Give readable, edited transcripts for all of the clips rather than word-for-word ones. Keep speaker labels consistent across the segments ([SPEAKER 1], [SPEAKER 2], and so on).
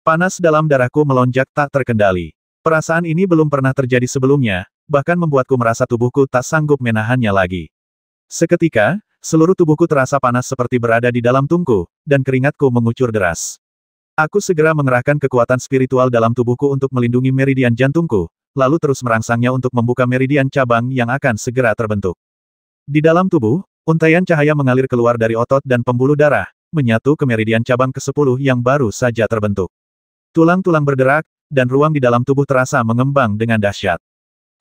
[SPEAKER 1] Panas dalam darahku melonjak tak terkendali. Perasaan ini belum pernah terjadi sebelumnya, bahkan membuatku merasa tubuhku tak sanggup menahannya lagi. Seketika, seluruh tubuhku terasa panas seperti berada di dalam tungku, dan keringatku mengucur deras. Aku segera mengerahkan kekuatan spiritual dalam tubuhku untuk melindungi meridian jantungku, lalu terus merangsangnya untuk membuka meridian cabang yang akan segera terbentuk. Di dalam tubuh, untaian cahaya mengalir keluar dari otot dan pembuluh darah, menyatu ke meridian cabang ke-10 yang baru saja terbentuk. Tulang-tulang berderak, dan ruang di dalam tubuh terasa mengembang dengan dahsyat.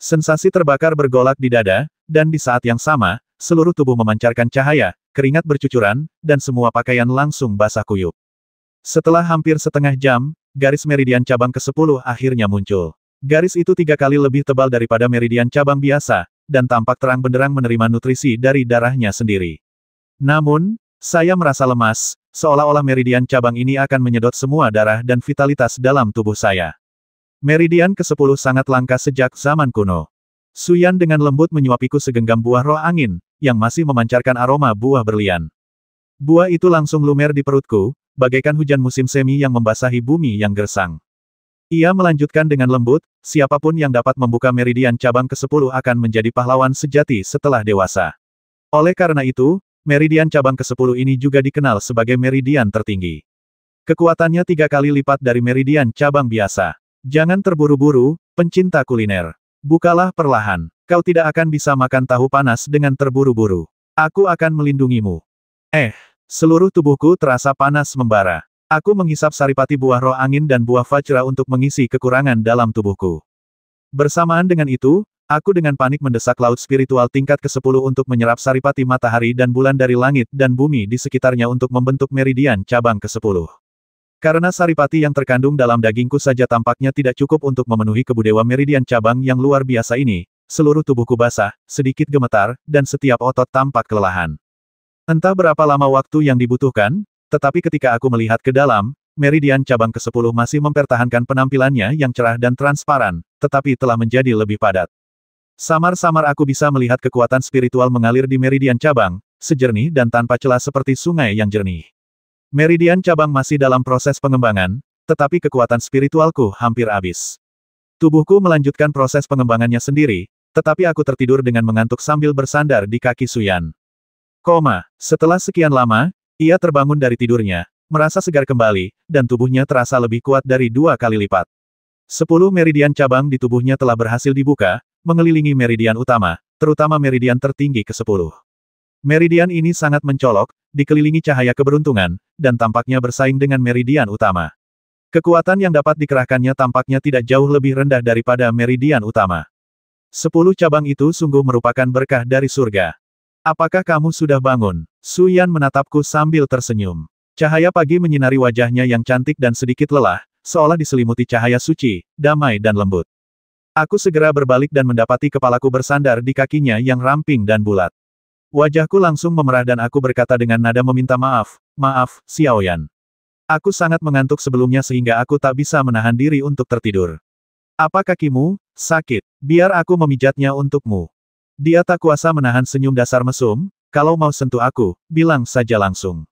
[SPEAKER 1] Sensasi terbakar bergolak di dada, dan di saat yang sama, seluruh tubuh memancarkan cahaya, keringat bercucuran, dan semua pakaian langsung basah kuyup. Setelah hampir setengah jam, garis meridian cabang ke-10 akhirnya muncul. Garis itu 3 kali lebih tebal daripada meridian cabang biasa, dan tampak terang benderang menerima nutrisi dari darahnya sendiri. Namun, saya merasa lemas, seolah-olah meridian cabang ini akan menyedot semua darah dan vitalitas dalam tubuh saya. Meridian ke-10 sangat langka sejak zaman kuno. Suyan dengan lembut menyuapiku segenggam buah roh angin, yang masih memancarkan aroma buah berlian. Buah itu langsung lumer di perutku, bagaikan hujan musim semi yang membasahi bumi yang gersang. Ia melanjutkan dengan lembut, siapapun yang dapat membuka meridian cabang ke-10 akan menjadi pahlawan sejati setelah dewasa. Oleh karena itu, meridian cabang ke-10 ini juga dikenal sebagai meridian tertinggi. Kekuatannya 3 kali lipat dari meridian cabang biasa. Jangan terburu-buru, pencinta kuliner. Bukalah perlahan. Kau tidak akan bisa makan tahu panas dengan terburu-buru. Aku akan melindungimu. Seluruh tubuhku terasa panas membara. Aku menghisap saripati buah roh angin dan buah vajra untuk mengisi kekurangan dalam tubuhku. Bersamaan dengan itu, aku dengan panik mendesak laut spiritual tingkat ke-10 untuk menyerap saripati matahari dan bulan dari langit dan bumi di sekitarnya untuk membentuk meridian cabang ke-10. Karena saripati yang terkandung dalam dagingku saja tampaknya tidak cukup untuk memenuhi kebudewa meridian cabang yang luar biasa ini, seluruh tubuhku basah, sedikit gemetar, dan setiap otot tampak kelelahan. Entah berapa lama waktu yang dibutuhkan, tetapi ketika aku melihat ke dalam, meridian cabang ke-10 masih mempertahankan penampilannya yang cerah dan transparan, tetapi telah menjadi lebih padat. Samar-samar aku bisa melihat kekuatan spiritual mengalir di meridian cabang, sejernih dan tanpa celah seperti sungai yang jernih. Meridian cabang masih dalam proses pengembangan, tetapi kekuatan spiritualku hampir habis. Tubuhku melanjutkan proses pengembangannya sendiri, tetapi aku tertidur dengan mengantuk sambil bersandar di kaki Suyan. Setelah sekian lama, ia terbangun dari tidurnya, merasa segar kembali, dan tubuhnya terasa lebih kuat dari 2 kali lipat. 10 meridian cabang di tubuhnya telah berhasil dibuka, mengelilingi meridian utama, terutama meridian tertinggi ke-10. Meridian ini sangat mencolok, dikelilingi cahaya keberuntungan, dan tampaknya bersaing dengan meridian utama. Kekuatan yang dapat dikerahkannya tampaknya tidak jauh lebih rendah daripada meridian utama. 10 cabang itu sungguh merupakan berkah dari surga. Apakah kamu sudah bangun? Suyan menatapku sambil tersenyum. Cahaya pagi menyinari wajahnya yang cantik dan sedikit lelah, seolah diselimuti cahaya suci, damai dan lembut. Aku segera berbalik dan mendapati kepalaku bersandar di kakinya yang ramping dan bulat. Wajahku langsung memerah dan aku berkata dengan nada meminta maaf, "Maaf, Xiaoyan. Aku sangat mengantuk sebelumnya sehingga aku tak bisa menahan diri untuk tertidur. Apa kakimu sakit? Biar aku memijatnya untukmu." Dia tak kuasa menahan senyum dasar mesum, "Kalau mau sentuh aku, bilang saja langsung.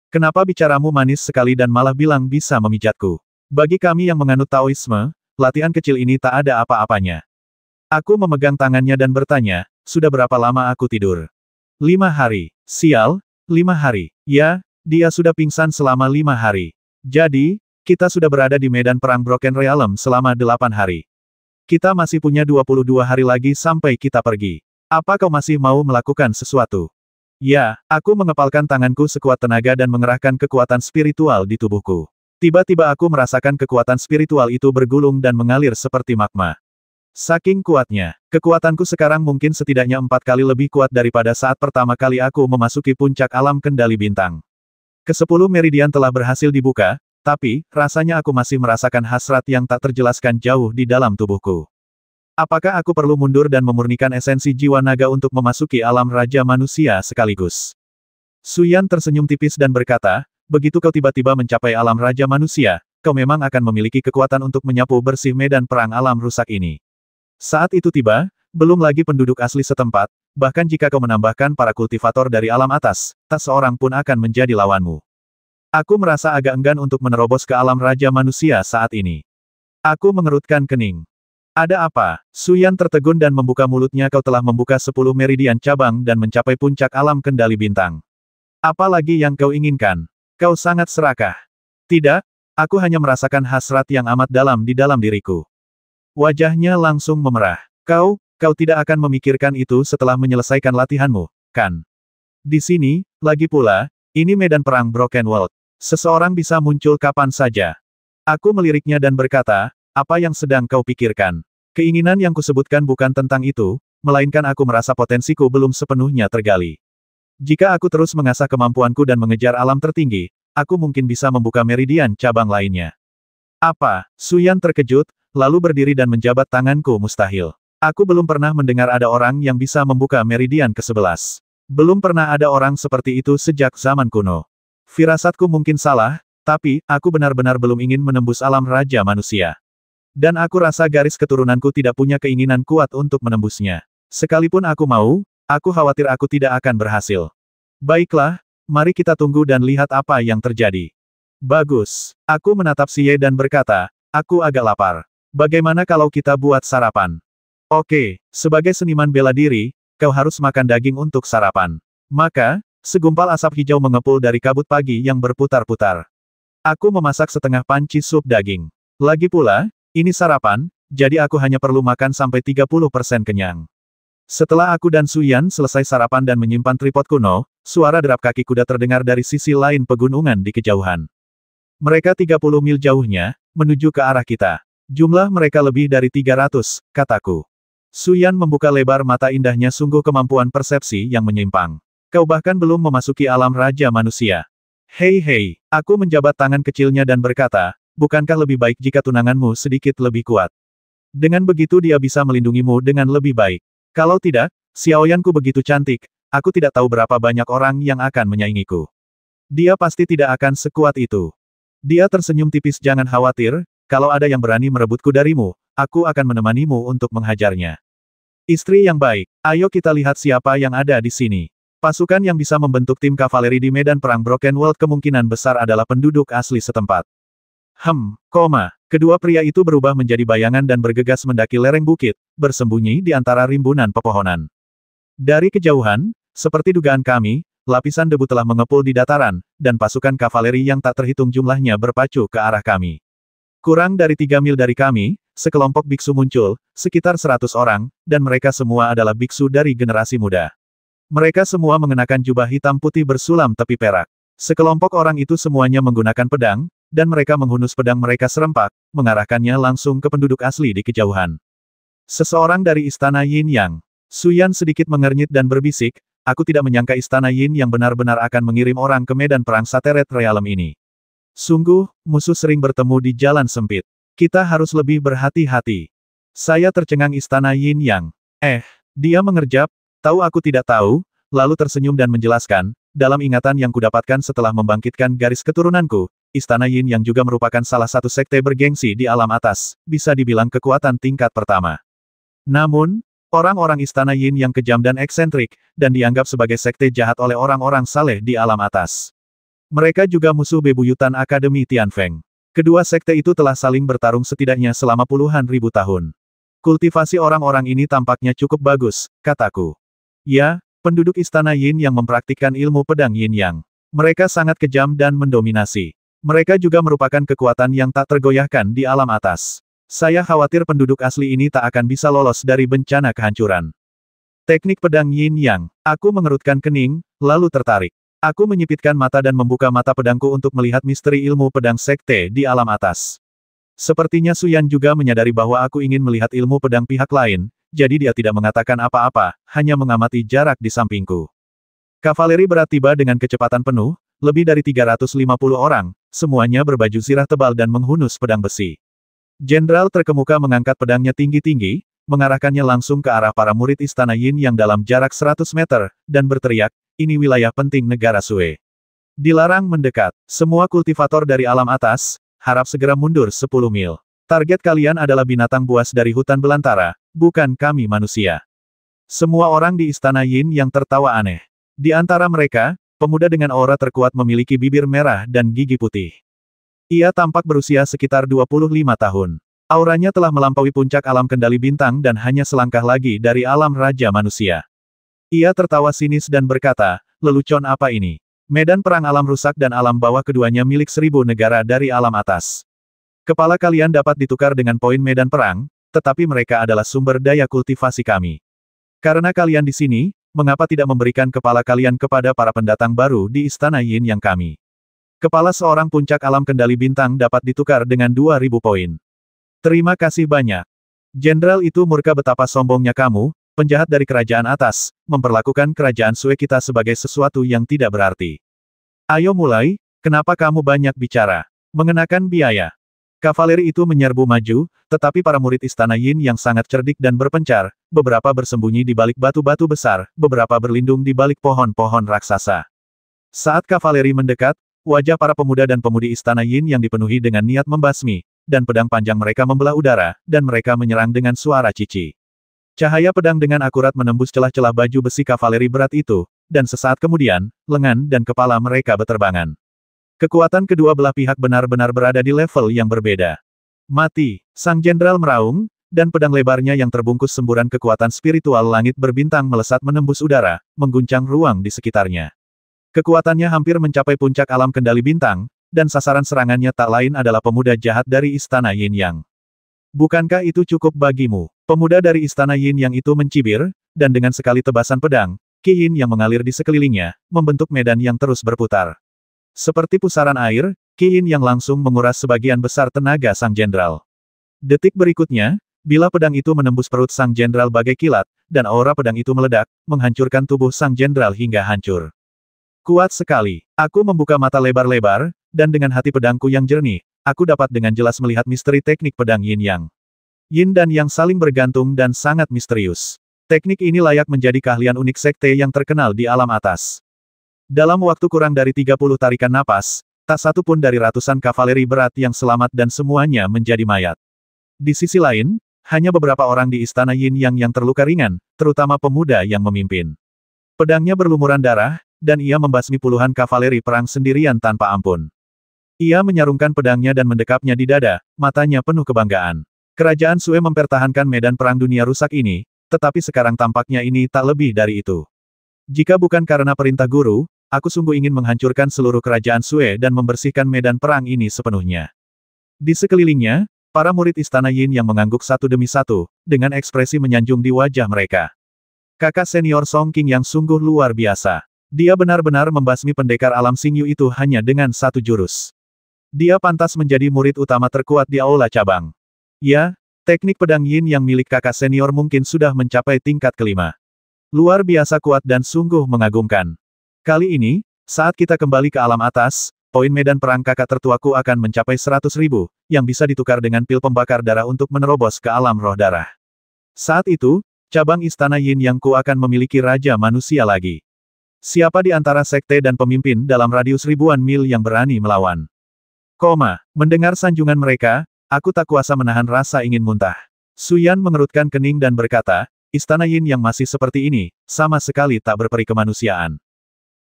[SPEAKER 1] Kenapa bicaramu manis sekali dan malah bilang bisa memijatku? Bagi kami yang menganut Taoisme, latihan kecil ini tak ada apa-apanya." Aku memegang tangannya dan bertanya, "Sudah berapa lama aku tidur?" 5 hari. Sial, 5 hari. Ya, dia sudah pingsan selama 5 hari. Jadi, kita sudah berada di medan perang Broken Realm selama 8 hari. Kita masih punya 22 hari lagi sampai kita pergi. Apa kau masih mau melakukan sesuatu? Ya, aku mengepalkan tanganku sekuat tenaga dan mengerahkan kekuatan spiritual di tubuhku. Tiba-tiba aku merasakan kekuatan spiritual itu bergulung dan mengalir seperti magma. Saking kuatnya, kekuatanku sekarang mungkin setidaknya 4 kali lebih kuat daripada saat pertama kali aku memasuki puncak alam kendali bintang. Ke-10 meridian telah berhasil dibuka, tapi, rasanya aku masih merasakan hasrat yang tak terjelaskan jauh di dalam tubuhku. Apakah aku perlu mundur dan memurnikan esensi jiwa naga untuk memasuki alam raja manusia sekaligus? Suyan tersenyum tipis dan berkata, "Begitu kau tiba-tiba mencapai alam raja manusia, kau memang akan memiliki kekuatan untuk menyapu bersih medan perang alam rusak ini. Saat itu tiba, belum lagi penduduk asli setempat, bahkan jika kau menambahkan para kultivator dari alam atas, tak seorang pun akan menjadi lawanmu." Aku merasa agak enggan untuk menerobos ke alam Raja Manusia saat ini. Aku mengerutkan kening. Ada apa? Suyan tertegun dan membuka mulutnya. Kau telah membuka 10 meridian cabang dan mencapai puncak alam kendali bintang. Apa lagi yang kau inginkan? Kau sangat serakah. Tidak, aku hanya merasakan hasrat yang amat dalam di dalam diriku. Wajahnya langsung memerah. Kau tidak akan memikirkan itu setelah menyelesaikan latihanmu, kan? Di sini, lagi pula, ini medan perang Broken World. Seseorang bisa muncul kapan saja. Aku meliriknya dan berkata, apa yang sedang kau pikirkan? Keinginan yang kusebutkan bukan tentang itu, melainkan aku merasa potensiku belum sepenuhnya tergali. Jika aku terus mengasah kemampuanku dan mengejar alam tertinggi, aku mungkin bisa membuka meridian cabang lainnya. Apa? Suyan terkejut, lalu berdiri dan menjabat tanganku. Mustahil. Aku belum pernah mendengar ada orang yang bisa membuka meridian ke-11. Belum pernah ada orang seperti itu sejak zaman kuno. Firasatku mungkin salah, tapi, aku benar-benar belum ingin menembus alam Raja Manusia. Dan aku rasa garis keturunanku tidak punya keinginan kuat untuk menembusnya. Sekalipun aku mau, aku khawatir aku tidak akan berhasil. Baiklah, mari kita tunggu dan lihat apa yang terjadi. Bagus. Aku menatap Xie dan berkata, aku agak lapar. Bagaimana kalau kita buat sarapan? Oke, sebagai seniman bela diri, kau harus makan daging untuk sarapan. Maka, segumpal asap hijau mengepul dari kabut pagi yang berputar-putar. Aku memasak setengah panci sup daging. Lagi pula, ini sarapan, jadi aku hanya perlu makan sampai 30% kenyang. Setelah aku dan Suyan selesai sarapan dan menyimpan tripod kuno, suara derap kaki kuda terdengar dari sisi lain pegunungan di kejauhan. Mereka 30 mil jauhnya, menuju ke arah kita. Jumlah mereka lebih dari 300, kataku. Suyan membuka lebar mata. Indahnya sungguh kemampuan persepsi yang menyimpang. Kau bahkan belum memasuki alam Raja Manusia. Hei, aku menjabat tangan kecilnya dan berkata, bukankah lebih baik jika tunanganmu sedikit lebih kuat? Dengan begitu dia bisa melindungimu dengan lebih baik. Kalau tidak, Xiaoyanku begitu cantik, aku tidak tahu berapa banyak orang yang akan menyaingiku. Dia pasti tidak akan sekuat itu. Dia tersenyum tipis. Jangan khawatir, kalau ada yang berani merebutku darimu, aku akan menemanimu untuk menghajarnya. Istri yang baik, ayo kita lihat siapa yang ada di sini. Pasukan yang bisa membentuk tim kavaleri di medan perang Broken World kemungkinan besar adalah penduduk asli setempat. Kedua pria itu berubah menjadi bayangan dan bergegas mendaki lereng bukit, bersembunyi di antara rimbunan pepohonan. Dari kejauhan, seperti dugaan kami, lapisan debu telah mengepul di dataran, dan pasukan kavaleri yang tak terhitung jumlahnya berpacu ke arah kami. Kurang dari 3 mil dari kami, sekelompok biksu muncul, sekitar 100 orang, dan mereka semua adalah biksu dari generasi muda. Mereka semua mengenakan jubah hitam putih bersulam tepi perak. Sekelompok orang itu semuanya menggunakan pedang, dan mereka menghunus pedang mereka serempak, mengarahkannya langsung ke penduduk asli di kejauhan. Seseorang dari Istana Yin Yang. Suyan sedikit mengernyit dan berbisik, aku tidak menyangka Istana Yin yang benar-benar akan mengirim orang ke medan perang Sateret Realm ini. Sungguh, musuh sering bertemu di jalan sempit. Kita harus lebih berhati-hati. Saya tercengang. Istana Yin Yang. Dia mengerjap, tahu aku tidak tahu, lalu tersenyum dan menjelaskan, dalam ingatan yang kudapatkan setelah membangkitkan garis keturunanku, Istana Yin yang juga merupakan salah satu sekte bergengsi di alam atas, bisa dibilang kekuatan tingkat pertama. Namun, orang-orang Istana Yin yang kejam dan eksentrik, dan dianggap sebagai sekte jahat oleh orang-orang saleh di alam atas. Mereka juga musuh bebuyutan Akademi Tianfeng. Kedua sekte itu telah saling bertarung setidaknya selama puluhan ribu tahun. Kultivasi orang-orang ini tampaknya cukup bagus, kataku. Ya, penduduk Istana Yin yang mempraktikkan ilmu pedang Yin Yang. Mereka sangat kejam dan mendominasi. Mereka juga merupakan kekuatan yang tak tergoyahkan di alam atas. Saya khawatir penduduk asli ini tak akan bisa lolos dari bencana kehancuran. Teknik pedang Yin Yang. Aku mengerutkan kening, lalu tertarik. Aku menyipitkan mata dan membuka mata pedangku untuk melihat misteri ilmu pedang sekte di alam atas. Sepertinya Suyan juga menyadari bahwa aku ingin melihat ilmu pedang pihak lain, jadi dia tidak mengatakan apa-apa, hanya mengamati jarak di sampingku. Kavaleri berat tiba dengan kecepatan penuh, lebih dari 350 orang, semuanya berbaju zirah tebal dan menghunus pedang besi. Jenderal terkemuka mengangkat pedangnya tinggi-tinggi, mengarahkannya langsung ke arah para murid Istana Yin yang dalam jarak 100 meter, dan berteriak, ini wilayah penting negara Sue. Dilarang mendekat. Semua kultivator dari alam atas, harap segera mundur 10 mil. Target kalian adalah binatang buas dari hutan belantara, bukan kami manusia. Semua orang di Istana Yin yang tertawa aneh. Di antara mereka, pemuda dengan aura terkuat memiliki bibir merah dan gigi putih. Ia tampak berusia sekitar 25 tahun. Auranya telah melampaui puncak alam kendali bintang dan hanya selangkah lagi dari alam raja manusia. Ia tertawa sinis dan berkata, lelucon apa ini? Medan perang alam rusak dan alam bawah keduanya milik 1000 negara dari alam atas. Kepala kalian dapat ditukar dengan poin medan perang, tetapi mereka adalah sumber daya kultivasi kami. Karena kalian di sini, mengapa tidak memberikan kepala kalian kepada para pendatang baru di Istana Yin yang kami? Kepala seorang puncak alam kendali bintang dapat ditukar dengan 2000 poin. Terima kasih banyak. Jenderal itu murka betapa sombongnya kamu, penjahat dari kerajaan atas, memperlakukan kerajaan Sue kita sebagai sesuatu yang tidak berarti. Ayo mulai, kenapa kamu banyak bicara? Mengenakan biaya. Kavaleri itu menyerbu maju, tetapi para murid Istana Yin yang sangat cerdik dan berpencar, beberapa bersembunyi di balik batu-batu besar, beberapa berlindung di balik pohon-pohon raksasa. Saat kavaleri mendekat, wajah para pemuda dan pemudi Istana Yin yang dipenuhi dengan niat membasmi, dan pedang panjang mereka membelah udara, dan mereka menyerang dengan suara cici. Cahaya pedang dengan akurat menembus celah-celah baju besi kavaleri berat itu, dan sesaat kemudian, lengan dan kepala mereka beterbangan. Kekuatan kedua belah pihak benar-benar berada di level yang berbeda. Mati, Sang Jenderal meraung, dan pedang lebarnya yang terbungkus semburan kekuatan spiritual langit berbintang melesat menembus udara, mengguncang ruang di sekitarnya. Kekuatannya hampir mencapai puncak alam kendali bintang, dan sasaran serangannya tak lain adalah pemuda jahat dari Istana Yin Yang. Bukankah itu cukup bagimu? Pemuda dari Istana Yin Yang itu mencibir, dan dengan sekali tebasan pedang, Qi Yin yang mengalir di sekelilingnya, membentuk medan yang terus berputar. Seperti pusaran air, Qi Yin yang langsung menguras sebagian besar tenaga Sang Jenderal. Detik berikutnya, bila pedang itu menembus perut Sang Jenderal bagai kilat, dan aura pedang itu meledak, menghancurkan tubuh Sang Jenderal hingga hancur. Kuat sekali. Aku membuka mata lebar-lebar, dan dengan hati pedangku yang jernih, aku dapat dengan jelas melihat misteri teknik pedang Yin Yang. Yin dan Yang saling bergantung dan sangat misterius. Teknik ini layak menjadi keahlian unik sekte yang terkenal di alam atas. Dalam waktu kurang dari 30 tarikan napas, tak satu pun dari ratusan kavaleri berat yang selamat dan semuanya menjadi mayat. Di sisi lain, hanya beberapa orang di Istana Yin Yang terluka ringan, terutama pemuda yang memimpin. Pedangnya berlumuran darah, dan ia membasmi puluhan kavaleri perang sendirian tanpa ampun. Ia menyarungkan pedangnya dan mendekapnya di dada, matanya penuh kebanggaan. Kerajaan Sue mempertahankan medan perang dunia rusak ini, tetapi sekarang tampaknya ini tak lebih dari itu. Jika bukan karena perintah guru, aku sungguh ingin menghancurkan seluruh kerajaan Sue dan membersihkan medan perang ini sepenuhnya. Di sekelilingnya, para murid Istana Yin yang mengangguk satu demi satu, dengan ekspresi menyanjung di wajah mereka. Kakak senior Song Qing yang sungguh luar biasa. Dia benar-benar membasmi pendekar alam Xingyu itu hanya dengan satu jurus. Dia pantas menjadi murid utama terkuat di aula cabang. Ya, teknik pedang Yin yang milik kakak senior mungkin sudah mencapai tingkat kelima. Luar biasa kuat dan sungguh mengagumkan. Kali ini, saat kita kembali ke alam atas, poin medan perang kakak tertuaku akan mencapai 100.000, yang bisa ditukar dengan pil pembakar darah untuk menerobos ke alam roh darah. Saat itu, cabang Istana Yin Yang ku akan memiliki raja manusia lagi. Siapa di antara sekte dan pemimpin dalam radius ribuan mil yang berani melawan? Mendengar sanjungan mereka, aku tak kuasa menahan rasa ingin muntah. Suyan mengerutkan kening dan berkata, Istana Yin yang masih seperti ini, sama sekali tak berperi kemanusiaan.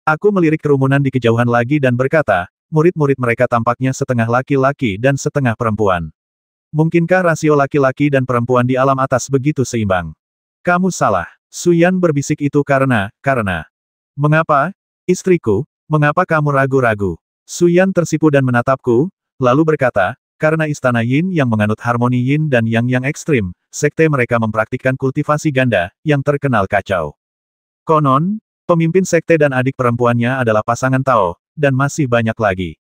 [SPEAKER 1] Aku melirik kerumunan di kejauhan lagi dan berkata, murid-murid mereka tampaknya setengah laki-laki dan setengah perempuan. Mungkinkah rasio laki-laki dan perempuan di alam atas begitu seimbang? Kamu salah. Suyan berbisik itu karena. Mengapa? Istriku, mengapa kamu ragu-ragu? Suyan tersipu dan menatapku, lalu berkata, karena Istana Yin yang menganut harmoni Yin dan Yang yang ekstrim, sekte mereka mempraktikkan kultivasi ganda, yang terkenal kacau. Konon, pemimpin sekte dan adik perempuannya adalah pasangan Tao, dan masih banyak lagi.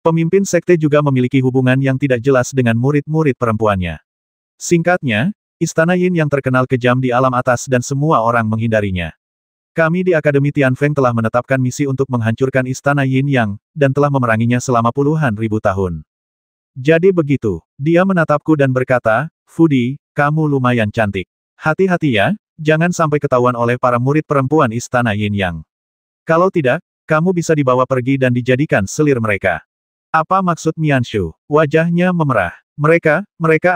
[SPEAKER 1] Pemimpin sekte juga memiliki hubungan yang tidak jelas dengan murid-murid perempuannya. Singkatnya, Istana Yin yang terkenal kejam di alam atas dan semua orang menghindarinya. Kami di Akademi Tianfeng telah menetapkan misi untuk menghancurkan Istana Yin Yang, dan telah memeranginya selama puluhan ribu tahun. Jadi begitu, dia menatapku dan berkata, Fudi, kamu lumayan cantik. Hati-hati ya, jangan sampai ketahuan oleh para murid perempuan Istana Yin Yang. Kalau tidak, kamu bisa dibawa pergi dan dijadikan selir mereka. Apa maksud Mianshu? Wajahnya memerah. Mereka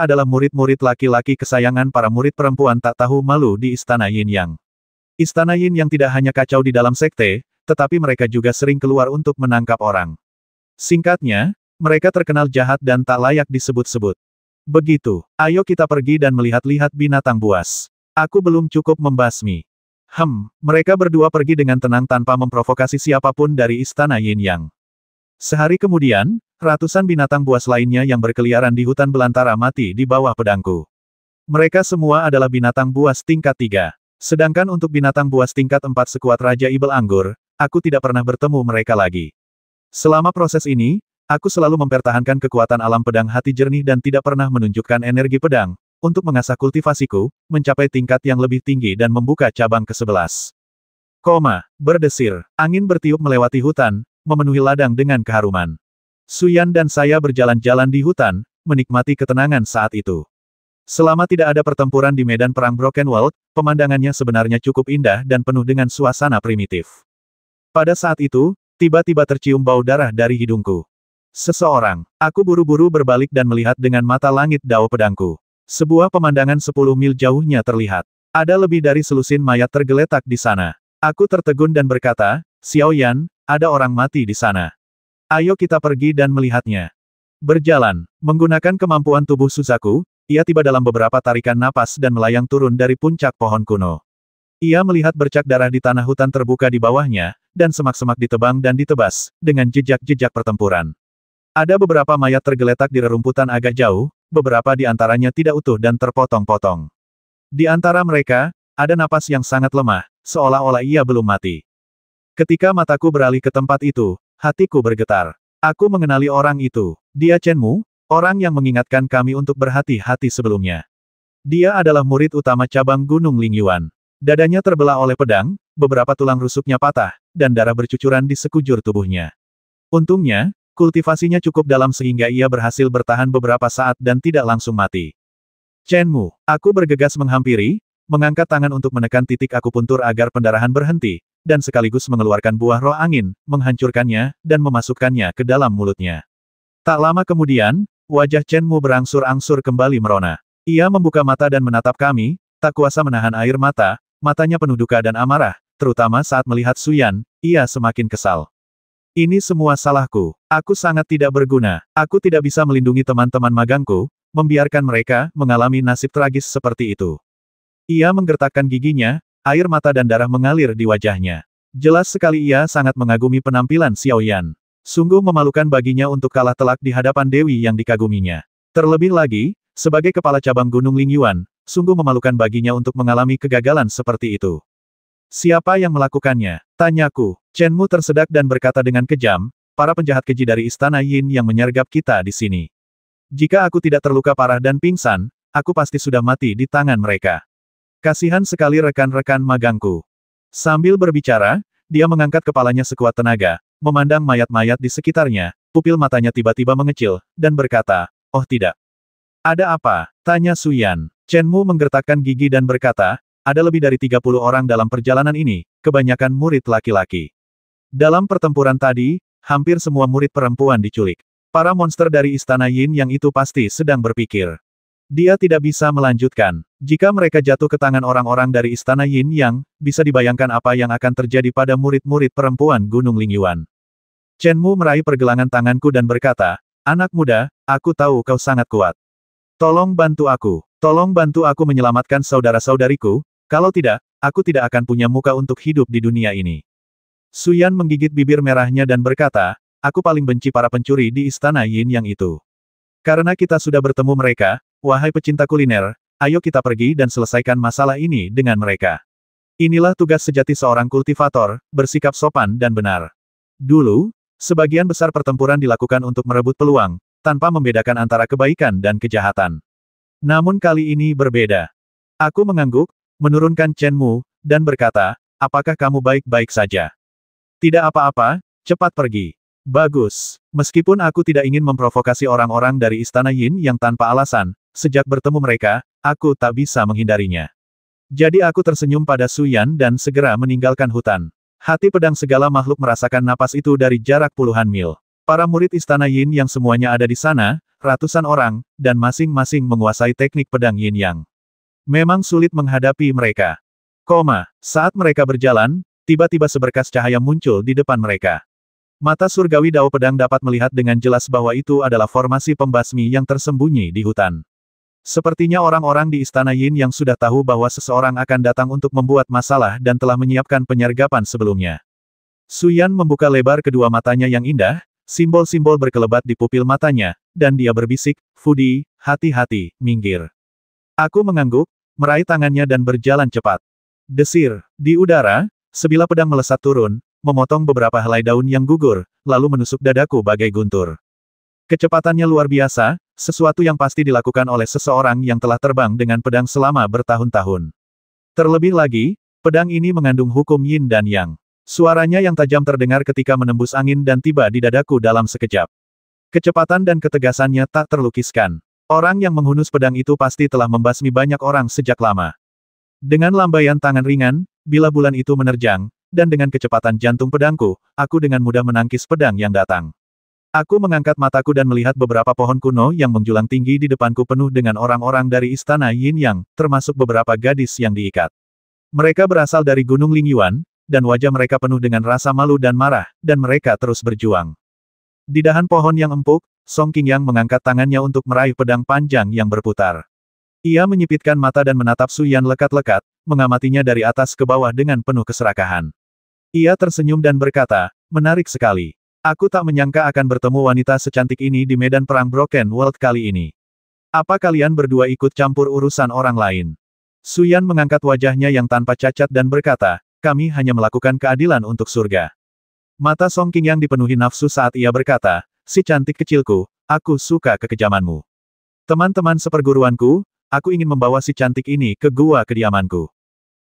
[SPEAKER 1] adalah murid-murid laki-laki kesayangan para murid perempuan tak tahu malu di Istana Yin Yang. Istana Yin Yang tidak hanya kacau di dalam sekte, tetapi mereka juga sering keluar untuk menangkap orang. Singkatnya, mereka terkenal jahat dan tak layak disebut-sebut. Begitu, ayo kita pergi dan melihat-lihat binatang buas. Aku belum cukup membasmi. Mereka berdua pergi dengan tenang tanpa memprovokasi siapapun dari istana Yin Yang. Sehari kemudian, ratusan binatang buas lainnya yang berkeliaran di hutan belantara mati di bawah pedangku. Mereka semua adalah binatang buas tingkat 3. Sedangkan untuk binatang buas tingkat 4 sekuat Raja Ibel Anggur, aku tidak pernah bertemu mereka lagi. Selama proses ini, aku selalu mempertahankan kekuatan alam pedang hati jernih dan tidak pernah menunjukkan energi pedang, untuk mengasah kultivasiku, mencapai tingkat yang lebih tinggi dan membuka cabang ke-11. Berdesir, angin bertiup melewati hutan, memenuhi ladang dengan keharuman. Suyan dan saya berjalan-jalan di hutan, menikmati ketenangan saat itu. Selama tidak ada pertempuran di medan perang Broken World, pemandangannya sebenarnya cukup indah dan penuh dengan suasana primitif. Pada saat itu, tiba-tiba tercium bau darah dari hidungku. Seseorang. Aku buru-buru berbalik dan melihat dengan mata langit dao pedangku. Sebuah pemandangan 10 mil jauhnya terlihat. Ada lebih dari selusin mayat tergeletak di sana. Aku tertegun dan berkata, Xiao Yan, ada orang mati di sana. Ayo kita pergi dan melihatnya. Berjalan, menggunakan kemampuan tubuh Suzaku, ia tiba dalam beberapa tarikan napas dan melayang turun dari puncak pohon kuno. Ia melihat bercak darah di tanah hutan terbuka di bawahnya, dan semak-semak ditebang dan ditebas, dengan jejak-jejak pertempuran. Ada beberapa mayat tergeletak di rerumputan agak jauh, beberapa di antaranya tidak utuh dan terpotong-potong. Di antara mereka, ada napas yang sangat lemah, seolah-olah ia belum mati. Ketika mataku beralih ke tempat itu, hatiku bergetar. Aku mengenali orang itu. Dia Chen Mu, orang yang mengingatkan kami untuk berhati-hati sebelumnya. Dia adalah murid utama cabang Gunung Lingyuan. Dadanya terbelah oleh pedang, beberapa tulang rusuknya patah, dan darah bercucuran di sekujur tubuhnya. Untungnya, kultivasinya cukup dalam sehingga ia berhasil bertahan beberapa saat dan tidak langsung mati. Chen Mu, aku bergegas menghampiri, mengangkat tangan untuk menekan titik akupuntur agar pendarahan berhenti, dan sekaligus mengeluarkan buah roh angin, menghancurkannya, dan memasukkannya ke dalam mulutnya. Tak lama kemudian, wajah Chen Mu berangsur-angsur kembali merona. Ia membuka mata dan menatap kami, tak kuasa menahan air mata, matanya penuh duka dan amarah, terutama saat melihat Suyan, ia semakin kesal. Ini semua salahku. Aku sangat tidak berguna. Aku tidak bisa melindungi teman-teman magangku, membiarkan mereka mengalami nasib tragis seperti itu. Ia menggertakkan giginya, air mata dan darah mengalir di wajahnya. Jelas sekali ia sangat mengagumi penampilan Xiao Yan. Sungguh memalukan baginya untuk kalah telak di hadapan dewi yang dikaguminya. Terlebih lagi, sebagai kepala cabang Gunung Lingyuan, sungguh memalukan baginya untuk mengalami kegagalan seperti itu. Siapa yang melakukannya? Tanyaku. Chen Mu tersedak dan berkata dengan kejam, para penjahat keji dari Istana Yin yang menyergap kita di sini. Jika aku tidak terluka parah dan pingsan, aku pasti sudah mati di tangan mereka. Kasihan sekali rekan-rekan magangku. Sambil berbicara, dia mengangkat kepalanya sekuat tenaga, memandang mayat-mayat di sekitarnya, pupil matanya tiba-tiba mengecil, dan berkata, oh tidak. Ada apa? Tanya Suyan. Chen Mu menggertakkan gigi dan berkata, ada lebih dari 30 orang dalam perjalanan ini, kebanyakan murid laki-laki. Dalam pertempuran tadi, hampir semua murid perempuan diculik. Para monster dari Istana Yin yang itu pasti sedang berpikir. Dia tidak bisa melanjutkan. Jika mereka jatuh ke tangan orang-orang dari Istana Yin Yang, bisa dibayangkan apa yang akan terjadi pada murid-murid perempuan Gunung Lingyuan. Chen Mu meraih pergelangan tanganku dan berkata, anak muda, aku tahu kau sangat kuat. Tolong bantu aku. Tolong bantu aku menyelamatkan saudara-saudariku, kalau tidak, aku tidak akan punya muka untuk hidup di dunia ini. Suyan menggigit bibir merahnya dan berkata, aku paling benci para pencuri di Istana Yin Yang itu. Karena kita sudah bertemu mereka, wahai pecinta kuliner, ayo kita pergi dan selesaikan masalah ini dengan mereka. Inilah tugas sejati seorang kultivator, bersikap sopan dan benar. Dulu, sebagian besar pertempuran dilakukan untuk merebut peluang, tanpa membedakan antara kebaikan dan kejahatan. Namun kali ini berbeda. Aku mengangguk, menurunkan Chen Mu, dan berkata, apakah kamu baik-baik saja? Tidak apa-apa, cepat pergi. Bagus. Meskipun aku tidak ingin memprovokasi orang-orang dari Istana Yin yang tanpa alasan, sejak bertemu mereka, aku tak bisa menghindarinya. Jadi aku tersenyum pada Suyan dan segera meninggalkan hutan. Hati pedang segala makhluk merasakan napas itu dari jarak puluhan mil. Para murid Istana Yin yang semuanya ada di sana, ratusan orang, dan masing-masing menguasai teknik pedang Yin Yang. Memang sulit menghadapi mereka. Saat mereka berjalan, Tiba-tiba seberkas cahaya muncul di depan mereka. Mata surgawi Dao Pedang dapat melihat dengan jelas bahwa itu adalah formasi pembasmi yang tersembunyi di hutan. Sepertinya orang-orang di Istana Yin yang sudah tahu bahwa seseorang akan datang untuk membuat masalah dan telah menyiapkan penyergapan sebelumnya. Su Yan membuka lebar kedua matanya yang indah, simbol-simbol berkelebat di pupil matanya, dan dia berbisik, "Fudi, hati-hati, minggir." Aku mengangguk, meraih tangannya dan berjalan cepat. Desir, di udara, sebilah pedang melesat turun, memotong beberapa helai daun yang gugur, lalu menusuk dadaku bagai guntur. Kecepatannya luar biasa, sesuatu yang pasti dilakukan oleh seseorang yang telah terbang dengan pedang selama bertahun-tahun. Terlebih lagi, pedang ini mengandung hukum yin dan yang. Suaranya yang tajam terdengar ketika menembus angin dan tiba di dadaku dalam sekejap. Kecepatan dan ketegasannya tak terlukiskan. Orang yang menghunus pedang itu pasti telah membasmi banyak orang sejak lama. Dengan lambaian tangan ringan, bila bulan itu menerjang, dan dengan kecepatan jantung pedangku, aku dengan mudah menangkis pedang yang datang. Aku mengangkat mataku dan melihat beberapa pohon kuno yang menjulang tinggi di depanku penuh dengan orang-orang dari Istana Yin Yang, termasuk beberapa gadis yang diikat. Mereka berasal dari Gunung Lingyuan, dan wajah mereka penuh dengan rasa malu dan marah, dan mereka terus berjuang. Di dahan pohon yang empuk, Song Qingyang mengangkat tangannya untuk meraih pedang panjang yang berputar. Ia menyipitkan mata dan menatap Su Yan lekat-lekat, mengamatinya dari atas ke bawah dengan penuh keserakahan. Ia tersenyum dan berkata, "Menarik sekali. Aku tak menyangka akan bertemu wanita secantik ini di medan perang Broken World kali ini. Apa kalian berdua ikut campur urusan orang lain?" Su Yan mengangkat wajahnya yang tanpa cacat dan berkata, "Kami hanya melakukan keadilan untuk surga." Mata Song Qingyang dipenuhi nafsu saat ia berkata, "Si cantik kecilku, aku suka kekejamanmu. Teman-teman seperguruanku, aku ingin membawa si cantik ini ke gua kediamanku.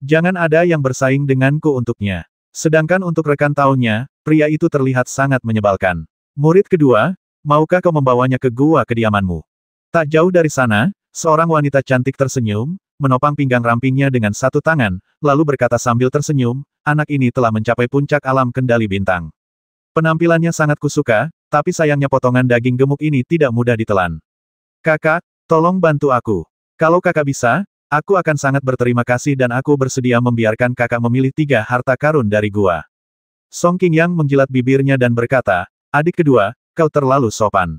[SPEAKER 1] Jangan ada yang bersaing denganku untuknya." Sedangkan untuk rekan tahunnya, pria itu terlihat sangat menyebalkan. "Murid kedua, maukah kau membawanya ke gua kediamanmu?" Tak jauh dari sana, seorang wanita cantik tersenyum, menopang pinggang rampingnya dengan satu tangan, lalu berkata sambil tersenyum, "Anak ini telah mencapai puncak alam kendali bintang. Penampilannya sangat kusuka, tapi sayangnya potongan daging gemuk ini tidak mudah ditelan. Kakak, tolong bantu aku. Kalau kakak bisa, aku akan sangat berterima kasih dan aku bersedia membiarkan kakak memilih 3 harta karun dari gua." Song Qingyang menjilat bibirnya dan berkata, "Adik kedua, kau terlalu sopan.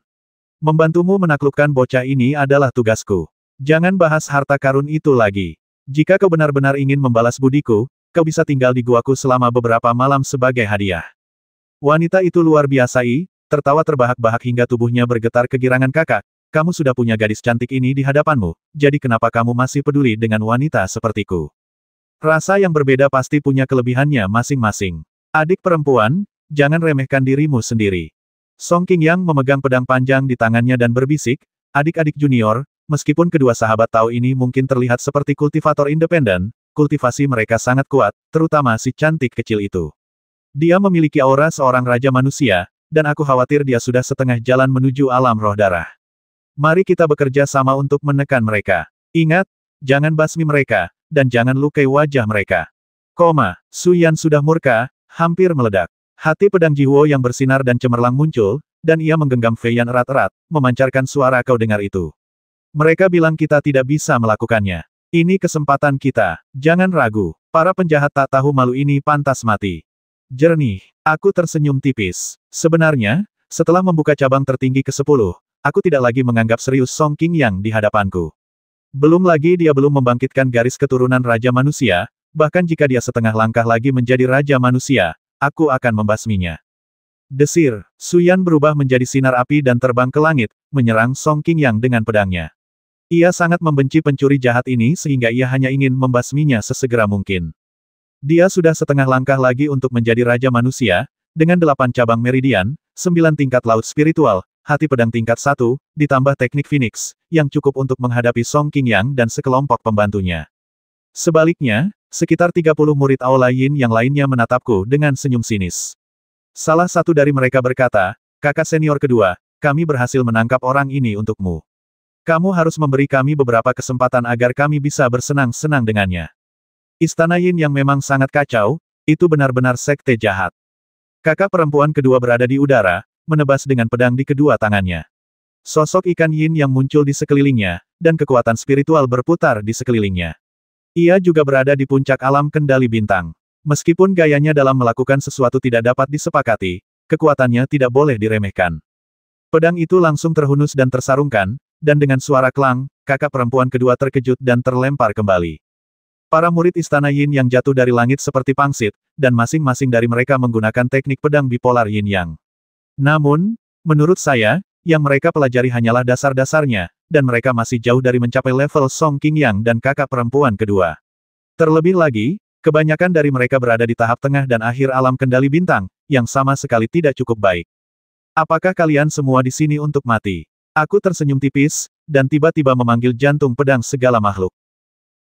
[SPEAKER 1] Membantumu menaklukkan bocah ini adalah tugasku. Jangan bahas harta karun itu lagi. Jika kau benar-benar ingin membalas budiku, kau bisa tinggal di guaku selama beberapa malam sebagai hadiah." Wanita itu luar biasa tertawa terbahak-bahak hingga tubuhnya bergetar kegirangan. "Kakak, kamu sudah punya gadis cantik ini di hadapanmu, jadi kenapa kamu masih peduli dengan wanita sepertiku? Rasa yang berbeda pasti punya kelebihannya masing-masing. Adik perempuan, jangan remehkan dirimu sendiri." Song Qingyang memegang pedang panjang di tangannya dan berbisik, "Adik-adik junior, meskipun kedua sahabat Tao ini mungkin terlihat seperti kultivator independen, kultivasi mereka sangat kuat, terutama si cantik kecil itu. Dia memiliki aura seorang raja manusia, dan aku khawatir dia sudah setengah jalan menuju alam roh darah. Mari kita bekerja sama untuk menekan mereka. Ingat, jangan basmi mereka, dan jangan lukai wajah mereka." Su Yan sudah murka, hampir meledak. Hati pedang Jihuo yang bersinar dan cemerlang muncul, dan ia menggenggam Fei Yan erat-erat, memancarkan suara, "Kau dengar itu? Mereka bilang kita tidak bisa melakukannya. Ini kesempatan kita. Jangan ragu. Para penjahat tak tahu malu ini pantas mati." Jernih. Aku tersenyum tipis. Sebenarnya, setelah membuka cabang tertinggi ke-10, aku tidak lagi menganggap serius Song Qingyang di hadapanku. Belum lagi dia belum membangkitkan garis keturunan Raja Manusia, bahkan jika dia setengah langkah lagi menjadi Raja Manusia, aku akan membasminya. Desir, Su Yan berubah menjadi sinar api dan terbang ke langit, menyerang Song Qingyang dengan pedangnya. Ia sangat membenci pencuri jahat ini sehingga ia hanya ingin membasminya sesegera mungkin. Dia sudah setengah langkah lagi untuk menjadi Raja Manusia, dengan 8 cabang meridian, 9 tingkat laut spiritual, hati pedang tingkat 1, ditambah teknik Phoenix, yang cukup untuk menghadapi Song Qingyang dan sekelompok pembantunya. Sebaliknya, sekitar 30 murid Aula Yin yang lainnya menatapku dengan senyum sinis. Salah satu dari mereka berkata, "Kakak senior kedua, kami berhasil menangkap orang ini untukmu. Kamu harus memberi kami beberapa kesempatan agar kami bisa bersenang-senang dengannya." Istana Yin yang memang sangat kacau, itu benar-benar sekte jahat. Kakak perempuan kedua berada di udara, menebas dengan pedang di kedua tangannya. Sosok ikan Yin yang muncul di sekelilingnya, dan kekuatan spiritual berputar di sekelilingnya. Ia juga berada di puncak alam kendali bintang. Meskipun gayanya dalam melakukan sesuatu tidak dapat disepakati, kekuatannya tidak boleh diremehkan. Pedang itu langsung terhunus dan tersarungkan, dan dengan suara klang, kakak perempuan kedua terkejut dan terlempar kembali. Para murid Istana Yin yang jatuh dari langit seperti pangsit, dan masing-masing dari mereka menggunakan teknik pedang bipolar Yin Yang. Namun, menurut saya, yang mereka pelajari hanyalah dasar-dasarnya, dan mereka masih jauh dari mencapai level Song Qingyang dan kakak perempuan kedua. Terlebih lagi, kebanyakan dari mereka berada di tahap tengah dan akhir alam kendali bintang, yang sama sekali tidak cukup baik. Apakah kalian semua di sini untuk mati? Aku tersenyum tipis, dan tiba-tiba memanggil jantung pedang segala makhluk.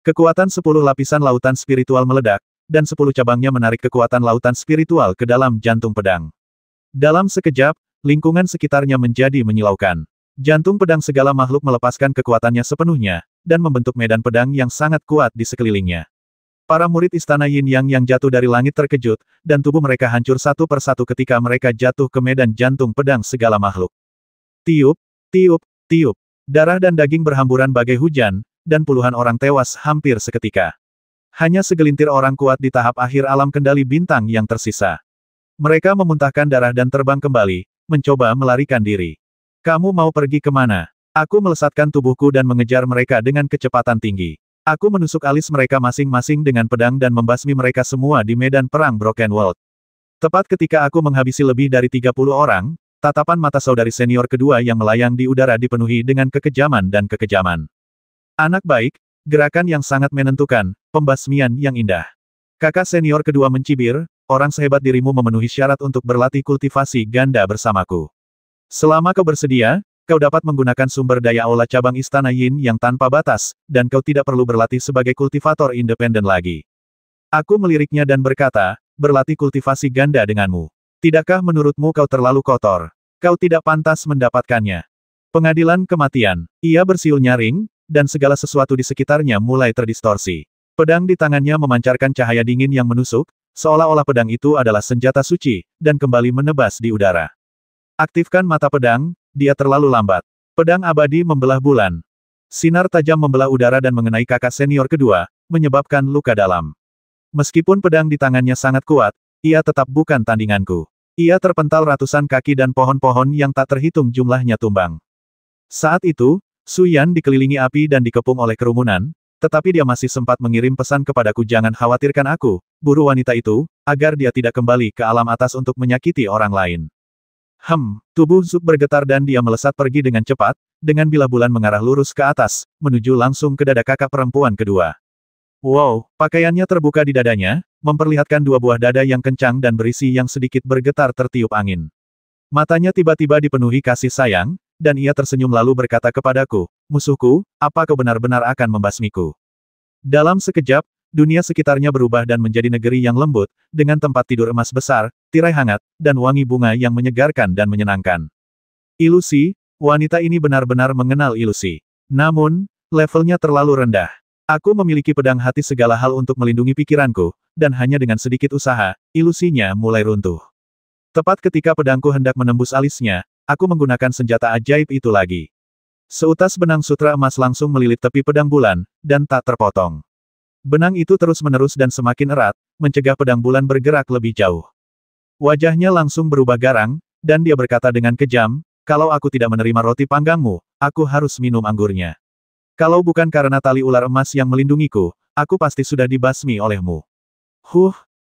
[SPEAKER 1] Kekuatan 10 lapisan lautan spiritual meledak, dan 10 cabangnya menarik kekuatan lautan spiritual ke dalam jantung pedang. Dalam sekejap, lingkungan sekitarnya menjadi menyilaukan. Jantung pedang segala makhluk melepaskan kekuatannya sepenuhnya, dan membentuk medan pedang yang sangat kuat di sekelilingnya. Para murid Istana Yin Yang yang jatuh dari langit terkejut, dan tubuh mereka hancur satu persatu ketika mereka jatuh ke medan jantung pedang segala makhluk. Tiup, tiup, tiup. Darah dan daging berhamburan bagai hujan, dan puluhan orang tewas hampir seketika. Hanya segelintir orang kuat di tahap akhir alam kendali bintang yang tersisa. Mereka memuntahkan darah dan terbang kembali, mencoba melarikan diri. Kamu mau pergi kemana? Aku melesatkan tubuhku dan mengejar mereka dengan kecepatan tinggi. Aku menusuk alis mereka masing-masing dengan pedang dan membasmi mereka semua di medan perang Broken World. Tepat ketika aku menghabisi lebih dari 30 orang, tatapan mata saudari senior kedua yang melayang di udara dipenuhi dengan kekejaman dan kekejaman. Anak baik, gerakan yang sangat menentukan, pembasmian yang indah. Kakak senior kedua mencibir, orang sehebat dirimu memenuhi syarat untuk berlatih kultivasi ganda bersamaku. Selama kau bersedia, kau dapat menggunakan sumber daya aula cabang Istana Yin yang tanpa batas, dan kau tidak perlu berlatih sebagai kultivator independen lagi. Aku meliriknya dan berkata, berlatih kultivasi ganda denganmu. Tidakkah menurutmu kau terlalu kotor? Kau tidak pantas mendapatkannya. Pengadilan kematian. Ia bersiul nyaring, dan segala sesuatu di sekitarnya mulai terdistorsi. Pedang di tangannya memancarkan cahaya dingin yang menusuk, seolah-olah pedang itu adalah senjata suci, dan kembali menebas di udara. Aktifkan mata pedang. Dia terlalu lambat. Pedang abadi membelah bulan. Sinar tajam membelah udara dan mengenai kakak senior kedua, menyebabkan luka dalam. Meskipun pedang di tangannya sangat kuat, ia tetap bukan tandinganku. Ia terpental ratusan kaki dan pohon-pohon yang tak terhitung jumlahnya tumbang. Saat itu, Su Yan dikelilingi api dan dikepung oleh kerumunan, tetapi dia masih sempat mengirim pesan kepadaku jangan khawatirkan aku, buru wanita itu, agar dia tidak kembali ke alam atas untuk menyakiti orang lain. Tubuh Zub bergetar dan dia melesat pergi dengan cepat, dengan bilah bulan mengarah lurus ke atas, menuju langsung ke dada kakak perempuan kedua. Wow, pakaiannya terbuka di dadanya, memperlihatkan dua buah dada yang kencang dan berisi yang sedikit bergetar tertiup angin. Matanya tiba-tiba dipenuhi kasih sayang, dan ia tersenyum lalu berkata kepadaku, musuhku, apa kau benar-benar akan membasmiku? Dalam sekejap, dunia sekitarnya berubah dan menjadi negeri yang lembut, dengan tempat tidur emas besar, tirai hangat, dan wangi bunga yang menyegarkan dan menyenangkan. Ilusi, wanita ini benar-benar mengenal ilusi. Namun, levelnya terlalu rendah. Aku memiliki pedang hati segala hal untuk melindungi pikiranku, dan hanya dengan sedikit usaha, ilusinya mulai runtuh. Tepat ketika pedangku hendak menembus alisnya, aku menggunakan senjata ajaib itu lagi. Seutas benang sutra emas langsung melilit tepi pedang bulan, dan tak terpotong. Benang itu terus-menerus dan semakin erat, mencegah pedang bulan bergerak lebih jauh. Wajahnya langsung berubah garang, dan dia berkata dengan kejam, kalau aku tidak menerima roti panggangmu, aku harus minum anggurnya. Kalau bukan karena tali ular emas yang melindungiku, aku pasti sudah dibasmi olehmu.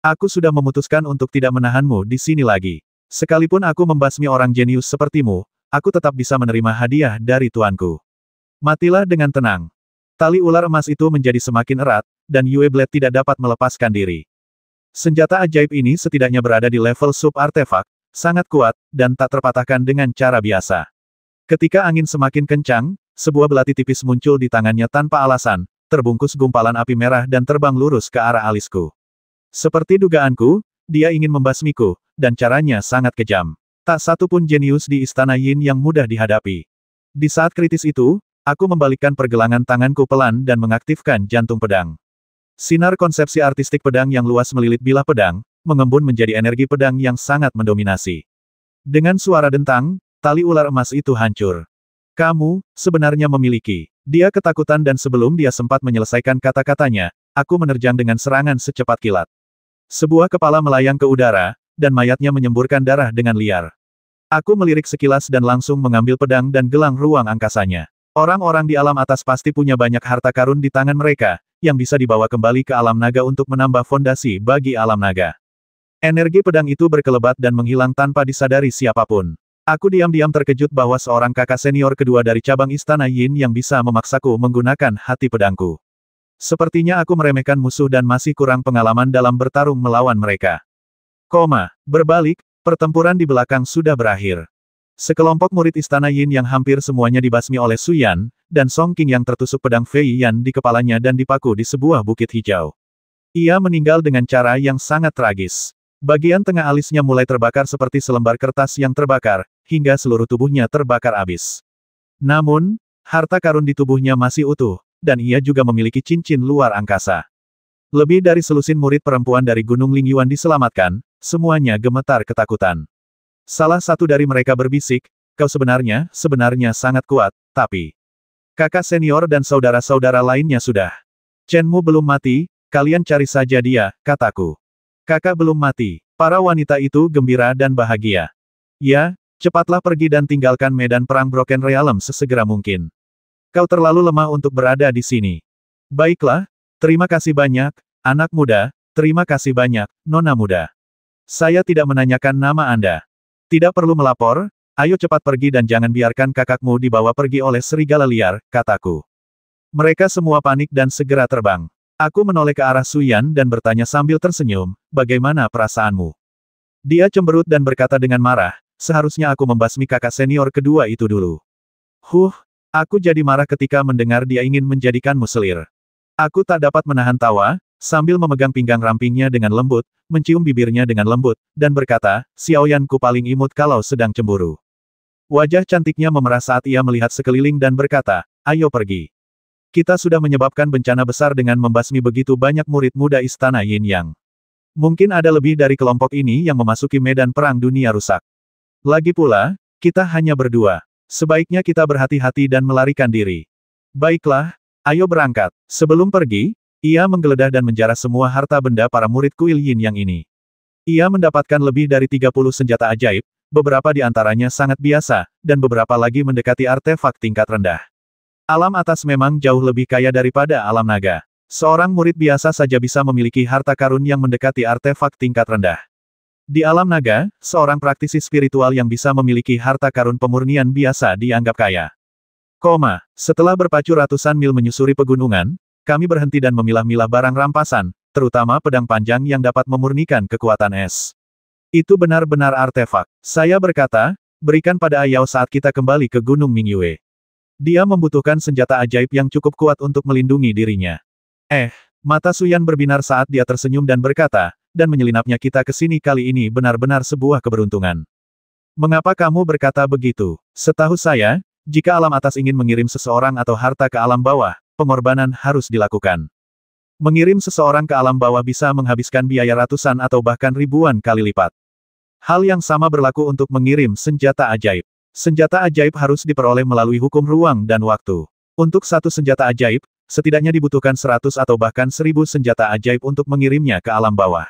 [SPEAKER 1] Aku sudah memutuskan untuk tidak menahanmu di sini lagi. Sekalipun aku membasmi orang jenius sepertimu, aku tetap bisa menerima hadiah dari tuanku. Matilah dengan tenang. Tali ular emas itu menjadi semakin erat, dan Yue Blade tidak dapat melepaskan diri. Senjata ajaib ini setidaknya berada di level sub-artefak, sangat kuat, dan tak terpatahkan dengan cara biasa. Ketika angin semakin kencang, sebuah belati tipis muncul di tangannya tanpa alasan, terbungkus gumpalan api merah dan terbang lurus ke arah alisku. Seperti dugaanku, dia ingin membasmiku, dan caranya sangat kejam. Tak satu pun jenius di Istana Yin yang mudah dihadapi. Di saat kritis itu, aku membalikkan pergelangan tanganku pelan dan mengaktifkan jantung pedang. Sinar konsepsi artistik pedang yang luas melilit bilah pedang, mengembun menjadi energi pedang yang sangat mendominasi. Dengan suara dentang, tali ular emas itu hancur. Kamu, sebenarnya memiliki. Dia ketakutan dan sebelum dia sempat menyelesaikan kata-katanya, aku menerjang dengan serangan secepat kilat. Sebuah kepala melayang ke udara, dan mayatnya menyemburkan darah dengan liar. Aku melirik sekilas dan langsung mengambil pedang dan gelang ruang angkasanya. Orang-orang di alam atas pasti punya banyak harta karun di tangan mereka, yang bisa dibawa kembali ke alam naga untuk menambah fondasi bagi alam naga. Energi pedang itu berkelebat dan menghilang tanpa disadari siapapun. Aku diam-diam terkejut bahwa seorang kakak senior kedua dari cabang Istana Yin yang bisa memaksaku menggunakan hati pedangku. Sepertinya aku meremehkan musuh dan masih kurang pengalaman dalam bertarung melawan mereka. Berbalik, pertempuran di belakang sudah berakhir. Sekelompok murid Istana Yin yang hampir semuanya dibasmi oleh Su Yan, dan Song Qing yang tertusuk pedang Fei Yan di kepalanya dan dipaku di sebuah bukit hijau. Ia meninggal dengan cara yang sangat tragis. Bagian tengah alisnya mulai terbakar seperti selembar kertas yang terbakar, hingga seluruh tubuhnya terbakar abis. Namun, harta karun di tubuhnya masih utuh, dan ia juga memiliki cincin luar angkasa. Lebih dari selusin murid perempuan dari Gunung Lingyuan diselamatkan, semuanya gemetar ketakutan. Salah satu dari mereka berbisik, kau sebenarnya sangat kuat, tapi... Kakak senior dan saudara-saudara lainnya sudah. Chenmu belum mati, kalian cari saja dia, kataku. Kakak belum mati. Para wanita itu gembira dan bahagia. Ya, cepatlah pergi dan tinggalkan medan perang Broken Realm sesegera mungkin. Kau terlalu lemah untuk berada di sini. Baiklah, terima kasih banyak, anak muda, terima kasih banyak, nona muda. Saya tidak menanyakan nama Anda. Tidak perlu melapor, ayo cepat pergi dan jangan biarkan kakakmu dibawa pergi oleh serigala liar, kataku. Mereka semua panik dan segera terbang. Aku menoleh ke arah Su Yan dan bertanya sambil tersenyum, bagaimana perasaanmu? Dia cemberut dan berkata dengan marah, seharusnya aku membasmi kakak senior kedua itu dulu. Aku jadi marah ketika mendengar dia ingin menjadikanmu selir. Aku tak dapat menahan tawa, sambil memegang pinggang rampingnya dengan lembut, mencium bibirnya dengan lembut, dan berkata, Xiaoyanku paling imut kalau sedang cemburu. Wajah cantiknya memerah saat ia melihat sekeliling dan berkata, ayo pergi. Kita sudah menyebabkan bencana besar dengan membasmi begitu banyak murid muda Istana Yin Yang. Mungkin ada lebih dari kelompok ini yang memasuki medan perang dunia rusak. Lagi pula, kita hanya berdua. Sebaiknya kita berhati-hati dan melarikan diri. Baiklah, ayo berangkat. Sebelum pergi, ia menggeledah dan menjarah semua harta benda para murid kuil Yin Yang ini. Ia mendapatkan lebih dari 30 senjata ajaib, beberapa di antaranya sangat biasa, dan beberapa lagi mendekati artefak tingkat rendah. Alam atas memang jauh lebih kaya daripada alam naga. Seorang murid biasa saja bisa memiliki harta karun yang mendekati artefak tingkat rendah. Di alam naga, seorang praktisi spiritual yang bisa memiliki harta karun pemurnian biasa dianggap kaya. Setelah berpacu ratusan mil menyusuri pegunungan, kami berhenti dan memilah-milah barang rampasan, terutama pedang panjang yang dapat memurnikan kekuatan es. Itu benar-benar artefak. Saya berkata, berikan pada Ayao saat kita kembali ke Gunung Mingyue. Dia membutuhkan senjata ajaib yang cukup kuat untuk melindungi dirinya. Mata Su Yan berbinar saat dia tersenyum dan berkata, dan menyelinapnya kita ke sini kali ini benar-benar sebuah keberuntungan. Mengapa kamu berkata begitu? Setahu saya, jika alam atas ingin mengirim seseorang atau harta ke alam bawah, pengorbanan harus dilakukan. Mengirim seseorang ke alam bawah bisa menghabiskan biaya ratusan atau bahkan ribuan kali lipat. Hal yang sama berlaku untuk mengirim senjata ajaib. Senjata ajaib harus diperoleh melalui hukum ruang dan waktu. Untuk satu senjata ajaib, setidaknya dibutuhkan 100 atau bahkan 1000 senjata ajaib untuk mengirimnya ke alam bawah.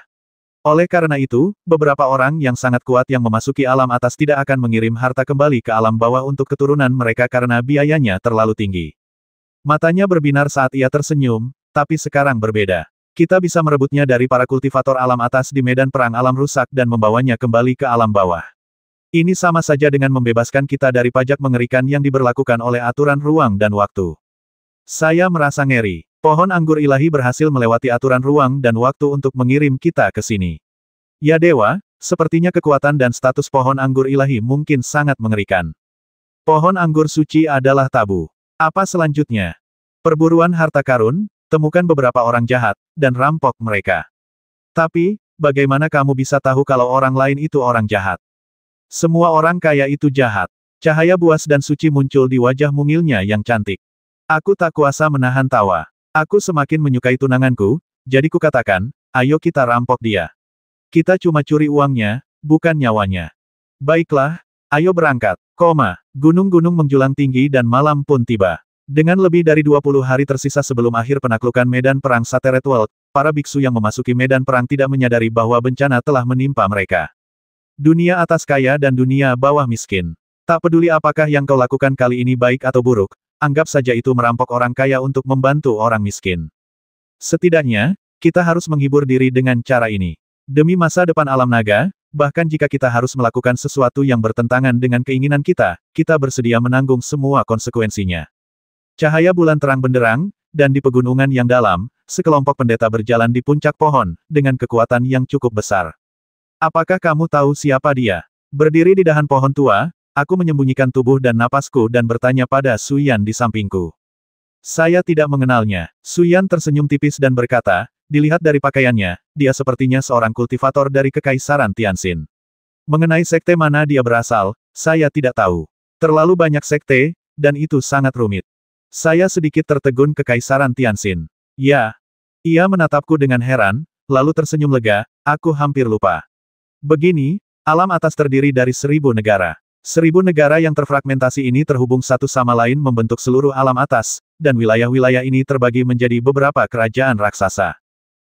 [SPEAKER 1] Oleh karena itu, beberapa orang yang sangat kuat yang memasuki alam atas tidak akan mengirim harta kembali ke alam bawah untuk keturunan mereka karena biayanya terlalu tinggi. Matanya berbinar saat ia tersenyum, tapi sekarang berbeda. Kita bisa merebutnya dari para kultivator alam atas di medan perang alam rusak dan membawanya kembali ke alam bawah. Ini sama saja dengan membebaskan kita dari pajak mengerikan yang diberlakukan oleh aturan ruang dan waktu. Saya merasa ngeri. Pohon anggur ilahi berhasil melewati aturan ruang dan waktu untuk mengirim kita ke sini. Ya dewa, sepertinya kekuatan dan status pohon anggur ilahi mungkin sangat mengerikan. Pohon anggur suci adalah tabu. Apa selanjutnya? Perburuan harta karun, temukan beberapa orang jahat, dan rampok mereka. Tapi, bagaimana kamu bisa tahu kalau orang lain itu orang jahat? Semua orang kaya itu jahat. Cahaya buas dan suci muncul di wajah mungilnya yang cantik. Aku tak kuasa menahan tawa. Aku semakin menyukai tunanganku, jadi kukatakan, ayo kita rampok dia. Kita cuma curi uangnya, bukan nyawanya. Baiklah, ayo berangkat. Gunung-gunung menjulang tinggi dan malam pun tiba. Dengan lebih dari 20 hari tersisa sebelum akhir penaklukan medan perang Sateret World, para biksu yang memasuki medan perang tidak menyadari bahwa bencana telah menimpa mereka. Dunia atas kaya dan dunia bawah miskin. Tak peduli apakah yang kau lakukan kali ini baik atau buruk, anggap saja itu merampok orang kaya untuk membantu orang miskin. Setidaknya, kita harus menghibur diri dengan cara ini. Demi masa depan alam naga, bahkan jika kita harus melakukan sesuatu yang bertentangan dengan keinginan kita, kita bersedia menanggung semua konsekuensinya. Cahaya bulan terang benderang, dan di pegunungan yang dalam, sekelompok pendeta berjalan di puncak pohon, dengan kekuatan yang cukup besar. Apakah kamu tahu siapa dia? Berdiri di dahan pohon tua, aku menyembunyikan tubuh dan napasku dan bertanya pada Suyan di sampingku. Saya tidak mengenalnya. Suyan tersenyum tipis dan berkata, dilihat dari pakaiannya, dia sepertinya seorang kultivator dari Kekaisaran Tianxin. Mengenai sekte mana dia berasal, saya tidak tahu. Terlalu banyak sekte, dan itu sangat rumit. Saya sedikit tertegun Kekaisaran Tianxin. Ya. Ia menatapku dengan heran, lalu tersenyum lega, aku hampir lupa. Begini, alam atas terdiri dari 1000 negara. 1000 negara yang terfragmentasi ini terhubung satu sama lain membentuk seluruh alam atas, dan wilayah-wilayah ini terbagi menjadi beberapa kerajaan raksasa.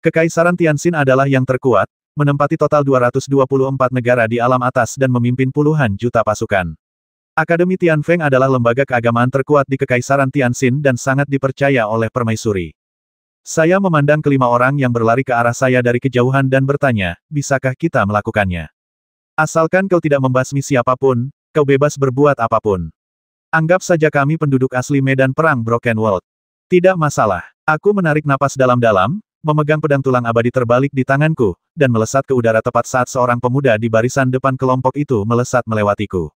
[SPEAKER 1] Kekaisaran Tianxin adalah yang terkuat, menempati total 224 negara di alam atas dan memimpin puluhan juta pasukan. Akademi Tianfeng adalah lembaga keagamaan terkuat di Kekaisaran Tianxin dan sangat dipercaya oleh permaisuri. Saya memandang kelima orang yang berlari ke arah saya dari kejauhan dan bertanya, bisakah kita melakukannya? Asalkan kau tidak membasmi siapapun, kau bebas berbuat apapun. Anggap saja kami penduduk asli medan perang Broken World. Tidak masalah. Aku menarik napas dalam-dalam, memegang pedang tulang abadi terbalik di tanganku, dan melesat ke udara tepat saat seorang pemuda di barisan depan kelompok itu melesat melewatiku.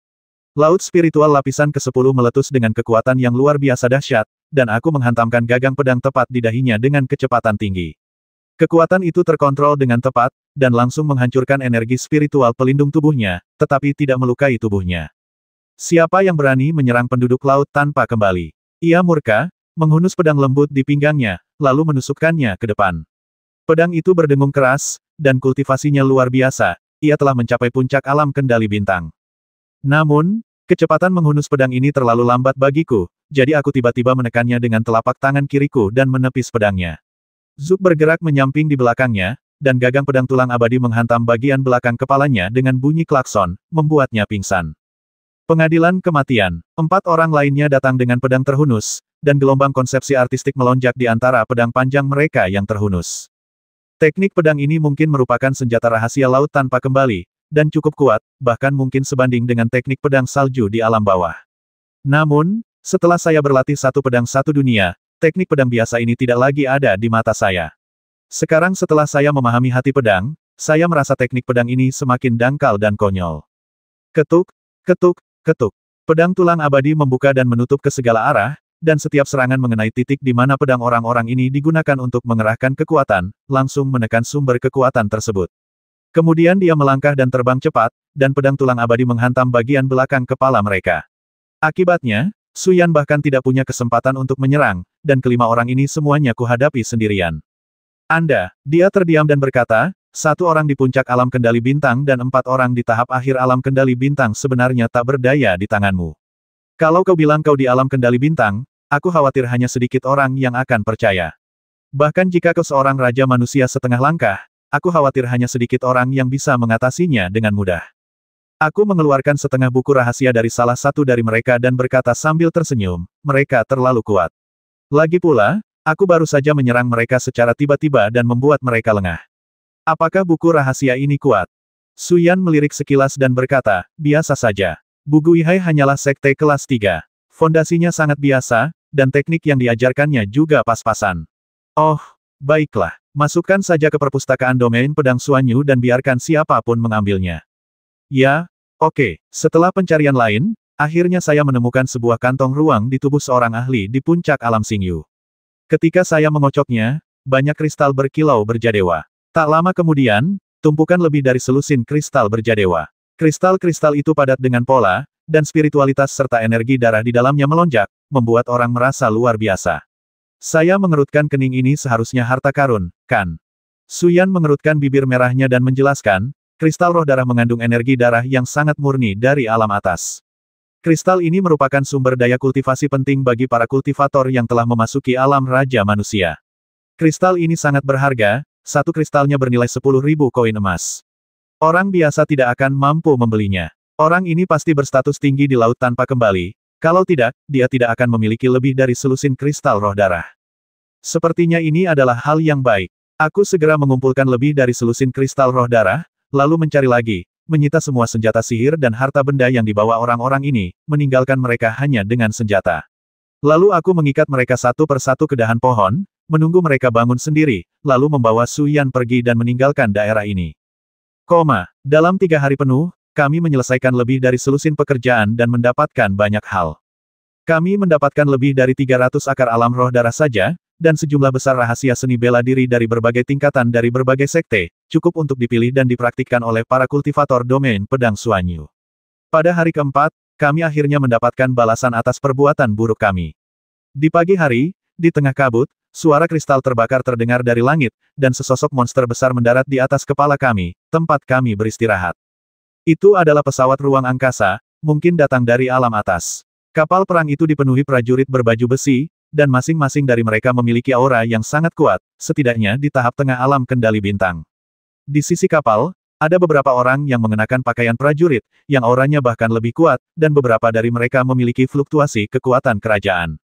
[SPEAKER 1] Laut spiritual lapisan ke-10 meletus dengan kekuatan yang luar biasa dahsyat, dan aku menghantamkan gagang pedang tepat di dahinya dengan kecepatan tinggi. Kekuatan itu terkontrol dengan tepat, dan langsung menghancurkan energi spiritual pelindung tubuhnya, tetapi tidak melukai tubuhnya. Siapa yang berani menyerang penduduk laut tanpa kembali? Ia murka, menghunus pedang lembut di pinggangnya, lalu menusukkannya ke depan. Pedang itu berdengung keras, dan kultivasinya luar biasa, ia telah mencapai puncak alam kendali bintang. Namun, kecepatan menghunus pedang ini terlalu lambat bagiku, jadi aku tiba-tiba menekannya dengan telapak tangan kiriku dan menepis pedangnya. Zuk bergerak menyamping di belakangnya, dan gagang pedang tulang abadi menghantam bagian belakang kepalanya dengan bunyi klakson, membuatnya pingsan. Pengadilan kematian. 4 orang lainnya datang dengan pedang terhunus, dan gelombang konsepsi artistik melonjak di antara pedang panjang mereka yang terhunus. Teknik pedang ini mungkin merupakan senjata rahasia laut tanpa kembali, dan cukup kuat, bahkan mungkin sebanding dengan teknik pedang salju di alam bawah. Namun, setelah saya berlatih satu pedang satu dunia, teknik pedang biasa ini tidak lagi ada di mata saya. Sekarang setelah saya memahami hati pedang, saya merasa teknik pedang ini semakin dangkal dan konyol. Ketuk, ketuk, ketuk. Pedang tulang abadi membuka dan menutup ke segala arah, dan setiap serangan mengenai titik di mana pedang orang-orang ini digunakan untuk mengerahkan kekuatan, langsung menekan sumber kekuatan tersebut. Kemudian dia melangkah dan terbang cepat, dan pedang tulang abadi menghantam bagian belakang kepala mereka. Akibatnya, Suyan bahkan tidak punya kesempatan untuk menyerang, dan kelima orang ini semuanya kuhadapi sendirian. Dia terdiam dan berkata, 1 orang di puncak alam kendali bintang dan 4 orang di tahap akhir alam kendali bintang sebenarnya tak berdaya di tanganmu. Kalau kau bilang kau di alam kendali bintang, aku khawatir hanya sedikit orang yang akan percaya. Bahkan jika kau seorang raja manusia setengah langkah, aku khawatir hanya sedikit orang yang bisa mengatasinya dengan mudah. Aku mengeluarkan setengah buku rahasia dari salah satu dari mereka dan berkata sambil tersenyum, mereka terlalu kuat. Lagi pula, aku baru saja menyerang mereka secara tiba-tiba dan membuat mereka lengah. Apakah buku rahasia ini kuat? Suyan melirik sekilas dan berkata, biasa saja. Bugu Ihai hanyalah sekte kelas 3. Fondasinya sangat biasa, dan teknik yang diajarkannya juga pas-pasan. Oh, baiklah. Masukkan saja ke perpustakaan domain pedang Suanyu dan biarkan siapapun mengambilnya. Ya, oke. Setelah pencarian lain, akhirnya saya menemukan sebuah kantong ruang di tubuh seorang ahli di puncak alam Xingyu. Ketika saya mengocoknya, banyak kristal berkilau berjadewa. Tak lama kemudian, tumpukan lebih dari selusin kristal berjadewa. Kristal-kristal itu padat dengan pola, dan spiritualitas serta energi darah di dalamnya melonjak, membuat orang merasa luar biasa. Saya mengerutkan kening ini seharusnya harta karun, kan? Suyan mengerutkan bibir merahnya dan menjelaskan, kristal roh darah mengandung energi darah yang sangat murni dari alam atas. Kristal ini merupakan sumber daya kultivasi penting bagi para kultivator yang telah memasuki alam Raja Manusia. Kristal ini sangat berharga, satu kristalnya bernilai 10.000 koin emas. Orang biasa tidak akan mampu membelinya. Orang ini pasti berstatus tinggi di laut tanpa kembali, kalau tidak, dia tidak akan memiliki lebih dari selusin kristal roh darah. Sepertinya ini adalah hal yang baik. Aku segera mengumpulkan lebih dari selusin kristal roh darah, lalu mencari lagi, menyita semua senjata sihir dan harta benda yang dibawa orang-orang ini, meninggalkan mereka hanya dengan senjata. Lalu aku mengikat mereka satu persatu ke dahan pohon, menunggu mereka bangun sendiri, lalu membawa Su Yan pergi dan meninggalkan daerah ini. Dalam 3 hari penuh, kami menyelesaikan lebih dari selusin pekerjaan dan mendapatkan banyak hal. Kami mendapatkan lebih dari 300 akar alam roh darah saja, dan sejumlah besar rahasia seni bela diri dari berbagai tingkatan dari berbagai sekte, cukup untuk dipilih dan dipraktikkan oleh para kultivator domain pedang Suanyu. Pada hari keempat, kami akhirnya mendapatkan balasan atas perbuatan buruk kami. Di pagi hari, di tengah kabut, suara kristal terbakar terdengar dari langit, dan sesosok monster besar mendarat di atas kepala kami, tempat kami beristirahat. Itu adalah pesawat ruang angkasa, mungkin datang dari alam atas. Kapal perang itu dipenuhi prajurit berbaju besi, dan masing-masing dari mereka memiliki aura yang sangat kuat, setidaknya di tahap tengah alam kendali bintang. Di sisi kapal, ada beberapa orang yang mengenakan pakaian prajurit, yang auranya bahkan lebih kuat, dan beberapa dari mereka memiliki fluktuasi kekuatan kerajaan.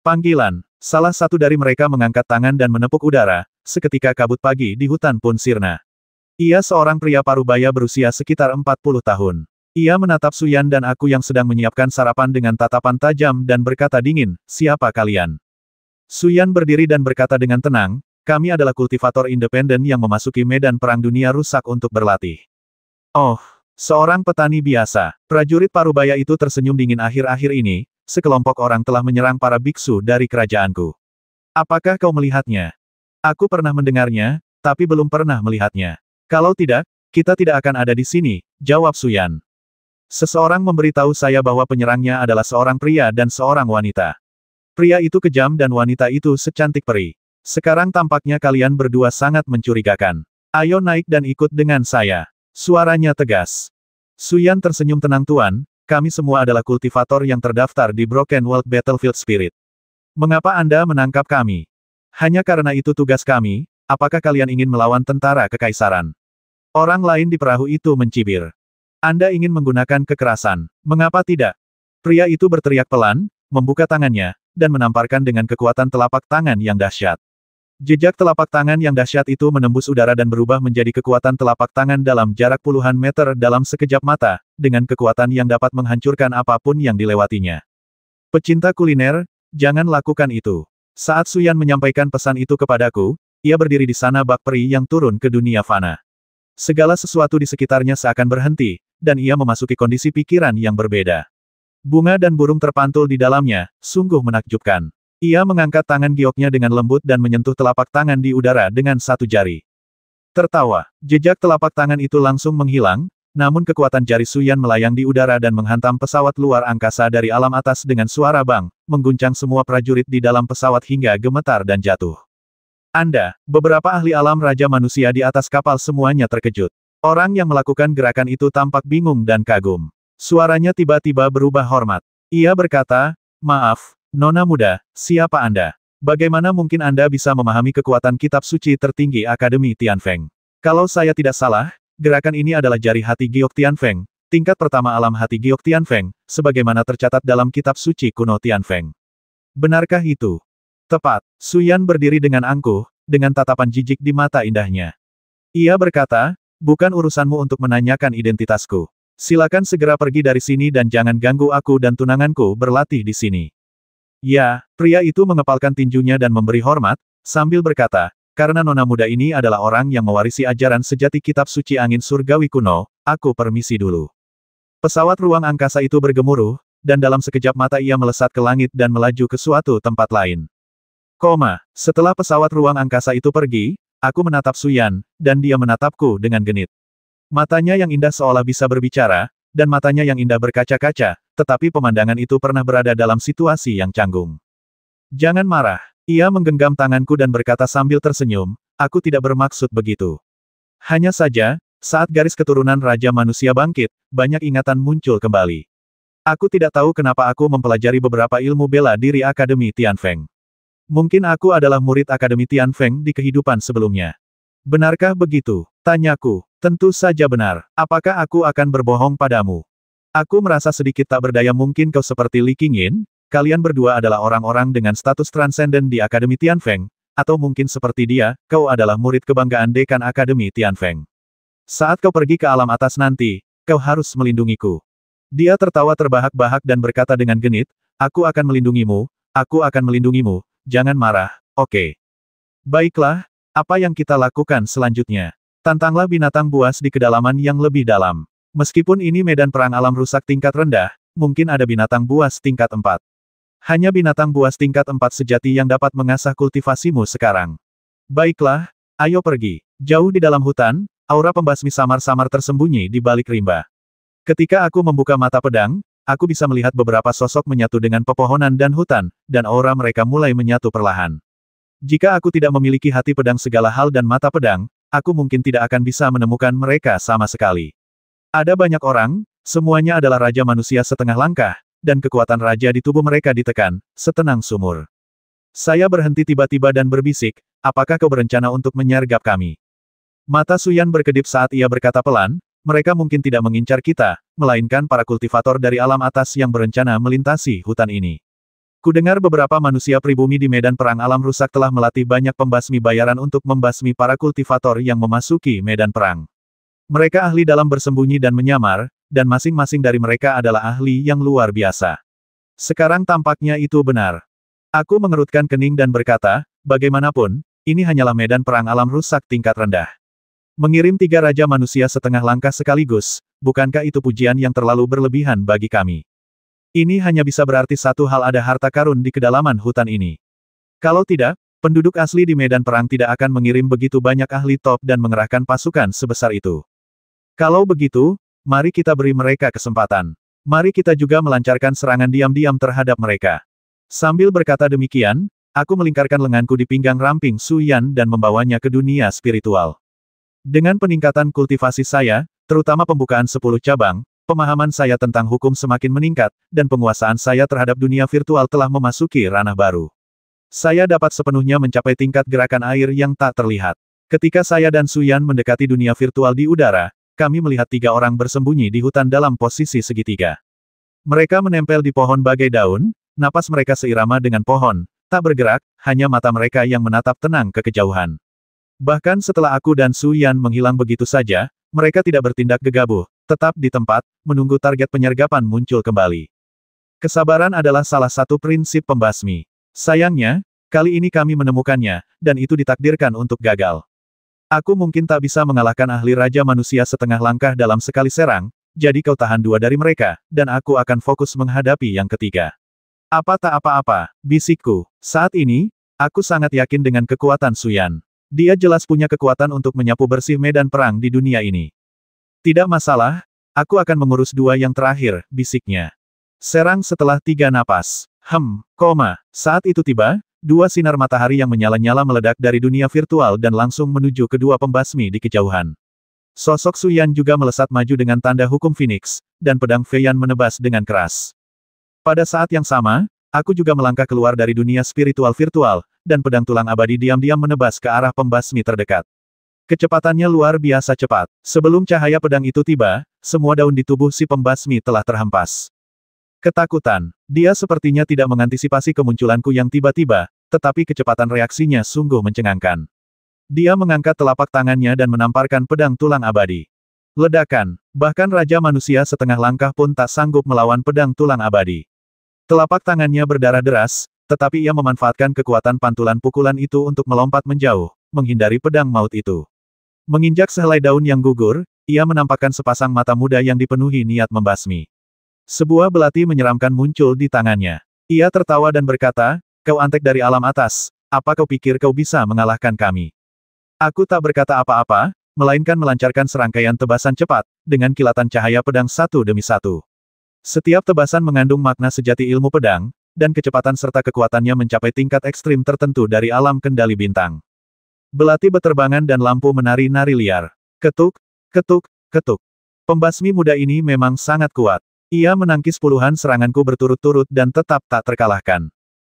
[SPEAKER 1] Panggilan. Salah satu dari mereka mengangkat tangan dan menepuk udara, seketika kabut pagi di hutan pun sirna. Ia seorang pria parubaya berusia sekitar 40 tahun. Ia menatap Su Yan dan aku yang sedang menyiapkan sarapan dengan tatapan tajam dan berkata dingin, "Siapa kalian?" Su Yan berdiri dan berkata dengan tenang, "Kami adalah kultivator independen yang memasuki medan perang dunia rusak untuk berlatih." "Oh, seorang petani biasa." Prajurit parubaya itu tersenyum dingin. Akhir-akhir ini, sekelompok orang telah menyerang para biksu dari kerajaanku. Apakah kau melihatnya? Aku pernah mendengarnya, tapi belum pernah melihatnya. Kalau tidak, kita tidak akan ada di sini, jawab Su Yan. Seseorang memberitahu saya bahwa penyerangnya adalah seorang pria dan seorang wanita. Pria itu kejam dan wanita itu secantik peri. Sekarang tampaknya kalian berdua sangat mencurigakan. Ayo naik dan ikut dengan saya. Suaranya tegas. Su Yan tersenyum tenang, "Tuan, kami semua adalah kultivator yang terdaftar di Broken World Battlefield Spirit. Mengapa Anda menangkap kami? Hanya karena itu tugas kami, apakah kalian ingin melawan tentara kekaisaran?" Orang lain di perahu itu mencibir. "Anda ingin menggunakan kekerasan, mengapa tidak?" Pria itu berteriak pelan, membuka tangannya, dan menamparkan dengan kekuatan telapak tangan yang dahsyat. Jejak telapak tangan yang dahsyat itu menembus udara dan berubah menjadi kekuatan telapak tangan dalam jarak puluhan meter dalam sekejap mata, dengan kekuatan yang dapat menghancurkan apapun yang dilewatinya. Pecinta kuliner, jangan lakukan itu. Saat Su Yan menyampaikan pesan itu kepadaku, ia berdiri di sana bak peri yang turun ke dunia fana. Segala sesuatu di sekitarnya seakan berhenti, dan ia memasuki kondisi pikiran yang berbeda. Bunga dan burung terpantul di dalamnya, sungguh menakjubkan. Ia mengangkat tangan gioknya dengan lembut dan menyentuh telapak tangan di udara dengan satu jari. Tertawa, jejak telapak tangan itu langsung menghilang, namun kekuatan jari Su Yan melayang di udara dan menghantam pesawat luar angkasa dari alam atas dengan suara bang, mengguncang semua prajurit di dalam pesawat hingga gemetar dan jatuh. Anda, beberapa ahli alam Raja Manusia di atas kapal semuanya terkejut. Orang yang melakukan gerakan itu tampak bingung dan kagum. Suaranya tiba-tiba berubah hormat. Ia berkata, "Maaf, Nona muda, siapa Anda? Bagaimana mungkin Anda bisa memahami kekuatan kitab suci tertinggi Akademi Tianfeng? Kalau saya tidak salah, gerakan ini adalah jari hati Giok Tianfeng, tingkat pertama alam hati Giok Tianfeng, sebagaimana tercatat dalam kitab suci kuno Tianfeng. Benarkah itu?" Tepat, Su Yan berdiri dengan angkuh, dengan tatapan jijik di mata indahnya. Ia berkata, "Bukan urusanmu untuk menanyakan identitasku. Silakan segera pergi dari sini dan jangan ganggu aku dan tunanganku berlatih di sini." Ya, pria itu mengepalkan tinjunya dan memberi hormat, sambil berkata, "Karena nona muda ini adalah orang yang mewarisi ajaran sejati kitab suci angin surgawi kuno, aku permisi dulu." Pesawat ruang angkasa itu bergemuruh, dan dalam sekejap mata ia melesat ke langit dan melaju ke suatu tempat lain. Setelah pesawat ruang angkasa itu pergi, aku menatap Su Yan, dan dia menatapku dengan genit. Matanya yang indah seolah bisa berbicara, dan matanya yang indah berkaca-kaca, tetapi pemandangan itu pernah berada dalam situasi yang canggung. "Jangan marah." Ia menggenggam tanganku dan berkata sambil tersenyum, "Aku tidak bermaksud begitu. Hanya saja, saat garis keturunan Raja Manusia bangkit, banyak ingatan muncul kembali. Aku tidak tahu kenapa aku mempelajari beberapa ilmu bela diri Akademi Tianfeng. Mungkin aku adalah murid Akademi Tianfeng di kehidupan sebelumnya. Benarkah begitu? Tanyaku. Tentu saja benar. Apakah aku akan berbohong padamu? Aku merasa sedikit tak berdaya. Mungkin kau seperti Li Qingyin, kalian berdua adalah orang-orang dengan status transenden di Akademi Tianfeng, atau mungkin seperti dia, kau adalah murid kebanggaan dekan Akademi Tianfeng. Saat kau pergi ke alam atas nanti, kau harus melindungiku. Dia tertawa terbahak-bahak dan berkata dengan genit, aku akan melindungimu, jangan marah, oke. Baiklah, apa yang kita lakukan selanjutnya? Tantanglah binatang buas di kedalaman yang lebih dalam. Meskipun ini medan perang alam rusak tingkat rendah, mungkin ada binatang buas tingkat 4. Hanya binatang buas tingkat 4 sejati yang dapat mengasah kultivasimu sekarang. Baiklah, ayo pergi. Jauh di dalam hutan, aura pembasmi samar-samar tersembunyi di balik rimba. Ketika aku membuka mata pedang, aku bisa melihat beberapa sosok menyatu dengan pepohonan dan hutan, dan aura mereka mulai menyatu perlahan. Jika aku tidak memiliki hati pedang segala hal dan mata pedang, aku mungkin tidak akan bisa menemukan mereka sama sekali. Ada banyak orang, semuanya adalah raja manusia setengah langkah, dan kekuatan raja di tubuh mereka ditekan, setenang sumur. Saya berhenti tiba-tiba dan berbisik, apakah kau berencana untuk menyergap kami? Mata Suyan berkedip saat ia berkata pelan, mereka mungkin tidak mengincar kita, melainkan para kultivator dari alam atas yang berencana melintasi hutan ini. Kudengar beberapa manusia pribumi di medan perang alam rusak telah melatih banyak pembasmi bayaran untuk membasmi para kultivator yang memasuki medan perang. Mereka ahli dalam bersembunyi dan menyamar, dan masing-masing dari mereka adalah ahli yang luar biasa. Sekarang tampaknya itu benar. Aku mengerutkan kening dan berkata, bagaimanapun, ini hanyalah medan perang alam rusak tingkat rendah. Mengirim 3 raja manusia setengah langkah sekaligus, bukankah itu pujian yang terlalu berlebihan bagi kami? Ini hanya bisa berarti satu hal, ada harta karun di kedalaman hutan ini. Kalau tidak, penduduk asli di medan perang tidak akan mengirim begitu banyak ahli top dan mengerahkan pasukan sebesar itu. Kalau begitu, mari kita beri mereka kesempatan. Mari kita juga melancarkan serangan diam-diam terhadap mereka. Sambil berkata demikian, aku melingkarkan lenganku di pinggang ramping Suyan dan membawanya ke dunia spiritual. Dengan peningkatan kultivasi saya, terutama pembukaan 10 cabang, pemahaman saya tentang hukum semakin meningkat, dan penguasaan saya terhadap dunia virtual telah memasuki ranah baru. Saya dapat sepenuhnya mencapai tingkat gerakan air yang tak terlihat. Ketika saya dan Suyan mendekati dunia virtual di udara, kami melihat 3 orang bersembunyi di hutan dalam posisi segitiga. Mereka menempel di pohon bagai daun, napas mereka seirama dengan pohon, tak bergerak, hanya mata mereka yang menatap tenang ke kejauhan. Bahkan setelah aku dan Suyan menghilang begitu saja, mereka tidak bertindak gegabah, tetap di tempat, menunggu target penyergapan muncul kembali. Kesabaran adalah salah satu prinsip pembasmi. Sayangnya, kali ini kami menemukannya, dan itu ditakdirkan untuk gagal. Aku mungkin tak bisa mengalahkan ahli raja manusia setengah langkah dalam sekali serang, jadi kau tahan 2 dari mereka, dan aku akan fokus menghadapi yang ketiga. Apa tak apa-apa, bisikku. Saat ini, aku sangat yakin dengan kekuatan Suyan. Dia jelas punya kekuatan untuk menyapu bersih medan perang di dunia ini. Tidak masalah, aku akan mengurus 2 yang terakhir, bisiknya. Serang setelah 3 napas. Saat itu tiba, 2 sinar matahari yang menyala-nyala meledak dari dunia virtual dan langsung menuju kedua pembasmi di kejauhan. Sosok Suyan juga melesat maju dengan tanda hukum Phoenix, dan pedang Feiyan menebas dengan keras. Pada saat yang sama, aku juga melangkah keluar dari dunia spiritual virtual, dan pedang tulang abadi diam-diam menebas ke arah pembasmi terdekat. Kecepatannya luar biasa cepat. Sebelum cahaya pedang itu tiba, semua daun di tubuh si pembasmi telah terhempas. Ketakutan. Dia sepertinya tidak mengantisipasi kemunculanku yang tiba-tiba, tetapi kecepatan reaksinya sungguh mencengangkan. Dia mengangkat telapak tangannya dan menamparkan pedang tulang abadi. Ledakan. Bahkan Raja Manusia setengah langkah pun tak sanggup melawan pedang tulang abadi. Telapak tangannya berdarah deras, tetapi ia memanfaatkan kekuatan pantulan pukulan itu untuk melompat menjauh, menghindari pedang maut itu. Menginjak sehelai daun yang gugur, ia menampakkan sepasang mata muda yang dipenuhi niat membasmi. Sebuah belati menyeramkan muncul di tangannya. Ia tertawa dan berkata, "Kau antek dari alam atas, apa kau pikir kau bisa mengalahkan kami?" Aku tak berkata apa-apa, melainkan melancarkan serangkaian tebasan cepat, dengan kilatan cahaya pedang satu demi satu. Setiap tebasan mengandung makna sejati ilmu pedang, dan kecepatan serta kekuatannya mencapai tingkat ekstrim tertentu dari alam kendali bintang. Belati beterbangan dan lampu menari-nari liar. Ketuk, ketuk, ketuk. Pembasmi muda ini memang sangat kuat. Ia menangkis puluhan seranganku berturut-turut dan tetap tak terkalahkan.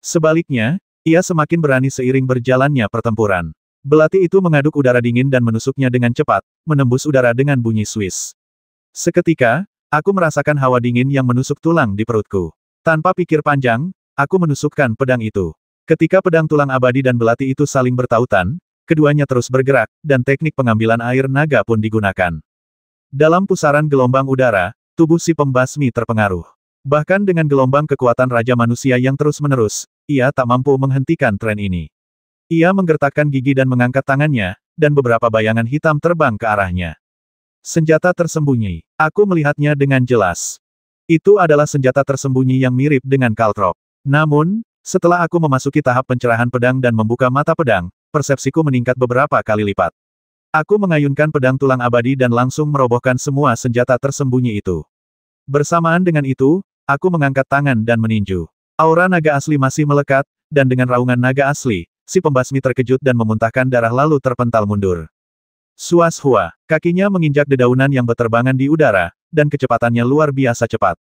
[SPEAKER 1] Sebaliknya, ia semakin berani seiring berjalannya pertempuran. Belati itu mengaduk udara dingin dan menusuknya dengan cepat, menembus udara dengan bunyi Swiss. Seketika, aku merasakan hawa dingin yang menusuk tulang di perutku. Tanpa pikir panjang, aku menusukkan pedang itu. Ketika pedang tulang abadi dan belati itu saling bertautan, keduanya terus bergerak, dan teknik pengambilan air naga pun digunakan. Dalam pusaran gelombang udara, tubuh si pembasmi terpengaruh. Bahkan dengan gelombang kekuatan Raja Manusia yang terus-menerus, ia tak mampu menghentikan tren ini. Ia menggertakkan gigi dan mengangkat tangannya, dan beberapa bayangan hitam terbang ke arahnya. Senjata tersembunyi. Aku melihatnya dengan jelas. Itu adalah senjata tersembunyi yang mirip dengan Caltrop. Namun, setelah aku memasuki tahap pencerahan pedang dan membuka mata pedang, persepsiku meningkat beberapa kali lipat. Aku mengayunkan pedang tulang abadi dan langsung merobohkan semua senjata tersembunyi itu. Bersamaan dengan itu, aku mengangkat tangan dan meninju. Aura naga asli masih melekat, dan dengan raungan naga asli, si pembasmi terkejut dan memuntahkan darah lalu terpental mundur. Suas-hua, kakinya menginjak dedaunan yang berterbangan di udara, dan kecepatannya luar biasa cepat.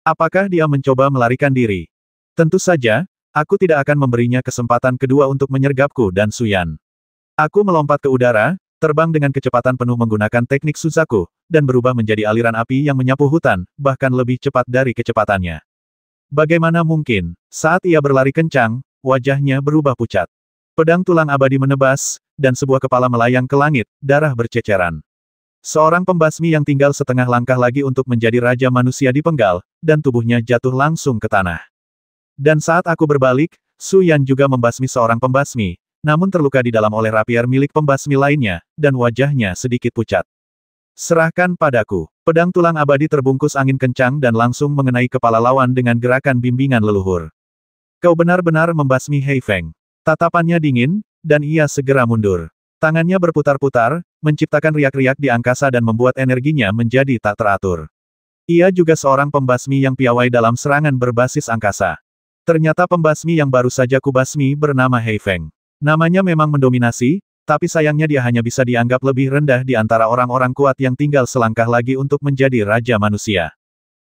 [SPEAKER 1] Apakah dia mencoba melarikan diri? Tentu saja, aku tidak akan memberinya kesempatan kedua untuk menyergapku dan Suyan. Aku melompat ke udara, terbang dengan kecepatan penuh menggunakan teknik Suzaku, dan berubah menjadi aliran api yang menyapu hutan, bahkan lebih cepat dari kecepatannya. Bagaimana mungkin? Saat ia berlari kencang, wajahnya berubah pucat. Pedang tulang abadi menebas, dan sebuah kepala melayang ke langit, darah berceceran. Seorang pembasmi yang tinggal setengah langkah lagi untuk menjadi Raja Manusia dipenggal, dan tubuhnya jatuh langsung ke tanah. Dan saat aku berbalik, Su Yan juga membasmi seorang pembasmi, namun terluka di dalam oleh rapier milik pembasmi lainnya, dan wajahnya sedikit pucat. Serahkan padaku. Pedang tulang abadi terbungkus angin kencang dan langsung mengenai kepala lawan dengan gerakan bimbingan leluhur. Kau benar-benar membasmi Hei Feng. Tatapannya dingin, dan ia segera mundur. Tangannya berputar-putar, menciptakan riak-riak di angkasa dan membuat energinya menjadi tak teratur. Ia juga seorang pembasmi yang piawai dalam serangan berbasis angkasa. Ternyata pembasmi yang baru saja kubasmi bernama Hei Feng. Namanya memang mendominasi, tapi sayangnya dia hanya bisa dianggap lebih rendah di antara orang-orang kuat yang tinggal selangkah lagi untuk menjadi Raja Manusia.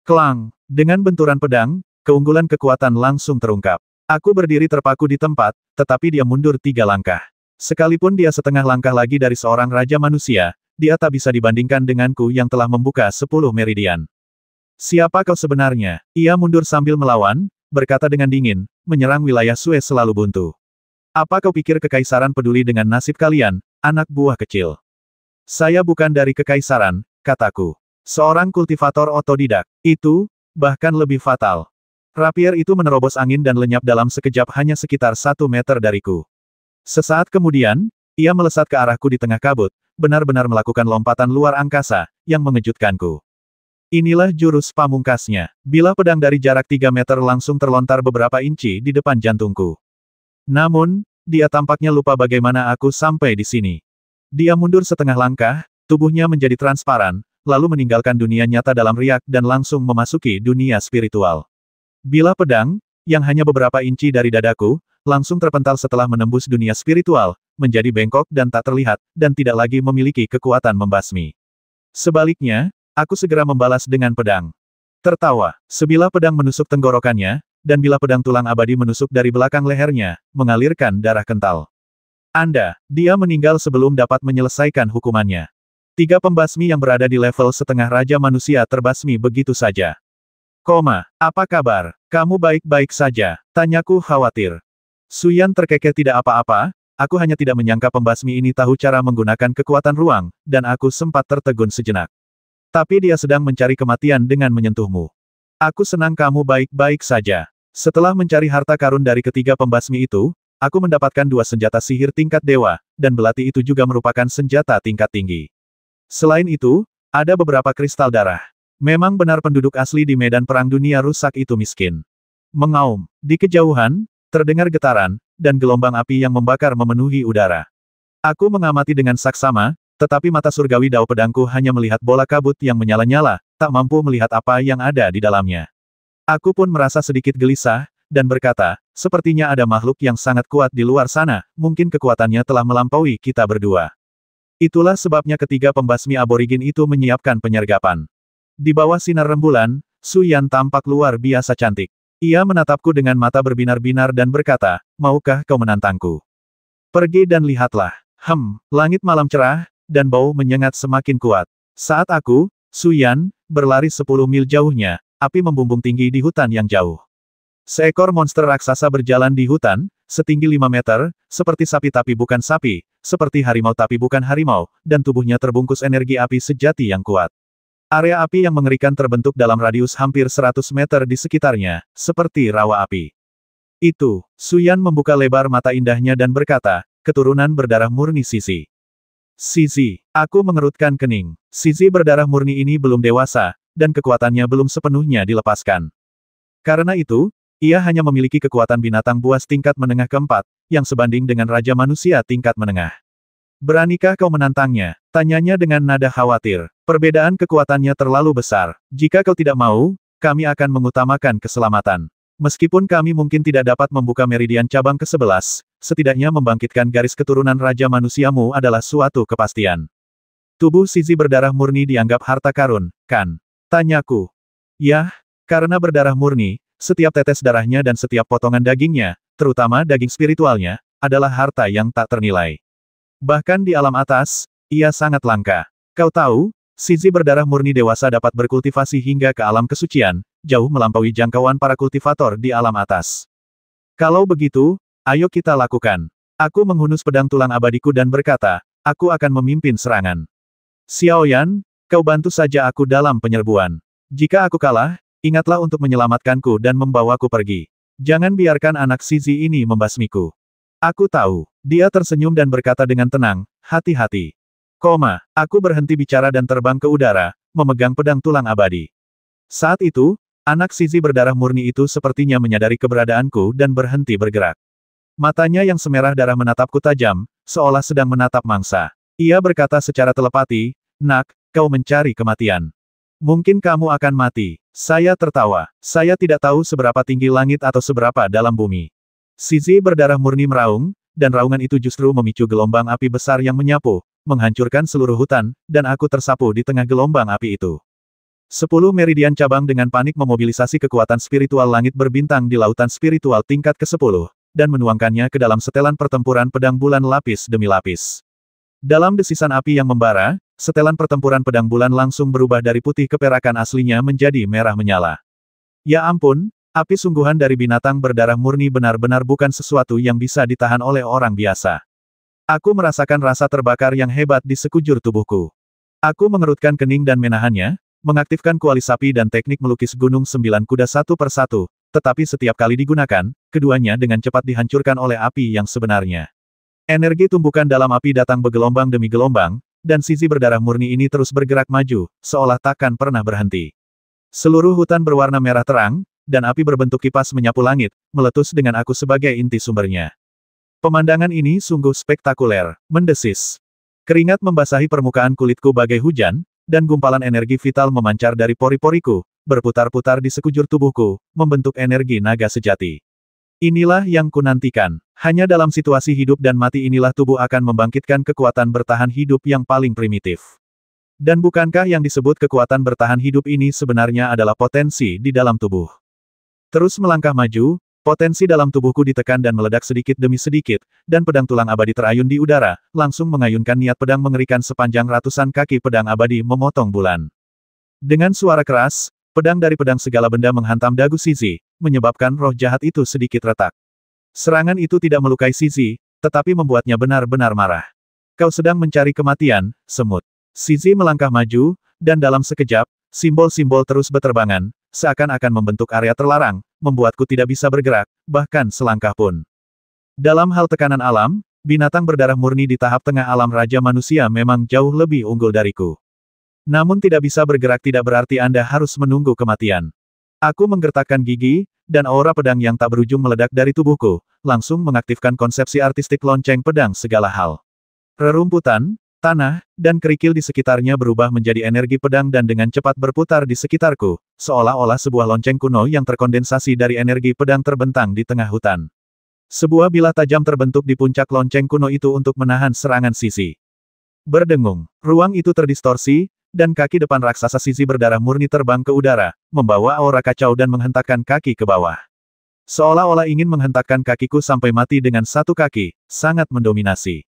[SPEAKER 1] Klang! Dengan benturan pedang, keunggulan kekuatan langsung terungkap. Aku berdiri terpaku di tempat, tetapi dia mundur 3 langkah. Sekalipun dia setengah langkah lagi dari seorang Raja Manusia, dia tak bisa dibandingkan denganku yang telah membuka 10 meridian. Siapa kau sebenarnya? Ia mundur sambil melawan, berkata dengan dingin, menyerang wilayah Suez selalu buntu. Apa kau pikir kekaisaran peduli dengan nasib kalian, anak buah kecil? Saya bukan dari kekaisaran, kataku. Seorang kultivator otodidak. Itu, bahkan lebih fatal. Rapier itu menerobos angin dan lenyap dalam sekejap hanya sekitar 1 meter dariku. Sesaat kemudian, ia melesat ke arahku di tengah kabut, benar-benar melakukan lompatan luar angkasa, yang mengejutkanku. Inilah jurus pamungkasnya. Bilah pedang dari jarak 3 meter langsung terlontar beberapa inci di depan jantungku. Namun, dia tampaknya lupa bagaimana aku sampai di sini. Dia mundur setengah langkah, tubuhnya menjadi transparan, lalu meninggalkan dunia nyata dalam riak dan langsung memasuki dunia spiritual. Bilah pedang, yang hanya beberapa inci dari dadaku, langsung terpental setelah menembus dunia spiritual, menjadi bengkok dan tak terlihat, dan tidak lagi memiliki kekuatan membasmi. Sebaliknya, aku segera membalas dengan pedang. Tertawa, sebilah pedang menusuk tenggorokannya, dan bilah pedang tulang abadi menusuk dari belakang lehernya, mengalirkan darah kental. Dia meninggal sebelum dapat menyelesaikan hukumannya. 3 pembasmi yang berada di level setengah Raja Manusia terbasmi begitu saja. Apa kabar? Kamu baik-baik saja? Tanyaku khawatir. Suyan terkekeh tidak apa-apa, aku hanya tidak menyangka pembasmi ini tahu cara menggunakan kekuatan ruang, dan aku sempat tertegun sejenak. Tapi dia sedang mencari kematian dengan menyentuhmu. Aku senang kamu baik-baik saja. Setelah mencari harta karun dari ketiga pembasmi itu, aku mendapatkan 2 senjata sihir tingkat dewa, dan belati itu juga merupakan senjata tingkat tinggi. Selain itu, ada beberapa kristal darah. Memang benar penduduk asli di medan perang dunia rusak itu miskin. Mengaum. Di kejauhan, terdengar getaran, dan gelombang api yang membakar memenuhi udara. Aku mengamati dengan saksama, tetapi mata surgawi dao pedangku hanya melihat bola kabut yang menyala-nyala, tak mampu melihat apa yang ada di dalamnya. Aku pun merasa sedikit gelisah, dan berkata, sepertinya ada makhluk yang sangat kuat di luar sana, mungkin kekuatannya telah melampaui kita berdua. Itulah sebabnya ketiga pembasmi aborigin itu menyiapkan penyergapan. Di bawah sinar rembulan, Su Yan tampak luar biasa cantik. Ia menatapku dengan mata berbinar-binar dan berkata, maukah kau menantangku? Pergi dan lihatlah. Langit malam cerah, dan bau menyengat semakin kuat. Saat aku, Su Yan, berlari 10 mil jauhnya, api membumbung tinggi di hutan yang jauh. Seekor monster raksasa berjalan di hutan, setinggi 5 meter, seperti sapi tapi bukan sapi, seperti harimau tapi bukan harimau, dan tubuhnya terbungkus energi api sejati yang kuat. Area api yang mengerikan terbentuk dalam radius hampir 100 meter di sekitarnya, seperti rawa api. Itu, Su Yan membuka lebar mata indahnya dan berkata, keturunan berdarah murni Zizi. Zizi, aku mengerutkan kening. Zizi berdarah murni ini belum dewasa, dan kekuatannya belum sepenuhnya dilepaskan. Karena itu, ia hanya memiliki kekuatan binatang buas tingkat menengah keempat, yang sebanding dengan Raja Manusia tingkat menengah. Beranikah kau menantangnya? Tanyanya dengan nada khawatir. Perbedaan kekuatannya terlalu besar. Jika kau tidak mau, kami akan mengutamakan keselamatan. Meskipun kami mungkin tidak dapat membuka meridian cabang ke-11, setidaknya membangkitkan garis keturunan Raja Manusiamu adalah suatu kepastian. Tubuh Zizi berdarah murni dianggap harta karun, kan? Tanyaku. Yah, karena berdarah murni, setiap tetes darahnya dan setiap potongan dagingnya, terutama daging spiritualnya, adalah harta yang tak ternilai. Bahkan di alam atas, ia sangat langka. Kau tahu, Zizi berdarah murni dewasa dapat berkultivasi hingga ke alam kesucian, jauh melampaui jangkauan para kultivator di alam atas. Kalau begitu, ayo kita lakukan. Aku menghunus pedang tulang abadiku dan berkata, aku akan memimpin serangan. Xiaoyan, kau bantu saja aku dalam penyerbuan. Jika aku kalah, ingatlah untuk menyelamatkanku dan membawaku pergi. Jangan biarkan anak Zizi ini membasmiku. Aku tahu. Dia tersenyum dan berkata dengan tenang, hati-hati. Aku berhenti bicara dan terbang ke udara, memegang pedang tulang abadi. Saat itu, anak Zizi berdarah murni itu sepertinya menyadari keberadaanku dan berhenti bergerak. Matanya yang semerah darah menatapku tajam, seolah sedang menatap mangsa. Ia berkata secara telepati, nak, kau mencari kematian. Mungkin kamu akan mati. Saya tertawa. Saya tidak tahu seberapa tinggi langit atau seberapa dalam bumi. Zizi berdarah murni meraung, dan raungan itu justru memicu gelombang api besar yang menyapu, menghancurkan seluruh hutan, dan aku tersapu di tengah gelombang api itu. 10 meridian cabang dengan panik memobilisasi kekuatan spiritual langit berbintang di lautan spiritual tingkat ke-10, dan menuangkannya ke dalam setelan pertempuran pedang bulan lapis demi lapis. Dalam desisan api yang membara, setelan pertempuran pedang bulan langsung berubah dari putih keperakan aslinya menjadi merah menyala. Ya ampun, api sungguhan dari binatang berdarah murni benar-benar bukan sesuatu yang bisa ditahan oleh orang biasa. Aku merasakan rasa terbakar yang hebat di sekujur tubuhku. Aku mengerutkan kening dan menahannya, mengaktifkan kuali sapi dan teknik melukis gunung 9 kuda satu persatu, tetapi setiap kali digunakan, keduanya dengan cepat dihancurkan oleh api yang sebenarnya. Energi tumbukan dalam api datang bergelombang demi gelombang, dan Zizi berdarah murni ini terus bergerak maju, seolah takkan pernah berhenti. Seluruh hutan berwarna merah terang, dan api berbentuk kipas menyapu langit, meletus dengan aku sebagai inti sumbernya. Pemandangan ini sungguh spektakuler, mendesis. Keringat membasahi permukaan kulitku bagai hujan, dan gumpalan energi vital memancar dari pori-poriku, berputar-putar di sekujur tubuhku, membentuk energi naga sejati. Inilah yang kunantikan. Hanya dalam situasi hidup dan mati inilah tubuh akan membangkitkan kekuatan bertahan hidup yang paling primitif. Dan bukankah yang disebut kekuatan bertahan hidup ini sebenarnya adalah potensi di dalam tubuh? Terus melangkah maju, potensi dalam tubuhku ditekan dan meledak sedikit demi sedikit, dan pedang tulang abadi terayun di udara, langsung mengayunkan niat pedang mengerikan sepanjang ratusan kaki pedang abadi memotong bulan. Dengan suara keras, pedang dari pedang segala benda menghantam dagu Zizi, menyebabkan roh jahat itu sedikit retak. Serangan itu tidak melukai Zizi, tetapi membuatnya benar-benar marah. Kau sedang mencari kematian, semut. Zizi melangkah maju, dan dalam sekejap, simbol-simbol terus beterbangan, seakan-akan membentuk area terlarang, membuatku tidak bisa bergerak, bahkan selangkah pun. Dalam hal tekanan alam, binatang berdarah murni di tahap tengah alam Raja Manusia memang jauh lebih unggul dariku. Namun tidak bisa bergerak tidak berarti Anda harus menunggu kematian. Aku menggertakkan gigi, dan aura pedang yang tak berujung meledak dari tubuhku, langsung mengaktifkan konsepsi artistik lonceng pedang segala hal. Rerumputan, tanah, dan kerikil di sekitarnya berubah menjadi energi pedang dan dengan cepat berputar di sekitarku, seolah-olah sebuah lonceng kuno yang terkondensasi dari energi pedang terbentang di tengah hutan. Sebuah bilah tajam terbentuk di puncak lonceng kuno itu untuk menahan serangan Zizi. Berdengung, ruang itu terdistorsi, dan kaki depan raksasa Shizi berdarah murni terbang ke udara, membawa aura kacau dan menghentakkan kaki ke bawah. Seolah-olah ingin menghentakkan kakiku sampai mati dengan satu kaki, sangat mendominasi.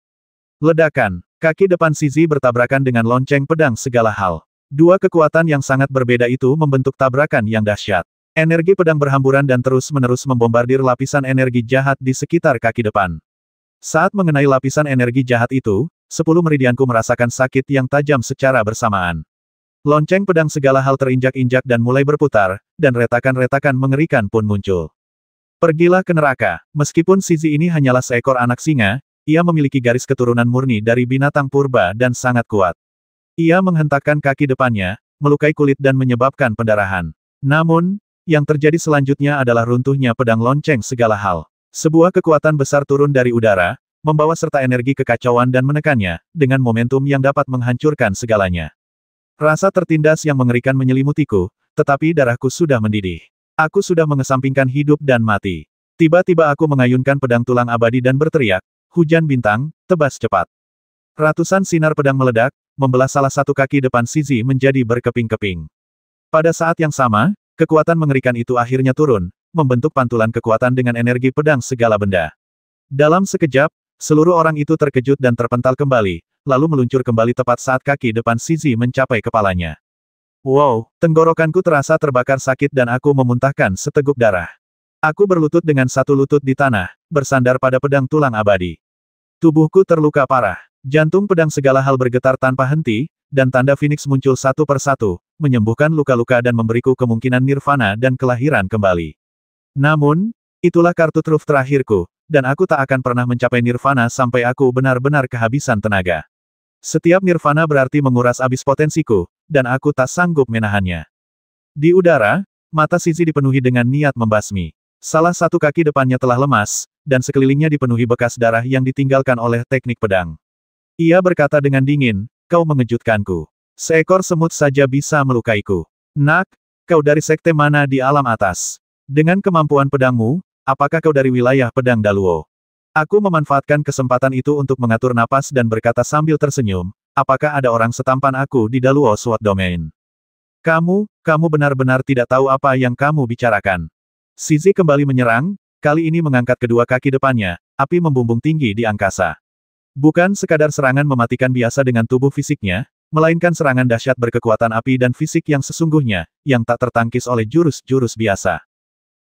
[SPEAKER 1] Ledakan, kaki depan Shizi bertabrakan dengan lonceng pedang segala hal. Dua kekuatan yang sangat berbeda itu membentuk tabrakan yang dahsyat. Energi pedang berhamburan dan terus-menerus membombardir lapisan energi jahat di sekitar kaki depan. Saat mengenai lapisan energi jahat itu, 10 meridianku merasakan sakit yang tajam secara bersamaan. Lonceng pedang segala hal terinjak-injak dan mulai berputar, dan retakan-retakan mengerikan pun muncul. Pergilah ke neraka. Meskipun Shizi ini hanyalah seekor anak singa, ia memiliki garis keturunan murni dari binatang purba dan sangat kuat. Ia menghentakkan kaki depannya, melukai kulit dan menyebabkan pendarahan. Namun, yang terjadi selanjutnya adalah runtuhnya pedang lonceng segala hal. Sebuah kekuatan besar turun dari udara, membawa serta energi kekacauan dan menekannya, dengan momentum yang dapat menghancurkan segalanya. Rasa tertindas yang mengerikan menyelimutiku, tetapi darahku sudah mendidih. Aku sudah mengesampingkan hidup dan mati. Tiba-tiba aku mengayunkan pedang tulang abadi dan berteriak, hujan bintang, tebas cepat. Ratusan sinar pedang meledak, membelah salah satu kaki depan Shizi menjadi berkeping-keping. Pada saat yang sama, kekuatan mengerikan itu akhirnya turun, membentuk pantulan kekuatan dengan energi pedang segala benda. Dalam sekejap, seluruh orang itu terkejut dan terpental kembali, lalu meluncur kembali tepat saat kaki depan Shizi mencapai kepalanya. Wow, tenggorokanku terasa terbakar sakit dan aku memuntahkan seteguk darah. Aku berlutut dengan satu lutut di tanah, bersandar pada pedang tulang abadi. Tubuhku terluka parah. Jantung pedang segala hal bergetar tanpa henti, dan tanda Phoenix muncul satu persatu, menyembuhkan luka-luka dan memberiku kemungkinan nirvana dan kelahiran kembali. Namun, itulah kartu truf terakhirku, dan aku tak akan pernah mencapai nirvana sampai aku benar-benar kehabisan tenaga. Setiap nirvana berarti menguras abis potensiku, dan aku tak sanggup menahannya. Di udara, mata Shizi dipenuhi dengan niat membasmi. Salah satu kaki depannya telah lemas, dan sekelilingnya dipenuhi bekas darah yang ditinggalkan oleh teknik pedang. Ia berkata dengan dingin, kau mengejutkanku. Seekor semut saja bisa melukaiku. Nak, kau dari sekte mana di alam atas? Dengan kemampuan pedangmu, apakah kau dari wilayah pedang Daluo? Aku memanfaatkan kesempatan itu untuk mengatur napas dan berkata sambil tersenyum, apakah ada orang setampan aku di Daluo Sword Domain? Kamu benar-benar tidak tahu apa yang kamu bicarakan. Shizi kembali menyerang, kali ini mengangkat kedua kaki depannya, api membumbung tinggi di angkasa. Bukan sekadar serangan mematikan biasa dengan tubuh fisiknya, melainkan serangan dahsyat berkekuatan api dan fisik yang sesungguhnya, yang tak tertangkis oleh jurus-jurus biasa.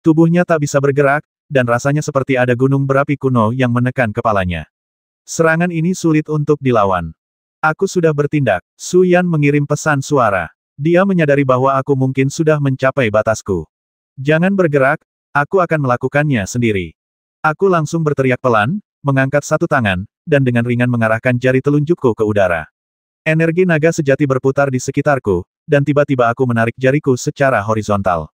[SPEAKER 1] Tubuhnya tak bisa bergerak, dan rasanya seperti ada gunung berapi kuno yang menekan kepalanya. Serangan ini sulit untuk dilawan. Aku sudah bertindak. Su Yan mengirim pesan suara. Dia menyadari bahwa aku mungkin sudah mencapai batasku. Jangan bergerak, aku akan melakukannya sendiri. Aku langsung berteriak pelan, mengangkat satu tangan, dan dengan ringan mengarahkan jari telunjukku ke udara. Energi naga sejati berputar di sekitarku, dan tiba-tiba aku menarik jariku secara horizontal.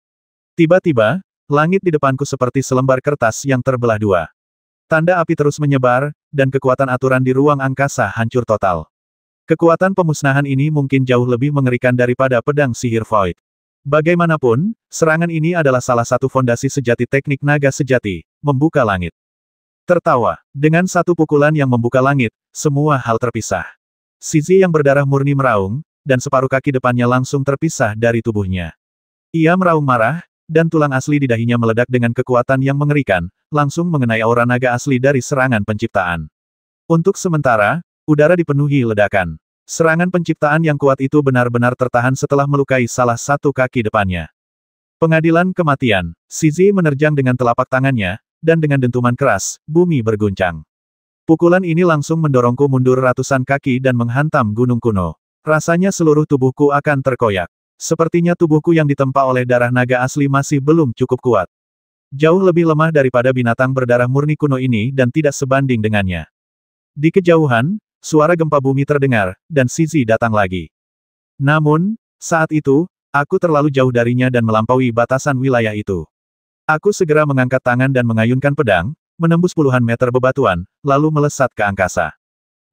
[SPEAKER 1] Tiba-tiba, langit di depanku seperti selembar kertas yang terbelah dua. Tanda api terus menyebar, dan kekuatan aturan di ruang angkasa hancur total. Kekuatan pemusnahan ini mungkin jauh lebih mengerikan daripada pedang sihir Void. Bagaimanapun, serangan ini adalah salah satu fondasi sejati teknik naga sejati, membuka langit. Tertawa, dengan satu pukulan yang membuka langit, semua hal terpisah. Shizi yang berdarah murni meraung, dan separuh kaki depannya langsung terpisah dari tubuhnya. Ia meraung marah, dan tulang asli di dahinya meledak dengan kekuatan yang mengerikan, langsung mengenai aura naga asli dari serangan penciptaan. Untuk sementara, udara dipenuhi ledakan. Serangan penciptaan yang kuat itu benar-benar tertahan setelah melukai salah satu kaki depannya. Pengadilan kematian. Shizi menerjang dengan telapak tangannya, dan dengan dentuman keras, bumi berguncang. Pukulan ini langsung mendorongku mundur ratusan kaki dan menghantam gunung kuno. Rasanya seluruh tubuhku akan terkoyak. Sepertinya tubuhku yang ditempa oleh darah naga asli masih belum cukup kuat. Jauh lebih lemah daripada binatang berdarah murni kuno ini dan tidak sebanding dengannya. Di kejauhan, suara gempa bumi terdengar, dan Shizi datang lagi. Namun, saat itu, aku terlalu jauh darinya dan melampaui batasan wilayah itu. Aku segera mengangkat tangan dan mengayunkan pedang, menembus puluhan meter bebatuan, lalu melesat ke angkasa.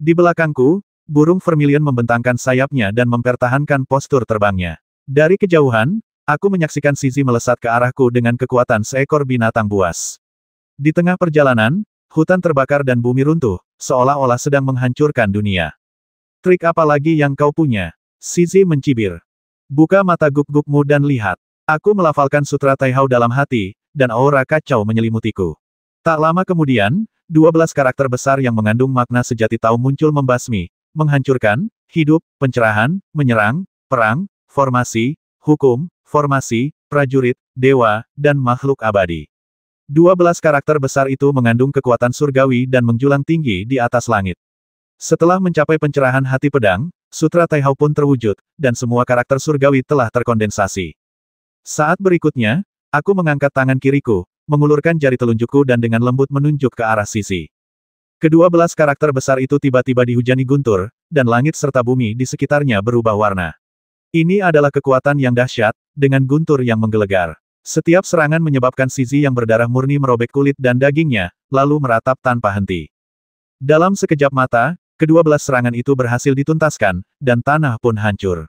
[SPEAKER 1] Di belakangku, burung vermilion membentangkan sayapnya dan mempertahankan postur terbangnya. Dari kejauhan, aku menyaksikan Shizi melesat ke arahku dengan kekuatan seekor binatang buas. Di tengah perjalanan, hutan terbakar dan bumi runtuh, seolah-olah sedang menghancurkan dunia. Trik apa lagi yang kau punya? Zizi mencibir. Buka mata guk-gukmu dan lihat. Aku melafalkan sutra Taihao dalam hati, dan aura kacau menyelimutiku. Tak lama kemudian, 12 karakter besar yang mengandung makna sejati Tao muncul membasmi, menghancurkan, hidup, pencerahan, menyerang, perang, formasi, hukum, formasi, prajurit, dewa, dan makhluk abadi. 12 karakter besar itu mengandung kekuatan surgawi dan menjulang tinggi di atas langit. Setelah mencapai pencerahan hati pedang, sutra Taihao pun terwujud, dan semua karakter surgawi telah terkondensasi. Saat berikutnya, aku mengangkat tangan kiriku, mengulurkan jari telunjukku dan dengan lembut menunjuk ke arah Zizi. Ke-12 karakter besar itu tiba-tiba dihujani guntur, dan langit serta bumi di sekitarnya berubah warna. Ini adalah kekuatan yang dahsyat, dengan guntur yang menggelegar. Setiap serangan menyebabkan Zizi yang berdarah murni merobek kulit dan dagingnya, lalu meratap tanpa henti. Dalam sekejap mata, ke-12 serangan itu berhasil dituntaskan, dan tanah pun hancur.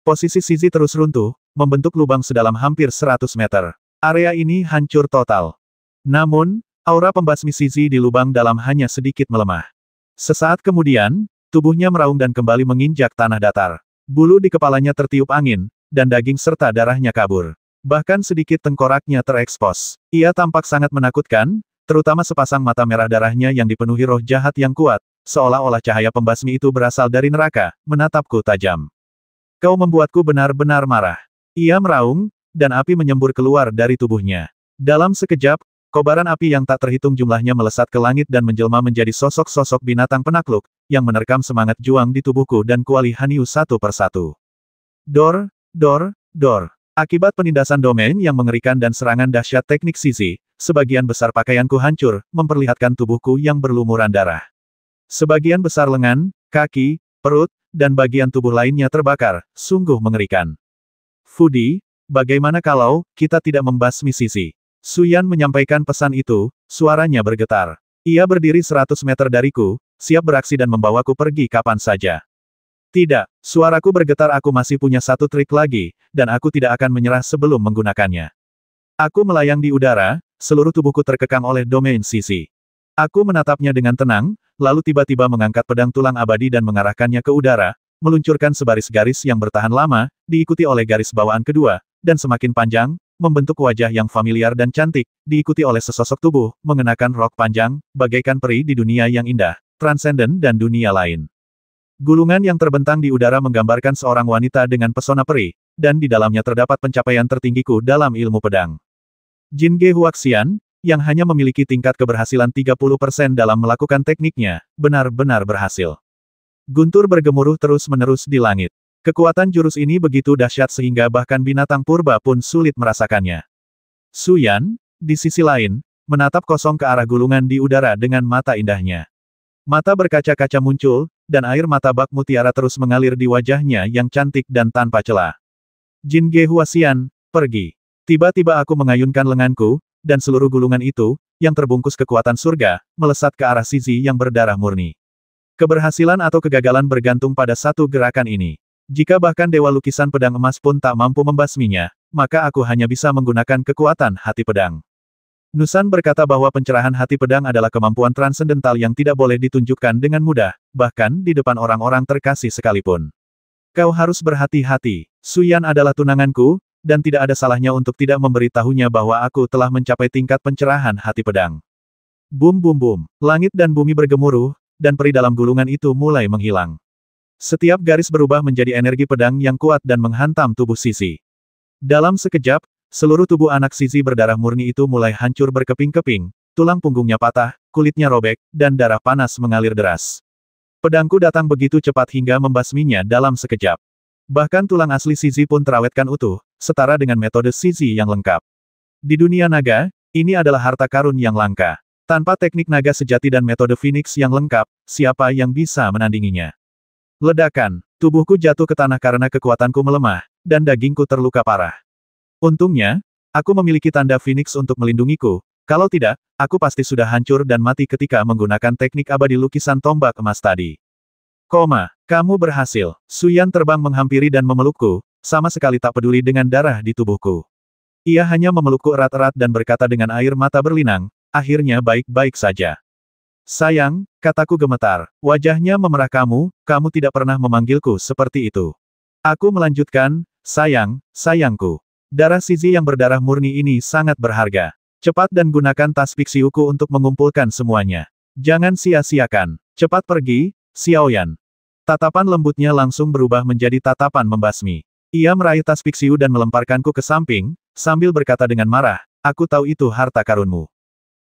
[SPEAKER 1] Posisi Zizi terus runtuh, membentuk lubang sedalam hampir 100 meter. Area ini hancur total. Namun, aura pembasmi Zizi di lubang dalam hanya sedikit melemah. Sesaat kemudian, tubuhnya meraung dan kembali menginjak tanah datar. Bulu di kepalanya tertiup angin, dan daging serta darahnya kabur. Bahkan sedikit tengkoraknya terekspos. Ia tampak sangat menakutkan, terutama sepasang mata merah darahnya yang dipenuhi roh jahat yang kuat, seolah-olah cahaya pembasmi itu berasal dari neraka, menatapku tajam. Kau membuatku benar-benar marah. Ia meraung, dan api menyembur keluar dari tubuhnya. Dalam sekejap, kobaran api yang tak terhitung jumlahnya melesat ke langit dan menjelma menjadi sosok-sosok binatang penakluk, yang menerkam semangat juang di tubuhku dan kuali Hanyu satu persatu. Dor, dor, dor. Akibat penindasan domain yang mengerikan dan serangan dahsyat teknik Zizi, sebagian besar pakaianku hancur, memperlihatkan tubuhku yang berlumuran darah. Sebagian besar lengan, kaki, perut, dan bagian tubuh lainnya terbakar, sungguh mengerikan. Fudi, bagaimana kalau kita tidak membasmi Zizi? Suyan menyampaikan pesan itu, suaranya bergetar. Ia berdiri 100 meter dariku, siap beraksi dan membawaku pergi kapan saja. Tidak, suaraku bergetar, aku masih punya satu trik lagi, dan aku tidak akan menyerah sebelum menggunakannya. Aku melayang di udara, seluruh tubuhku terkekang oleh domain Zizi. Aku menatapnya dengan tenang, lalu tiba-tiba mengangkat pedang tulang abadi dan mengarahkannya ke udara, meluncurkan sebaris garis yang bertahan lama, diikuti oleh garis bawaan kedua, dan semakin panjang, membentuk wajah yang familiar dan cantik, diikuti oleh sesosok tubuh, mengenakan rok panjang, bagaikan peri di dunia yang indah, transenden dan dunia lain. Gulungan yang terbentang di udara menggambarkan seorang wanita dengan pesona peri, dan di dalamnya terdapat pencapaian tertinggiku dalam ilmu pedang. Jin Ge Huaxian, yang hanya memiliki tingkat keberhasilan 30% dalam melakukan tekniknya, benar-benar berhasil. Guntur bergemuruh terus-menerus di langit. Kekuatan jurus ini begitu dahsyat sehingga bahkan binatang purba pun sulit merasakannya. Suyan, di sisi lain, menatap kosong ke arah gulungan di udara dengan mata indahnya. Mata berkaca-kaca muncul, dan air mata bak mutiara terus mengalir di wajahnya yang cantik dan tanpa celah. Jin Ge Huaxian, pergi. Tiba-tiba aku mengayunkan lenganku, dan seluruh gulungan itu, yang terbungkus kekuatan surga, melesat ke arah Zizi yang berdarah murni. Keberhasilan atau kegagalan bergantung pada satu gerakan ini. Jika bahkan Dewa Lukisan Pedang Emas pun tak mampu membasminya, maka aku hanya bisa menggunakan kekuatan hati pedang. Nusan berkata bahwa pencerahan hati pedang adalah kemampuan transendental yang tidak boleh ditunjukkan dengan mudah, bahkan di depan orang-orang terkasih sekalipun. Kau harus berhati-hati. Suyan adalah tunanganku, dan tidak ada salahnya untuk tidak memberitahunya bahwa aku telah mencapai tingkat pencerahan hati pedang. Bum bum bum. Langit dan bumi bergemuruh, dan peri dalam gulungan itu mulai menghilang. Setiap garis berubah menjadi energi pedang yang kuat dan menghantam tubuh Zizi. Dalam sekejap, seluruh tubuh anak Zizi berdarah murni itu mulai hancur berkeping-keping, tulang punggungnya patah, kulitnya robek, dan darah panas mengalir deras. Pedangku datang begitu cepat hingga membasminya dalam sekejap. Bahkan tulang asli Zizi pun terawetkan utuh, setara dengan metode Zizi yang lengkap. Di dunia naga, ini adalah harta karun yang langka. Tanpa teknik naga sejati dan metode Phoenix yang lengkap, siapa yang bisa menandinginya? Ledakan, tubuhku jatuh ke tanah karena kekuatanku melemah, dan dagingku terluka parah. Untungnya, aku memiliki tanda Phoenix untuk melindungiku, kalau tidak, aku pasti sudah hancur dan mati ketika menggunakan teknik abadi lukisan tombak emas tadi. Kamu berhasil. Suyan terbang menghampiri dan memelukku, sama sekali tak peduli dengan darah di tubuhku. Ia hanya memelukku erat-erat dan berkata dengan air mata berlinang, akhirnya baik-baik saja. Sayang, kataku gemetar. Wajahnya memerah, kamu tidak pernah memanggilku seperti itu. Aku melanjutkan, sayangku. Darah Shizi yang berdarah murni ini sangat berharga. Cepat dan gunakan tas piksiuku untuk mengumpulkan semuanya. Jangan sia-siakan. Cepat pergi, Xiaoyan. Tatapan lembutnya langsung berubah menjadi tatapan membasmi. Ia meraih tas piksiu dan melemparkanku ke samping, sambil berkata dengan marah, aku tahu itu harta karunmu.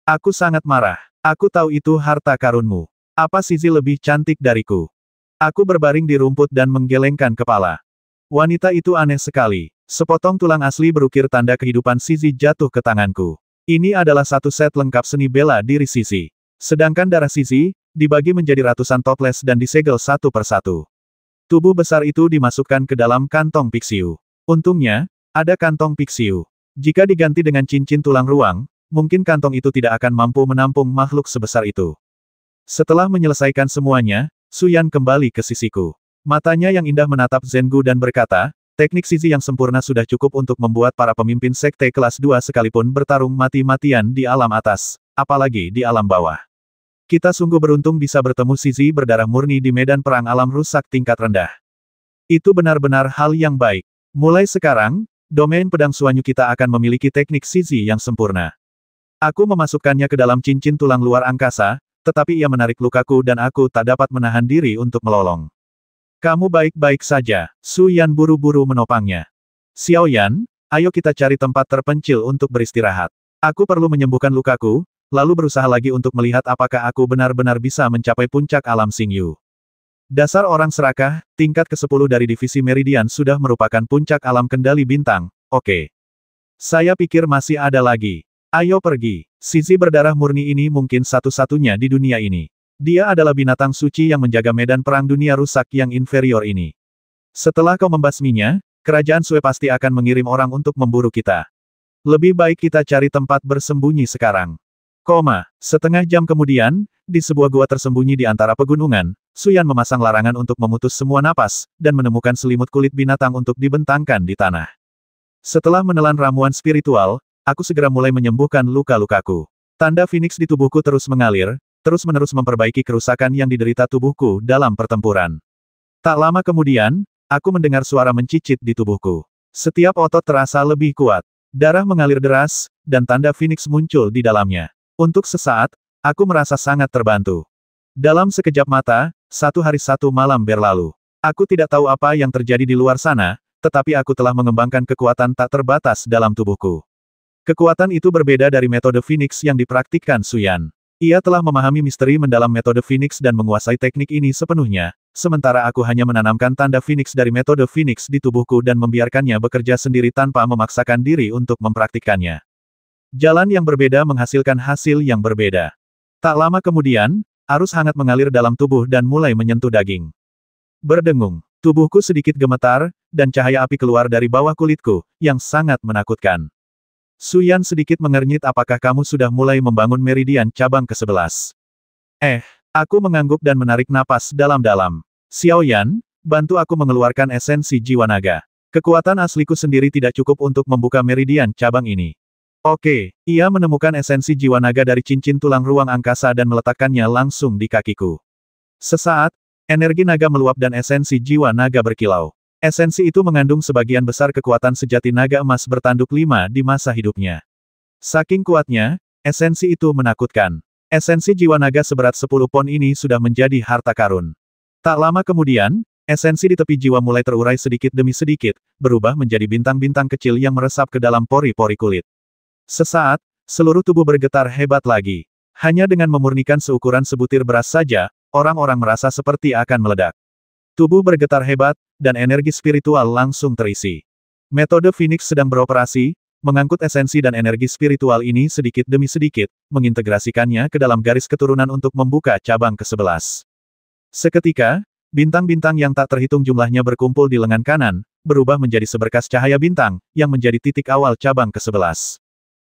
[SPEAKER 1] Aku sangat marah. Aku tahu itu harta karunmu. Apa Shizi lebih cantik dariku? Aku berbaring di rumput dan menggelengkan kepala. Wanita itu aneh sekali. Sepotong tulang asli berukir tanda kehidupan Shizi jatuh ke tanganku. Ini adalah satu set lengkap seni bela diri Shizi. Sedangkan darah Shizi, dibagi menjadi ratusan toples dan disegel satu persatu. Tubuh besar itu dimasukkan ke dalam kantong piksiu. Untungnya, ada kantong piksiu. Jika diganti dengan cincin tulang ruang, mungkin kantong itu tidak akan mampu menampung makhluk sebesar itu. Setelah menyelesaikan semuanya, Suyan kembali ke sisiku. Matanya yang indah menatap Zengu dan berkata, teknik Shizi yang sempurna sudah cukup untuk membuat para pemimpin sekte kelas 2 sekalipun bertarung mati-matian di alam atas, apalagi di alam bawah. Kita sungguh beruntung bisa bertemu Shizi berdarah murni di medan perang alam rusak tingkat rendah. Itu benar-benar hal yang baik. Mulai sekarang, domain pedang suanyu kita akan memiliki teknik Shizi yang sempurna. Aku memasukkannya ke dalam cincin tulang luar angkasa, tetapi ia menarik lukaku dan aku tak dapat menahan diri untuk melolong. Kamu baik-baik saja, Su Yan buru-buru menopangnya. Xiaoyan, ayo kita cari tempat terpencil untuk beristirahat. Aku perlu menyembuhkan lukaku, lalu berusaha lagi untuk melihat apakah aku benar-benar bisa mencapai puncak alam Xingyu. Dasar orang serakah, tingkat ke-10 dari divisi Meridian sudah merupakan puncak alam kendali bintang, oke. Saya pikir masih ada lagi. Ayo pergi, Shizi berdarah murni ini mungkin satu-satunya di dunia ini. Dia adalah binatang suci yang menjaga medan perang dunia rusak yang inferior ini. Setelah kau membasminya, kerajaan Sue pasti akan mengirim orang untuk memburu kita. Lebih baik kita cari tempat bersembunyi sekarang. Setengah jam kemudian, di sebuah gua tersembunyi di antara pegunungan, Suyan memasang larangan untuk memutus semua napas, dan menemukan selimut kulit binatang untuk dibentangkan di tanah. Setelah menelan ramuan spiritual, aku segera mulai menyembuhkan luka-lukaku. Tanda Phoenix di tubuhku terus mengalir, terus-menerus memperbaiki kerusakan yang diderita tubuhku dalam pertempuran. Tak lama kemudian, aku mendengar suara mencicit di tubuhku. Setiap otot terasa lebih kuat. Darah mengalir deras, dan tanda Phoenix muncul di dalamnya. Untuk sesaat, aku merasa sangat terbantu. Dalam sekejap mata, satu hari satu malam berlalu. Aku tidak tahu apa yang terjadi di luar sana, tetapi aku telah mengembangkan kekuatan tak terbatas dalam tubuhku. Kekuatan itu berbeda dari metode Phoenix yang dipraktikkan Suyan. Ia telah memahami misteri mendalam metode Phoenix dan menguasai teknik ini sepenuhnya, sementara aku hanya menanamkan tanda Phoenix dari metode Phoenix di tubuhku dan membiarkannya bekerja sendiri tanpa memaksakan diri untuk mempraktikkannya. Jalan yang berbeda menghasilkan hasil yang berbeda. Tak lama kemudian, arus hangat mengalir dalam tubuh dan mulai menyentuh daging. Berdengung, tubuhku sedikit gemetar, dan cahaya api keluar dari bawah kulitku, yang sangat menakutkan. Suyan sedikit mengernyit, apakah kamu sudah mulai membangun meridian cabang ke-11? Aku mengangguk dan menarik napas dalam-dalam. Xiaoyan, bantu aku mengeluarkan esensi jiwa naga. Kekuatan asliku sendiri tidak cukup untuk membuka meridian cabang ini. Oke, ia menemukan esensi jiwa naga dari cincin tulang ruang angkasa dan meletakkannya langsung di kakiku. Sesaat, energi naga meluap dan esensi jiwa naga berkilau. Esensi itu mengandung sebagian besar kekuatan sejati naga emas bertanduk 5 di masa hidupnya. Saking kuatnya, esensi itu menakutkan. Esensi jiwa naga seberat 10 pon ini sudah menjadi harta karun. Tak lama kemudian, esensi di tepi jiwa mulai terurai sedikit demi sedikit, berubah menjadi bintang-bintang kecil yang meresap ke dalam pori-pori kulit. Sesaat, seluruh tubuh bergetar hebat lagi. Hanya dengan memurnikan seukuran sebutir beras saja, orang-orang merasa seperti akan meledak. Tubuh bergetar hebat, dan energi spiritual langsung terisi. Metode Phoenix sedang beroperasi, mengangkut esensi dan energi spiritual ini sedikit demi sedikit, mengintegrasikannya ke dalam garis keturunan untuk membuka cabang ke-11. Seketika, bintang-bintang yang tak terhitung jumlahnya berkumpul di lengan kanan, berubah menjadi seberkas cahaya bintang, yang menjadi titik awal cabang ke-11.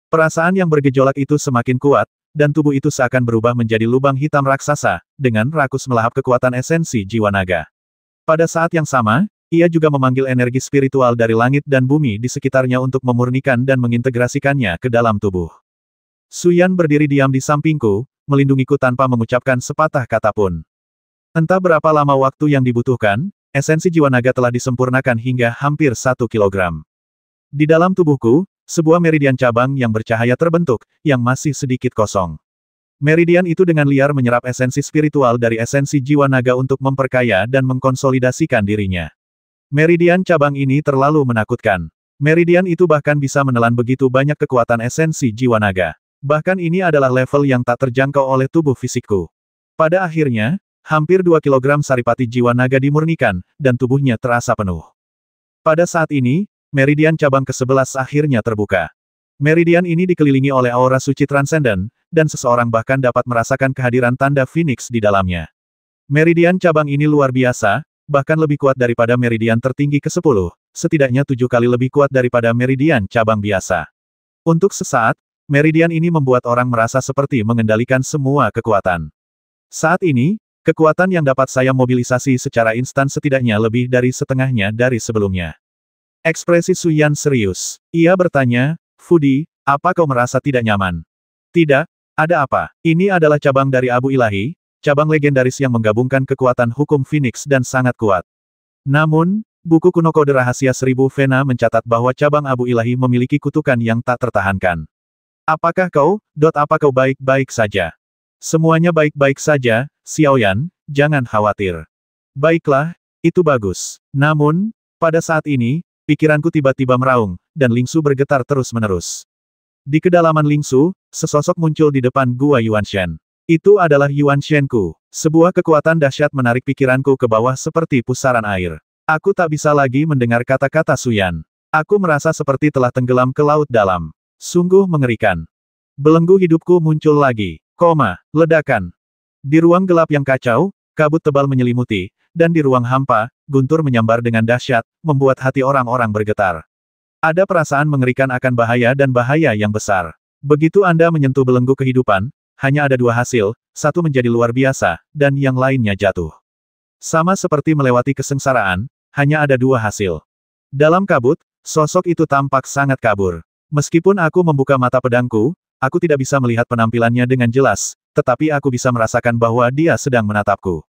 [SPEAKER 1] Perasaan yang bergejolak itu semakin kuat, dan tubuh itu seakan berubah menjadi lubang hitam raksasa, dengan rakus melahap kekuatan esensi jiwa naga. Pada saat yang sama, ia juga memanggil energi spiritual dari langit dan bumi di sekitarnya untuk memurnikan dan mengintegrasikannya ke dalam tubuh. Suyan berdiri diam di sampingku, melindungiku tanpa mengucapkan sepatah kata pun. Entah berapa lama waktu yang dibutuhkan, esensi jiwa naga telah disempurnakan hingga hampir 1 kilogram. Di dalam tubuhku, sebuah meridian cabang yang bercahaya terbentuk, yang masih sedikit kosong. Meridian itu dengan liar menyerap esensi spiritual dari esensi jiwa naga untuk memperkaya dan mengkonsolidasikan dirinya. Meridian cabang ini terlalu menakutkan. Meridian itu bahkan bisa menelan begitu banyak kekuatan esensi jiwa naga. Bahkan ini adalah level yang tak terjangkau oleh tubuh fisikku. Pada akhirnya, hampir 2 kilogram saripati jiwa naga dimurnikan, dan tubuhnya terasa penuh. Pada saat ini, meridian cabang ke-11 akhirnya terbuka. Meridian ini dikelilingi oleh aura suci transenden, dan seseorang bahkan dapat merasakan kehadiran tanda Phoenix di dalamnya. Meridian cabang ini luar biasa, bahkan lebih kuat daripada meridian tertinggi ke-10, setidaknya 7 kali lebih kuat daripada meridian cabang biasa. Untuk sesaat, meridian ini membuat orang merasa seperti mengendalikan semua kekuatan. Saat ini, kekuatan yang dapat saya mobilisasi secara instan setidaknya lebih dari setengahnya dari sebelumnya. Ekspresi Suyan serius. Ia bertanya, Fudi, apa kau merasa tidak nyaman? Tidak, ada apa? Ini adalah cabang dari Abu Ilahi, cabang legendaris yang menggabungkan kekuatan hukum Phoenix dan sangat kuat. Namun, buku kuno kode rahasia 1000 Vena mencatat bahwa cabang Abu Ilahi memiliki kutukan yang tak tertahankan. Apakah kau, apa kau baik-baik saja? Semuanya baik-baik saja, Xiaoyan, jangan khawatir. Baiklah, itu bagus. Namun, pada saat ini, pikiranku tiba-tiba meraung, dan Lingsu bergetar terus-menerus. Di kedalaman Lingsu, sesosok muncul di depan gua Yuanshen. Itu adalah Yuanshenku. Sebuah kekuatan dahsyat menarik pikiranku ke bawah seperti pusaran air. Aku tak bisa lagi mendengar kata-kata Suyan. Aku merasa seperti telah tenggelam ke laut dalam. Sungguh mengerikan. Belenggu hidupku muncul lagi. Ledakan. Di ruang gelap yang kacau, kabut tebal menyelimuti, dan di ruang hampa, guntur menyambar dengan dahsyat, membuat hati orang-orang bergetar. Ada perasaan mengerikan akan bahaya dan bahaya yang besar. Begitu Anda menyentuh belenggu kehidupan, hanya ada 2 hasil, satu menjadi luar biasa, dan yang lainnya jatuh. Sama seperti melewati kesengsaraan, hanya ada 2 hasil. Dalam kabut, sosok itu tampak sangat kabur. Meskipun aku membuka mata pedangku, aku tidak bisa melihat penampilannya dengan jelas, tetapi aku bisa merasakan bahwa dia sedang menatapku.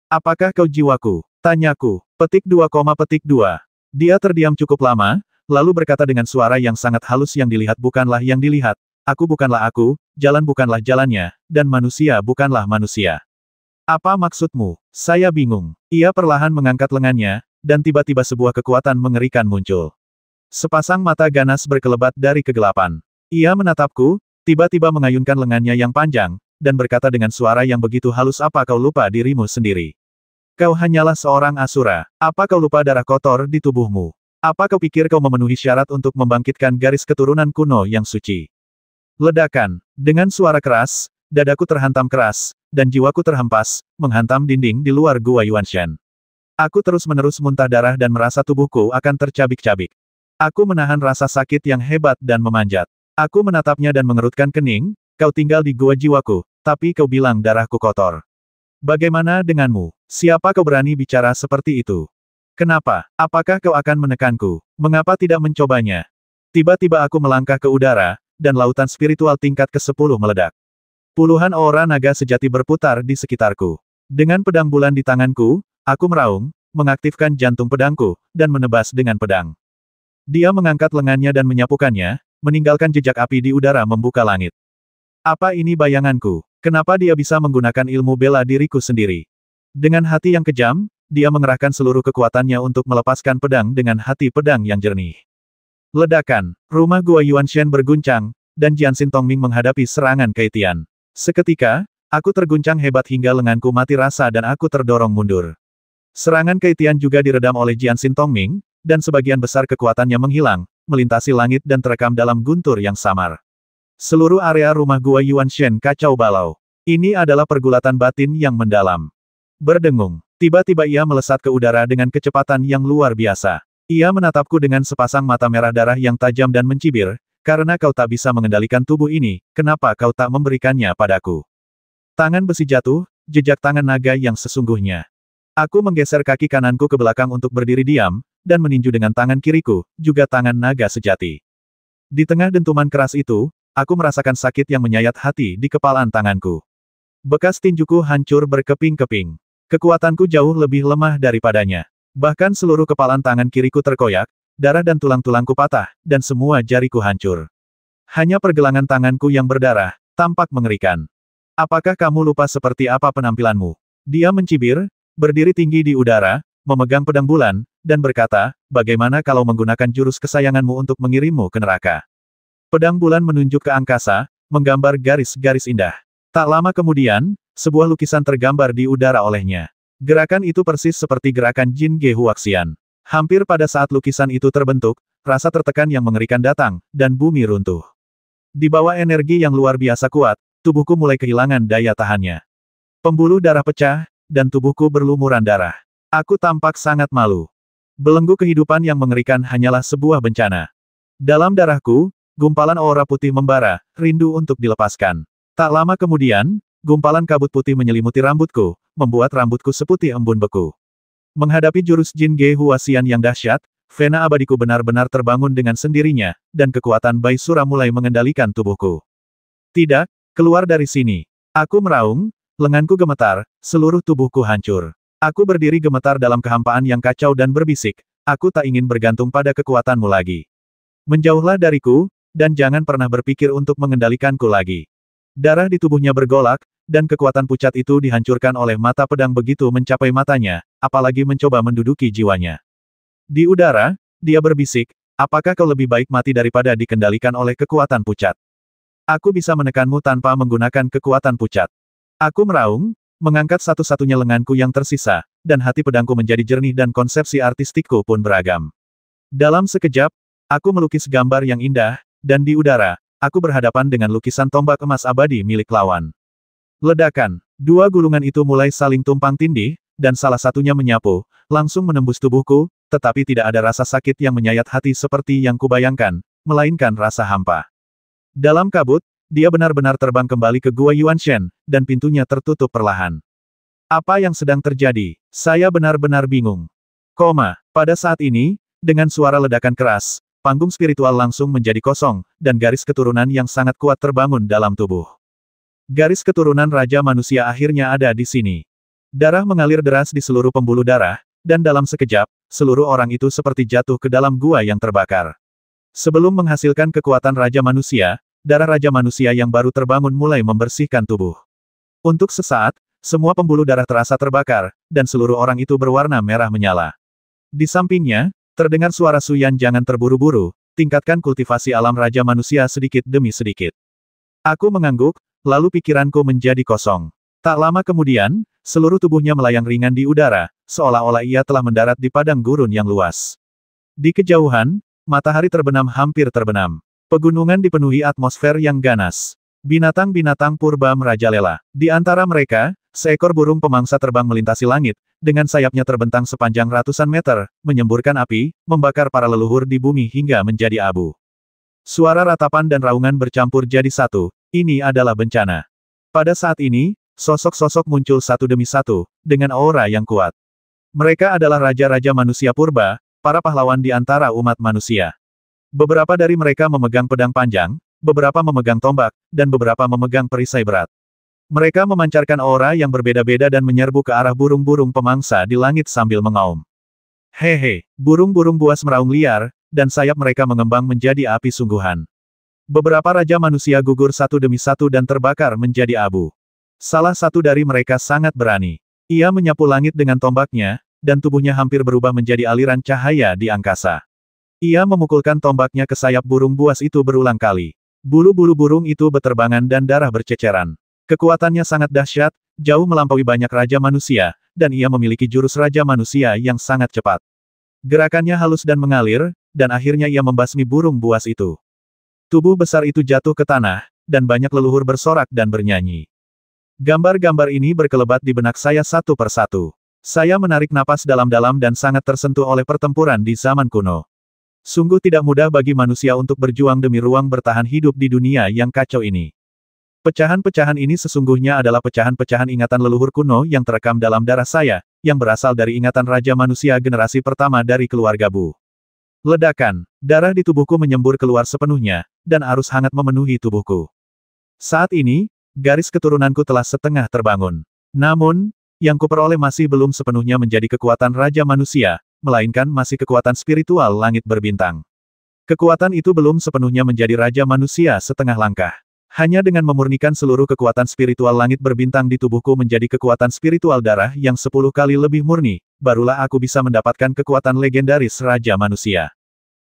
[SPEAKER 1] Apakah kau jiwaku? Tanyaku. Petik 2, petik 2. Dia terdiam cukup lama, lalu berkata dengan suara yang sangat halus yang dilihat bukanlah yang dilihat. Aku bukanlah aku, jalan bukanlah jalannya, dan manusia bukanlah manusia. Apa maksudmu? Saya bingung. Ia perlahan mengangkat lengannya, dan tiba-tiba sebuah kekuatan mengerikan muncul. Sepasang mata ganas berkelebat dari kegelapan. Ia menatapku, tiba-tiba mengayunkan lengannya yang panjang, dan berkata dengan suara yang begitu halus, apa kau lupa dirimu sendiri? Kau hanyalah seorang asura. Apa kau lupa darah kotor di tubuhmu? Apa kau pikir kau memenuhi syarat untuk membangkitkan garis keturunan kuno yang suci? Ledakan. Dengan suara keras, dadaku terhantam keras, dan jiwaku terhempas, menghantam dinding di luar gua Yuanshen. Aku terus-menerus muntah darah dan merasa tubuhku akan tercabik-cabik. Aku menahan rasa sakit yang hebat dan memanjat. Aku menatapnya dan mengerutkan kening, kau tinggal di gua jiwaku, tapi kau bilang darahku kotor. Bagaimana denganmu? Siapa kau berani bicara seperti itu? Kenapa? Apakah kau akan menekanku? Mengapa tidak mencobanya? Tiba-tiba aku melangkah ke udara, dan lautan spiritual tingkat ke-10 meledak. Puluhan aura naga sejati berputar di sekitarku. Dengan pedang bulan di tanganku, aku meraung, mengaktifkan jantung pedangku, dan menebas dengan pedang. Dia mengangkat lengannya dan menyapukannya, meninggalkan jejak api di udara membuka langit. Apa ini bayanganku? Kenapa dia bisa menggunakan ilmu bela diriku sendiri? Dengan hati yang kejam, dia mengerahkan seluruh kekuatannya untuk melepaskan pedang dengan hati pedang yang jernih. Ledakan. Rumah gua Yuanshen berguncang, dan Jianxin Tongming menghadapi serangan Keitian. Seketika, aku terguncang hebat hingga lenganku mati rasa dan aku terdorong mundur. Serangan Keitian juga diredam oleh Jianxin Tongming, dan sebagian besar kekuatannya menghilang, melintasi langit dan terekam dalam guntur yang samar. Seluruh area rumah gua Yuanshen kacau balau. Ini adalah pergulatan batin yang mendalam. Berdengung. Tiba-tiba ia melesat ke udara dengan kecepatan yang luar biasa. Ia menatapku dengan sepasang mata merah darah yang tajam dan mencibir, karena kau tak bisa mengendalikan tubuh ini, kenapa kau tak memberikannya padaku? Tangan besi jatuh, jejak tangan naga yang sesungguhnya. Aku menggeser kaki kananku ke belakang untuk berdiri diam, dan meninju dengan tangan kiriku, juga tangan naga sejati. Di tengah dentuman keras itu, aku merasakan sakit yang menyayat hati di kepalan tanganku. Bekas tinjuku hancur berkeping-keping. Kekuatanku jauh lebih lemah daripadanya. Bahkan seluruh kepalan tangan kiriku terkoyak, darah dan tulang-tulangku patah, dan semua jariku hancur. Hanya pergelangan tanganku yang berdarah, tampak mengerikan. Apakah kamu lupa seperti apa penampilanmu? Dia mencibir, berdiri tinggi di udara, memegang pedang bulan, dan berkata, bagaimana kalau menggunakan jurus kesayanganmu untuk mengirimmu ke neraka? Pedang bulan menunjuk ke angkasa, menggambar garis-garis indah. Tak lama kemudian, sebuah lukisan tergambar di udara olehnya. Gerakan itu persis seperti gerakan Jin Ge Huaxian. Hampir pada saat lukisan itu terbentuk, rasa tertekan yang mengerikan datang, dan bumi runtuh. Di bawah energi yang luar biasa kuat, tubuhku mulai kehilangan daya tahannya. Pembuluh darah pecah, dan tubuhku berlumuran darah. Aku tampak sangat malu. Belenggu kehidupan yang mengerikan hanyalah sebuah bencana. Dalam darahku, gumpalan aura putih membara, rindu untuk dilepaskan. Tak lama kemudian, gumpalan kabut putih menyelimuti rambutku, membuat rambutku seputih embun beku. Menghadapi jurus Jin Ge Huaxian yang dahsyat, vena abadiku benar-benar terbangun dengan sendirinya, dan kekuatan Bai Sura mulai mengendalikan tubuhku. Tidak, keluar dari sini. Aku meraung, lenganku gemetar, seluruh tubuhku hancur. Aku berdiri gemetar dalam kehampaan yang kacau dan berbisik, aku tak ingin bergantung pada kekuatanmu lagi. Menjauhlah dariku, dan jangan pernah berpikir untuk mengendalikanku lagi. Darah di tubuhnya bergolak, dan kekuatan pucat itu dihancurkan oleh mata pedang begitu mencapai matanya, apalagi mencoba menduduki jiwanya. Di udara, dia berbisik, apakah kau lebih baik mati daripada dikendalikan oleh kekuatan pucat? Aku bisa menekanmu tanpa menggunakan kekuatan pucat. Aku meraung, mengangkat satu-satunya lenganku yang tersisa, dan hati pedangku menjadi jernih dan konsepsi artistikku pun beragam. Dalam sekejap, aku melukis gambar yang indah, dan di udara, aku berhadapan dengan lukisan tombak emas abadi milik lawan. Ledakan. Dua gulungan itu mulai saling tumpang tindih, dan salah satunya menyapu, langsung menembus tubuhku, tetapi tidak ada rasa sakit yang menyayat hati seperti yang kubayangkan, melainkan rasa hampa. Dalam kabut, dia benar-benar terbang kembali ke Gua Yuanshen, dan pintunya tertutup perlahan. Apa yang sedang terjadi? Saya benar-benar bingung. Pada saat ini, dengan suara ledakan keras, panggung spiritual langsung menjadi kosong, dan garis keturunan yang sangat kuat terbangun dalam tubuh. Garis keturunan Raja Manusia akhirnya ada di sini. Darah mengalir deras di seluruh pembuluh darah, dan dalam sekejap, seluruh orang itu seperti jatuh ke dalam gua yang terbakar. Sebelum menghasilkan kekuatan Raja Manusia, darah Raja Manusia yang baru terbangun mulai membersihkan tubuh. Untuk sesaat, semua pembuluh darah terasa terbakar, dan seluruh orang itu berwarna merah menyala. Di sampingnya, terdengar suara Suyan, jangan terburu-buru, tingkatkan kultivasi alam Raja Manusia sedikit demi sedikit. Aku mengangguk, lalu pikiranku menjadi kosong. Tak lama kemudian, seluruh tubuhnya melayang ringan di udara, seolah-olah ia telah mendarat di padang gurun yang luas. Di kejauhan, matahari terbenam hampir terbenam. Pegunungan dipenuhi atmosfer yang ganas. Binatang-binatang purba merajalela. Di antara mereka, seekor burung pemangsa terbang melintasi langit, dengan sayapnya terbentang sepanjang ratusan meter, menyemburkan api, membakar para leluhur di bumi hingga menjadi abu. Suara ratapan dan raungan bercampur jadi satu, ini adalah bencana. Pada saat ini, sosok-sosok muncul satu demi satu, dengan aura yang kuat. Mereka adalah raja-raja manusia purba, para pahlawan di antara umat manusia. Beberapa dari mereka memegang pedang panjang, beberapa memegang tombak, dan beberapa memegang perisai berat. Mereka memancarkan aura yang berbeda-beda dan menyerbu ke arah burung-burung pemangsa di langit sambil mengaum. Hehe, burung-burung buas meraung liar, dan sayap mereka mengembang menjadi api sungguhan. Beberapa raja manusia gugur satu demi satu dan terbakar menjadi abu. Salah satu dari mereka sangat berani. Ia menyapu langit dengan tombaknya, dan tubuhnya hampir berubah menjadi aliran cahaya di angkasa. Ia memukulkan tombaknya ke sayap burung buas itu berulang kali. Bulu-bulu burung itu beterbangan dan darah berceceran. Kekuatannya sangat dahsyat, jauh melampaui banyak raja manusia, dan ia memiliki jurus raja manusia yang sangat cepat. Gerakannya halus dan mengalir, dan akhirnya ia membasmi burung buas itu. Tubuh besar itu jatuh ke tanah, dan banyak leluhur bersorak dan bernyanyi. Gambar-gambar ini berkelebat di benak saya satu persatu. Saya menarik napas dalam-dalam dan sangat tersentuh oleh pertempuran di zaman kuno. Sungguh tidak mudah bagi manusia untuk berjuang demi ruang bertahan hidup di dunia yang kacau ini. Pecahan-pecahan ini sesungguhnya adalah pecahan-pecahan ingatan leluhur kuno yang terekam dalam darah saya, yang berasal dari ingatan Raja Manusia generasi pertama dari keluarga Bu. Ledakan, darah di tubuhku menyembur keluar sepenuhnya, dan arus hangat memenuhi tubuhku. Saat ini, garis keturunanku telah setengah terbangun. Namun, yang kuperoleh masih belum sepenuhnya menjadi kekuatan Raja Manusia, melainkan masih kekuatan spiritual langit berbintang. Kekuatan itu belum sepenuhnya menjadi Raja Manusia setengah langkah. Hanya dengan memurnikan seluruh kekuatan spiritual langit berbintang di tubuhku menjadi kekuatan spiritual darah yang 10 kali lebih murni, barulah aku bisa mendapatkan kekuatan legendaris Raja Manusia.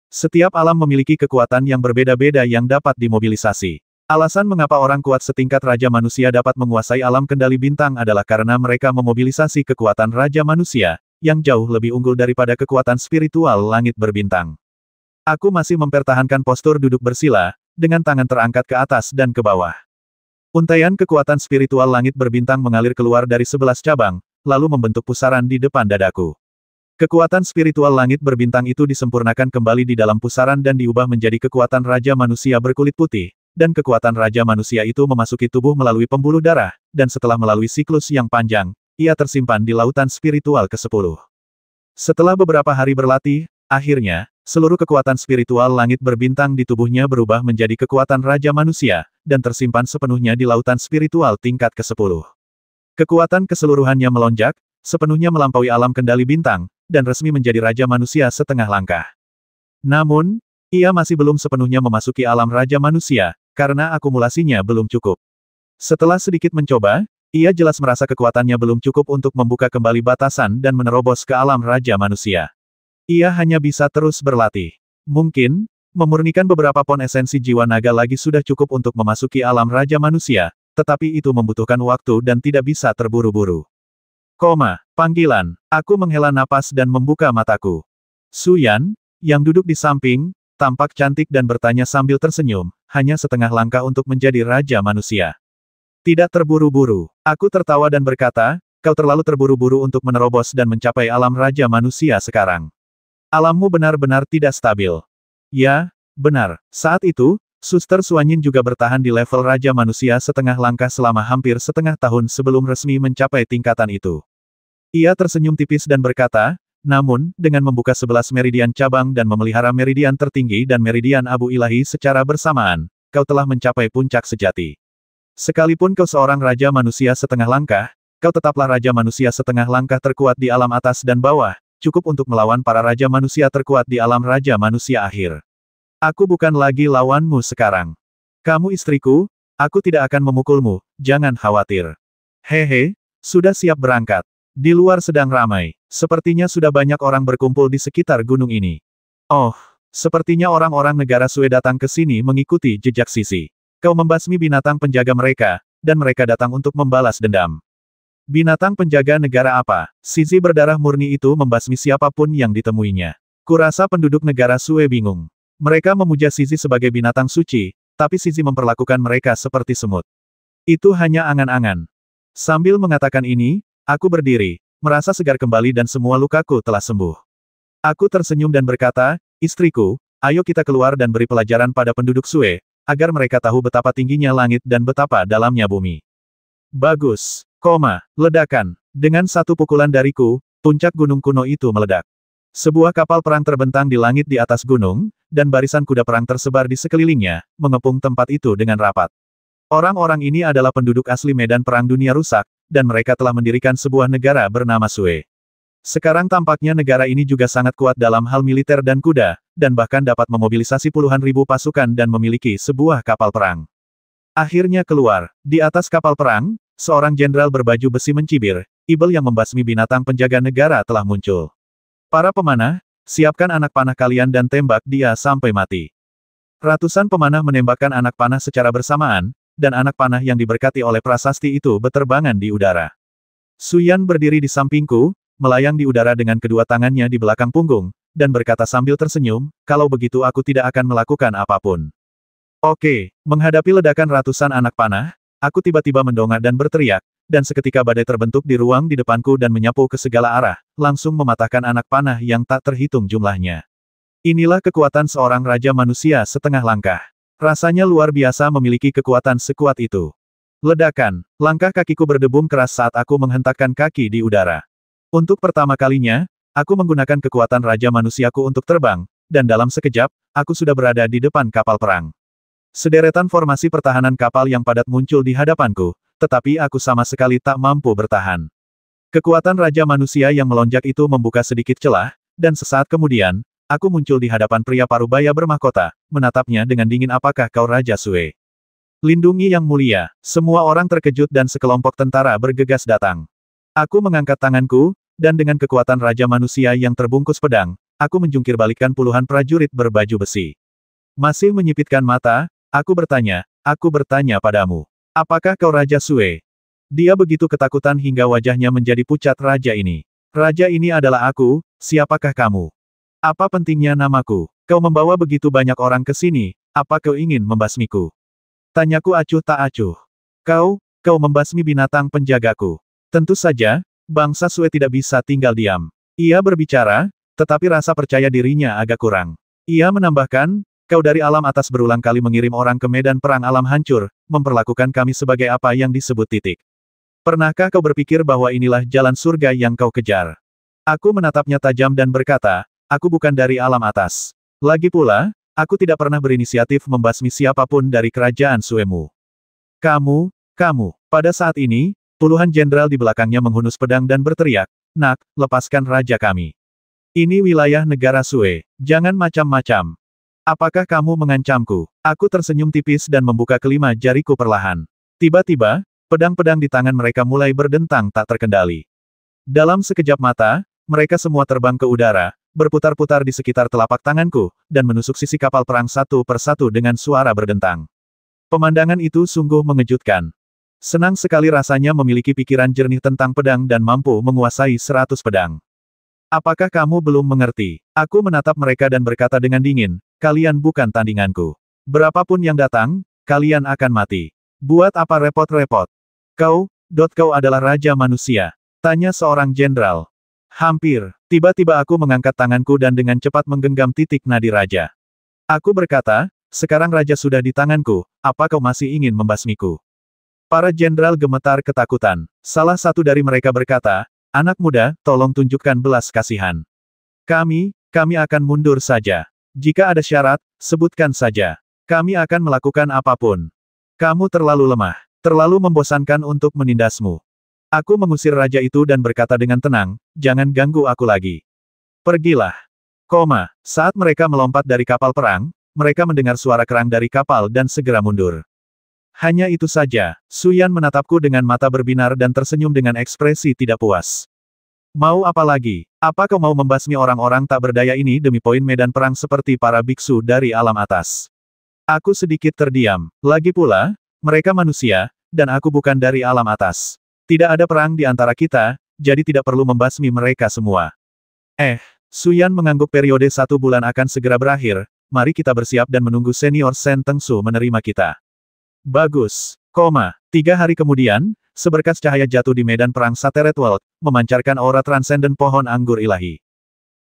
[SPEAKER 1] Setiap alam memiliki kekuatan yang berbeda-beda yang dapat dimobilisasi. Alasan mengapa orang kuat setingkat Raja Manusia dapat menguasai alam kendali bintang adalah karena mereka memobilisasi kekuatan Raja Manusia, yang jauh lebih unggul daripada kekuatan spiritual langit berbintang. Aku masih mempertahankan postur duduk bersila, dengan tangan terangkat ke atas dan ke bawah. Untaian kekuatan spiritual langit berbintang mengalir keluar dari 11 cabang, lalu membentuk pusaran di depan dadaku. Kekuatan spiritual langit berbintang itu disempurnakan kembali di dalam pusaran dan diubah menjadi kekuatan Raja Manusia berkulit putih, dan kekuatan Raja Manusia itu memasuki tubuh melalui pembuluh darah, dan setelah melalui siklus yang panjang, ia tersimpan di lautan spiritual ke-10. Setelah beberapa hari berlatih, akhirnya, seluruh kekuatan spiritual langit berbintang di tubuhnya berubah menjadi kekuatan Raja Manusia, dan tersimpan sepenuhnya di lautan spiritual tingkat ke-10. Kekuatan keseluruhannya melonjak, sepenuhnya melampaui alam kendali bintang, dan resmi menjadi Raja Manusia setengah langkah. Namun, ia masih belum sepenuhnya memasuki alam Raja Manusia, karena akumulasinya belum cukup. Setelah sedikit mencoba, ia jelas merasa kekuatannya belum cukup untuk membuka kembali batasan dan menerobos ke alam Raja Manusia. Ia hanya bisa terus berlatih. Mungkin, memurnikan beberapa pon esensi jiwa naga lagi sudah cukup untuk memasuki alam Raja Manusia, tetapi itu membutuhkan waktu dan tidak bisa terburu-buru. Panggilan. Aku menghela napas dan membuka mataku. Su Yan, yang duduk di samping, tampak cantik dan bertanya sambil tersenyum, hanya setengah langkah untuk menjadi Raja Manusia. Tidak terburu-buru. Aku tertawa dan berkata, kau terlalu terburu-buru untuk menerobos dan mencapai alam Raja Manusia sekarang. Alammu benar-benar tidak stabil. Ya, benar. Saat itu, Suster Suanyin juga bertahan di level Raja Manusia setengah langkah selama hampir setengah tahun sebelum resmi mencapai tingkatan itu. Ia tersenyum tipis dan berkata, namun, dengan membuka 11 meridian cabang dan memelihara meridian tertinggi dan meridian abu ilahi secara bersamaan, kau telah mencapai puncak sejati. Sekalipun kau seorang Raja Manusia setengah langkah, kau tetaplah Raja Manusia setengah langkah terkuat di alam atas dan bawah, cukup untuk melawan para Raja Manusia terkuat di alam Raja Manusia akhir. Aku bukan lagi lawanmu sekarang. Kamu istriku, aku tidak akan memukulmu, jangan khawatir. Hehe, sudah siap berangkat. Di luar sedang ramai. Sepertinya sudah banyak orang berkumpul di sekitar gunung ini. Oh, sepertinya orang-orang negara Sue datang ke sini mengikuti jejak Sisi. Kau membasmi binatang penjaga mereka, dan mereka datang untuk membalas dendam. Binatang penjaga negara apa? Sisi berdarah murni itu membasmi siapapun yang ditemuinya. Kurasa penduduk negara Sue bingung. Mereka memuja Sisi sebagai binatang suci, tapi Sisi memperlakukan mereka seperti semut. Itu hanya angan-angan. Sambil mengatakan ini, aku berdiri, merasa segar kembali dan semua lukaku telah sembuh. Aku tersenyum dan berkata, istriku, ayo kita keluar dan beri pelajaran pada penduduk Sue, agar mereka tahu betapa tingginya langit dan betapa dalamnya bumi. Bagus, ledakan. Dengan satu pukulan dariku, puncak gunung kuno itu meledak. Sebuah kapal perang terbentang di langit di atas gunung, dan barisan kuda perang tersebar di sekelilingnya, mengepung tempat itu dengan rapat. Orang-orang ini adalah penduduk asli medan perang dunia rusak, dan mereka telah mendirikan sebuah negara bernama Sue. Sekarang tampaknya negara ini juga sangat kuat dalam hal militer dan kuda, dan bahkan dapat memobilisasi puluhan ribu pasukan dan memiliki sebuah kapal perang. Akhirnya keluar, di atas kapal perang, seorang jenderal berbaju besi mencibir, Ibel yang membasmi binatang penjaga negara telah muncul. Para pemanah, siapkan anak panah kalian dan tembak dia sampai mati. Ratusan pemanah menembakkan anak panah secara bersamaan, dan anak panah yang diberkati oleh prasasti itu beterbangan di udara. Su Yan berdiri di sampingku, melayang di udara dengan kedua tangannya di belakang punggung, dan berkata sambil tersenyum, kalau begitu aku tidak akan melakukan apapun. Oke, menghadapi ledakan ratusan anak panah, aku tiba-tiba mendongak dan berteriak, dan seketika badai terbentuk di ruang di depanku dan menyapu ke segala arah, langsung mematahkan anak panah yang tak terhitung jumlahnya. Inilah kekuatan seorang Raja Manusia setengah langkah. Rasanya luar biasa memiliki kekuatan sekuat itu. Ledakan, langkah kakiku berdebum keras saat aku menghentakkan kaki di udara. Untuk pertama kalinya, aku menggunakan kekuatan Raja Manusiaku untuk terbang, dan dalam sekejap, aku sudah berada di depan kapal perang. Sederetan formasi pertahanan kapal yang padat muncul di hadapanku, tetapi aku sama sekali tak mampu bertahan. Kekuatan Raja Manusia yang melonjak itu membuka sedikit celah, dan sesaat kemudian, aku muncul di hadapan pria parubaya bermahkota, menatapnya dengan dingin. Apakah kau Raja Sue? Lindungi yang mulia. Semua orang terkejut dan sekelompok tentara bergegas datang. Aku mengangkat tanganku, dan dengan kekuatan Raja Manusia yang terbungkus pedang, aku menjungkir balikkan puluhan prajurit berbaju besi. Masih menyipitkan mata, aku bertanya padamu. Apakah kau Raja Sue? Dia begitu ketakutan hingga wajahnya menjadi pucat. Raja ini adalah aku, siapakah kamu? Apa pentingnya namaku? Kau membawa begitu banyak orang ke sini, apa kau ingin membasmiku? Tanyaku acuh tak acuh. Kau membasmi binatang penjagaku. Tentu saja, bangsa Sue tidak bisa tinggal diam. Ia berbicara, tetapi rasa percaya dirinya agak kurang. Ia menambahkan, kau dari alam atas berulang kali mengirim orang ke medan perang alam hancur, memperlakukan kami sebagai apa yang disebut titik. Pernahkah kau berpikir bahwa inilah jalan surga yang kau kejar? Aku menatapnya tajam dan berkata, aku bukan dari alam atas. Lagi pula, aku tidak pernah berinisiatif membasmi siapapun dari kerajaan Suemu. Kamu. Pada saat ini, puluhan jenderal di belakangnya menghunus pedang dan berteriak, nak, lepaskan raja kami. Ini wilayah negara Sue, jangan macam-macam. Apakah kamu mengancamku? Aku tersenyum tipis dan membuka kelima jariku perlahan. Tiba-tiba, pedang-pedang di tangan mereka mulai berdentang tak terkendali. Dalam sekejap mata, mereka semua terbang ke udara, berputar-putar di sekitar telapak tanganku, dan menusuk sisi kapal perang satu persatu dengan suara berdentang. Pemandangan itu sungguh mengejutkan. Senang sekali rasanya memiliki pikiran jernih tentang pedang dan mampu menguasai 100 pedang. Apakah kamu belum mengerti? Aku menatap mereka dan berkata dengan dingin, kalian bukan tandinganku. Berapapun yang datang, kalian akan mati. Buat apa repot-repot? Kau adalah Raja Manusia? Tanya seorang jenderal. Hampir. Tiba-tiba aku mengangkat tanganku dan dengan cepat menggenggam titik nadi Raja. Aku berkata, sekarang Raja sudah di tanganku, apa kau masih ingin membasmiku? Para jenderal gemetar ketakutan. Salah satu dari mereka berkata, anak muda, tolong tunjukkan belas kasihan. Kami akan mundur saja. Jika ada syarat, sebutkan saja. Kami akan melakukan apapun. Kamu terlalu lemah. Terlalu membosankan untuk menindasmu. Aku mengusir raja itu dan berkata dengan tenang, jangan ganggu aku lagi. Pergilah. Saat mereka melompat dari kapal perang, mereka mendengar suara kerang dari kapal dan segera mundur. Hanya itu saja, Suyan menatapku dengan mata berbinar dan tersenyum dengan ekspresi tidak puas. Mau apa lagi? Apa kau mau membasmi orang-orang tak berdaya ini demi poin medan perang seperti para biksu dari alam atas? Aku sedikit terdiam. Lagi pula, mereka manusia, dan aku bukan dari alam atas. Tidak ada perang di antara kita, jadi tidak perlu membasmi mereka semua. Suyan mengangguk. Periode 1 bulan akan segera berakhir, mari kita bersiap dan menunggu senior Shen Tengsu menerima kita. Bagus. 3 hari kemudian, seberkas cahaya jatuh di medan perang Sateret World, memancarkan aura transenden pohon anggur ilahi.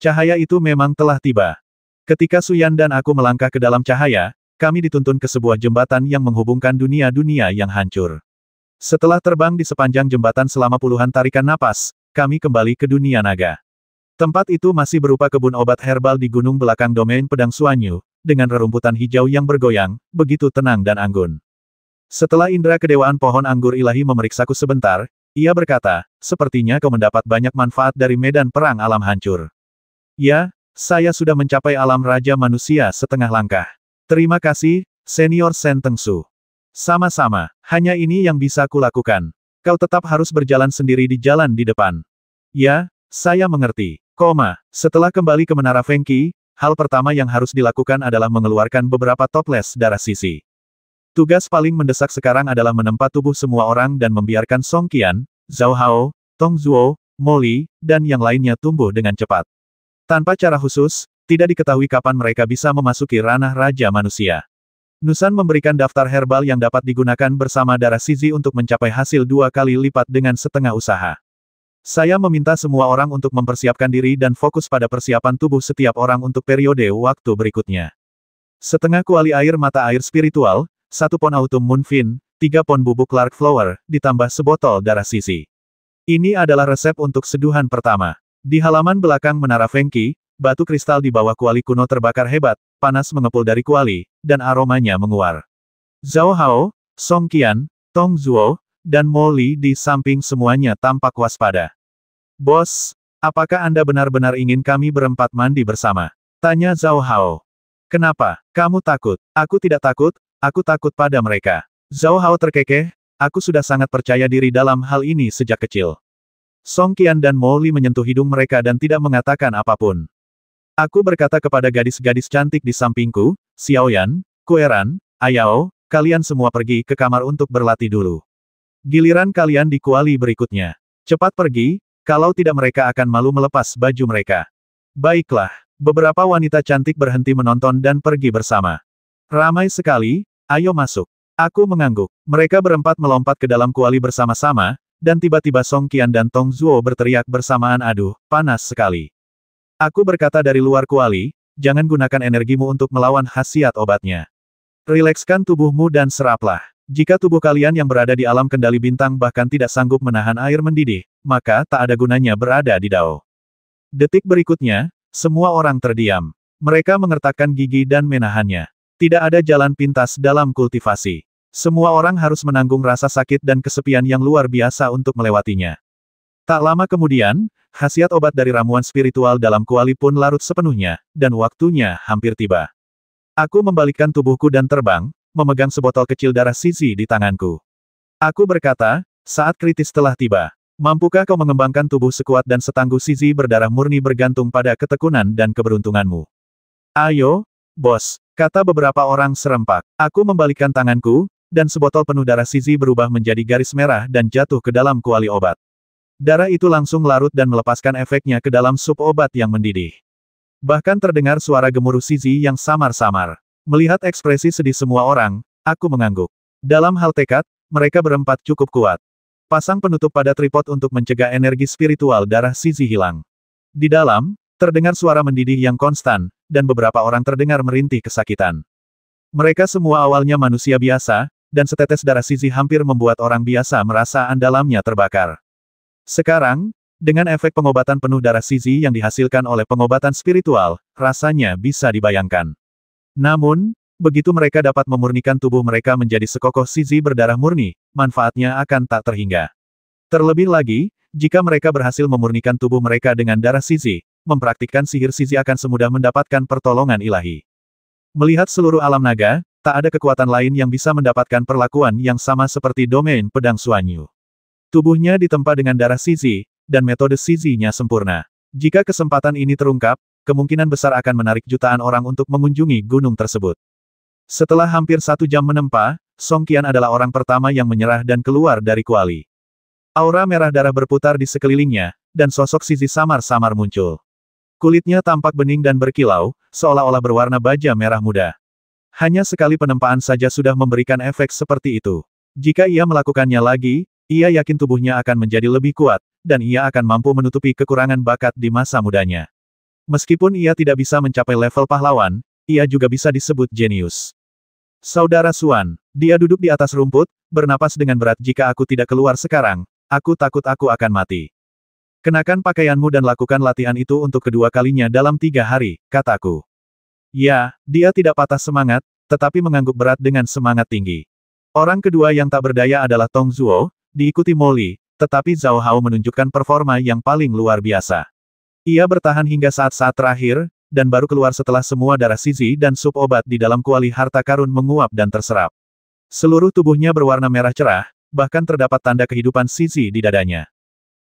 [SPEAKER 1] Cahaya itu memang telah tiba. Ketika Suyan dan aku melangkah ke dalam cahaya, kami dituntun ke sebuah jembatan yang menghubungkan dunia-dunia yang hancur. Setelah terbang di sepanjang jembatan selama puluhan tarikan napas, kami kembali ke dunia naga. Tempat itu masih berupa kebun obat herbal di gunung belakang domain pedang Suanyu, dengan rerumputan hijau yang bergoyang, begitu tenang dan anggun. Setelah indera kedewaan pohon anggur ilahi memeriksaku sebentar, ia berkata, sepertinya kau mendapat banyak manfaat dari medan perang alam hancur. Ya, saya sudah mencapai alam Raja Manusia setengah langkah. Terima kasih, Senior Shen Tengsu. Sama-sama, hanya ini yang bisa kulakukan. Kau tetap harus berjalan sendiri di jalan di depan. Ya, saya mengerti. Setelah kembali ke Menara Fengqi, hal pertama yang harus dilakukan adalah mengeluarkan beberapa toples darah sisi. Tugas paling mendesak sekarang adalah menempa tubuh semua orang dan membiarkan Song Qian, Zhao Hao, Tong Zuo, Molly, dan yang lainnya tumbuh dengan cepat. Tanpa cara khusus, tidak diketahui kapan mereka bisa memasuki ranah Raja Manusia. Nusan memberikan daftar herbal yang dapat digunakan bersama darah Sizi untuk mencapai hasil 2 kali lipat dengan setengah usaha. Saya meminta semua orang untuk mempersiapkan diri dan fokus pada persiapan tubuh setiap orang untuk periode waktu berikutnya. Setengah kuali air mata air spiritual, 1 pon autumn moonfin, 3 pon bubuk Clark Flower, ditambah sebotol darah Sizi. Ini adalah resep untuk seduhan pertama. Di halaman belakang Menara Fengqi, batu kristal di bawah kuali kuno terbakar hebat, panas mengepul dari kuali, dan aromanya menguar. Zhao Hao, Song Qian, Tong Zuo, dan Molly di samping semuanya tampak waspada. Bos, Apakah Anda benar-benar ingin kami berempat mandi bersama? Tanya Zhao Hao. Kenapa? Kamu takut? Aku tidak takut, aku takut pada mereka. Zhao Hao terkekeh, aku sudah sangat percaya diri dalam hal ini sejak kecil. Song Qian dan Mo Li menyentuh hidung mereka dan tidak mengatakan apapun. Aku berkata kepada gadis-gadis cantik di sampingku, Xiaoyan, Kueran, Ayao, kalian semua pergi ke kamar untuk berlatih dulu. Giliran kalian di kuali berikutnya. Cepat pergi, kalau tidak mereka akan malu melepas baju mereka. Baiklah, beberapa wanita cantik berhenti menonton dan pergi bersama. Ramai sekali, ayo masuk. Aku mengangguk. Mereka berempat melompat ke dalam kuali bersama-sama, dan tiba-tiba Song Qian dan Tong Zuo berteriak bersamaan, aduh, panas sekali. Aku berkata dari luar kuali, jangan gunakan energimu untuk melawan khasiat obatnya. Rilekskan tubuhmu dan seraplah. Jika tubuh kalian yang berada di alam kendali bintang bahkan tidak sanggup menahan air mendidih, maka tak ada gunanya berada di Dao. Detik berikutnya, semua orang terdiam. Mereka mengertakkan gigi dan menahannya. Tidak ada jalan pintas dalam kultivasi. Semua orang harus menanggung rasa sakit dan kesepian yang luar biasa untuk melewatinya. Tak lama kemudian, khasiat obat dari ramuan spiritual dalam kuali pun larut sepenuhnya, dan waktunya hampir tiba. Aku membalikkan tubuhku dan terbang, memegang sebotol kecil darah Zizi di tanganku. Aku berkata, saat kritis telah tiba. Mampukah kau mengembangkan tubuh sekuat dan setangguh Zizi berdarah murni bergantung pada ketekunan dan keberuntunganmu? Ayo, bos, kata beberapa orang serempak. Aku membalikkan tanganku, dan sebotol penuh darah Zizi berubah menjadi garis merah dan jatuh ke dalam kuali obat. Darah itu langsung larut dan melepaskan efeknya ke dalam sup obat yang mendidih. Bahkan terdengar suara gemuruh Zizi yang samar-samar. Melihat ekspresi sedih semua orang, aku mengangguk. Dalam hal tekad, mereka berempat cukup kuat. Pasang penutup pada tripod untuk mencegah energi spiritual darah Zizi hilang. Di dalam, terdengar suara mendidih yang konstan, dan beberapa orang terdengar merintih kesakitan. Mereka semua awalnya manusia biasa, dan setetes darah Zizi hampir membuat orang biasa merasa dalamnya terbakar. Sekarang, dengan efek pengobatan penuh darah Zizi yang dihasilkan oleh pengobatan spiritual, rasanya bisa dibayangkan. Namun, begitu mereka dapat memurnikan tubuh mereka menjadi sekokoh Zizi berdarah murni, manfaatnya akan tak terhingga. Terlebih lagi, jika mereka berhasil memurnikan tubuh mereka dengan darah Zizi, mempraktikkan sihir Zizi akan semudah mendapatkan pertolongan ilahi. Melihat seluruh alam naga, tak ada kekuatan lain yang bisa mendapatkan perlakuan yang sama seperti domain pedang Suanyu. Tubuhnya ditempa dengan darah Zizi, dan metode Zizi-nya sempurna. Jika kesempatan ini terungkap, kemungkinan besar akan menarik jutaan orang untuk mengunjungi gunung tersebut. Setelah hampir 1 jam menempa, Song Qian adalah orang pertama yang menyerah dan keluar dari kuali. Aura merah darah berputar di sekelilingnya, dan sosok Zizi samar-samar muncul. Kulitnya tampak bening dan berkilau, seolah-olah berwarna baja merah muda. Hanya sekali penempaan saja sudah memberikan efek seperti itu. Jika ia melakukannya lagi, ia yakin tubuhnya akan menjadi lebih kuat, dan ia akan mampu menutupi kekurangan bakat di masa mudanya. Meskipun ia tidak bisa mencapai level pahlawan, ia juga bisa disebut jenius. Saudara Suan, dia duduk di atas rumput, bernapas dengan berat. Jika aku tidak keluar sekarang, aku takut aku akan mati. Kenakan pakaianmu dan lakukan latihan itu untuk kedua kalinya dalam 3 hari, kataku. Ya, dia tidak patah semangat, tetapi mengangguk berat dengan semangat tinggi. Orang kedua yang tak berdaya adalah Tong Zuo, diikuti Mo Li, tetapi Zhao Hao menunjukkan performa yang paling luar biasa. Ia bertahan hingga saat-saat terakhir, dan baru keluar setelah semua darah Zizi dan sup obat di dalam kuali harta karun menguap dan terserap. Seluruh tubuhnya berwarna merah cerah, bahkan terdapat tanda kehidupan Zizi di dadanya.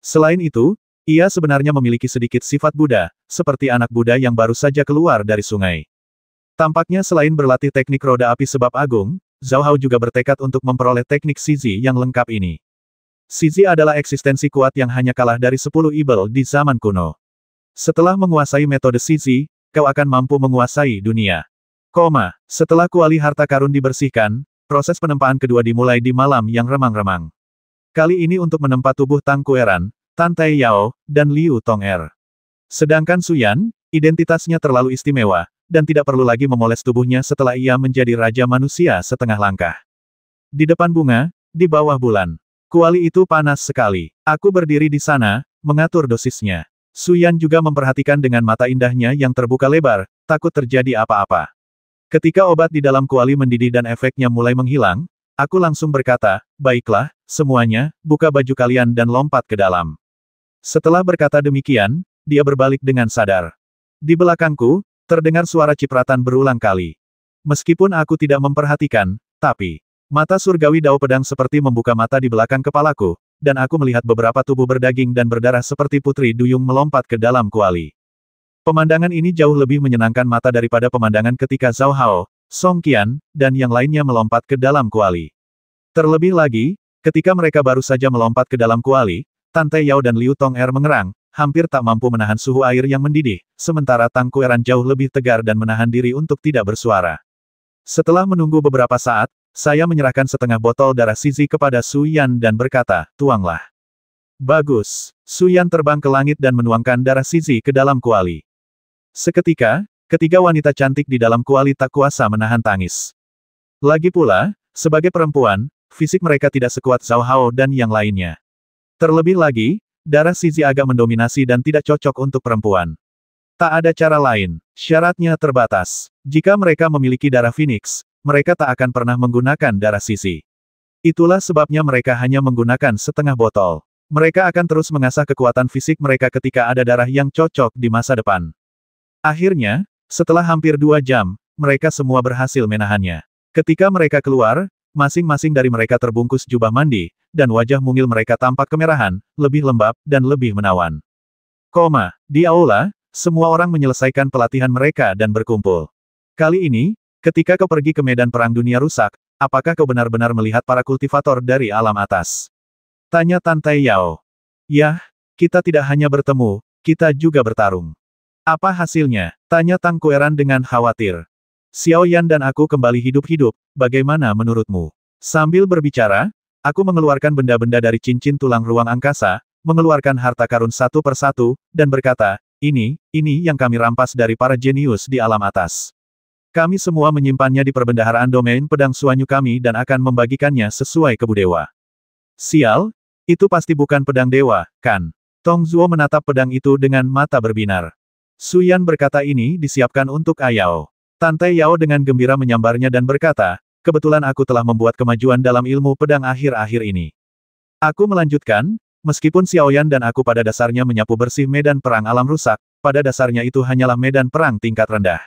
[SPEAKER 1] Selain itu, ia sebenarnya memiliki sedikit sifat Buddha, seperti anak Buddha yang baru saja keluar dari sungai. Tampaknya selain berlatih teknik roda api sebab agung, Zhao Hao juga bertekad untuk memperoleh teknik Zizi yang lengkap ini. Zizi adalah eksistensi kuat yang hanya kalah dari 10 ibel di zaman kuno. Setelah menguasai metode Zizi, kau akan mampu menguasai dunia. Setelah kuali harta karun dibersihkan, proses penempaan kedua dimulai di malam yang remang-remang. Kali ini untuk menempa tubuh Tang Kueran, Tan Tai Yao, dan Liu Tong'er. Sedangkan Suyan, identitasnya terlalu istimewa, dan tidak perlu lagi memoles tubuhnya setelah ia menjadi raja manusia setengah langkah. Di depan bunga, di bawah bulan. Kuali itu panas sekali. Aku berdiri di sana, mengatur dosisnya. Suyan juga memperhatikan dengan mata indahnya yang terbuka lebar, takut terjadi apa-apa. Ketika obat di dalam kuali mendidih dan efeknya mulai menghilang, aku langsung berkata, baiklah, semuanya, buka baju kalian dan lompat ke dalam. Setelah berkata demikian, dia berbalik dengan sadar. Di belakangku, terdengar suara cipratan berulang kali. Meskipun aku tidak memperhatikan, tapi mata surgawi Dao Pedang seperti membuka mata di belakang kepalaku, dan aku melihat beberapa tubuh berdaging dan berdarah seperti putri duyung melompat ke dalam kuali. Pemandangan ini jauh lebih menyenangkan mata daripada pemandangan ketika Zhao Hao, Song Qian, dan yang lainnya melompat ke dalam kuali. Terlebih lagi, ketika mereka baru saja melompat ke dalam kuali, Tan Tai Yao dan Liu Tong'er mengerang, hampir tak mampu menahan suhu air yang mendidih, sementara Tang Kueran jauh lebih tegar dan menahan diri untuk tidak bersuara. Setelah menunggu beberapa saat, saya menyerahkan setengah botol darah Sizi kepada Su Yan dan berkata, tuanglah. Bagus. Su Yan terbang ke langit dan menuangkan darah Sizi ke dalam kuali. Seketika, ketiga wanita cantik di dalam kuali tak kuasa menahan tangis. Lagi pula, sebagai perempuan, fisik mereka tidak sekuat Zhao Hao dan yang lainnya. Terlebih lagi, darah Sizi agak mendominasi dan tidak cocok untuk perempuan. Tak ada cara lain, syaratnya terbatas. Jika mereka memiliki darah Phoenix, mereka tak akan pernah menggunakan darah Sizi. Itulah sebabnya mereka hanya menggunakan setengah botol. Mereka akan terus mengasah kekuatan fisik mereka ketika ada darah yang cocok di masa depan. Akhirnya, setelah hampir 2 jam, mereka semua berhasil menahannya. Ketika mereka keluar, masing-masing dari mereka terbungkus jubah mandi, dan wajah mungil mereka tampak kemerahan, lebih lembab, dan lebih menawan. Di aula, semua orang menyelesaikan pelatihan mereka dan berkumpul. Kali ini, ketika kau pergi ke medan perang dunia rusak, apakah kau benar-benar melihat para kultivator dari alam atas? Tanya Tan Tai Yao. Yah, kita tidak hanya bertemu, kita juga bertarung. Apa hasilnya? Tanya Tang Kueran dengan khawatir. Xiao Yan dan aku kembali hidup-hidup, bagaimana menurutmu? Sambil berbicara, aku mengeluarkan benda-benda dari cincin tulang ruang angkasa, mengeluarkan harta karun satu persatu, dan berkata, ini yang kami rampas dari para jenius di alam atas. Kami semua menyimpannya di perbendaharaan domain pedang suanyu kami dan akan membagikannya sesuai kebudewa. Sial, itu pasti bukan pedang dewa, kan? Tong Zuo menatap pedang itu dengan mata berbinar. Su Yan berkata ini disiapkan untuk Ayao. Tan Tai Yao dengan gembira menyambarnya dan berkata, kebetulan aku telah membuat kemajuan dalam ilmu pedang akhir-akhir ini. Aku melanjutkan, meskipun Xiao Yan dan aku pada dasarnya menyapu bersih medan perang alam rusak, pada dasarnya itu hanyalah medan perang tingkat rendah.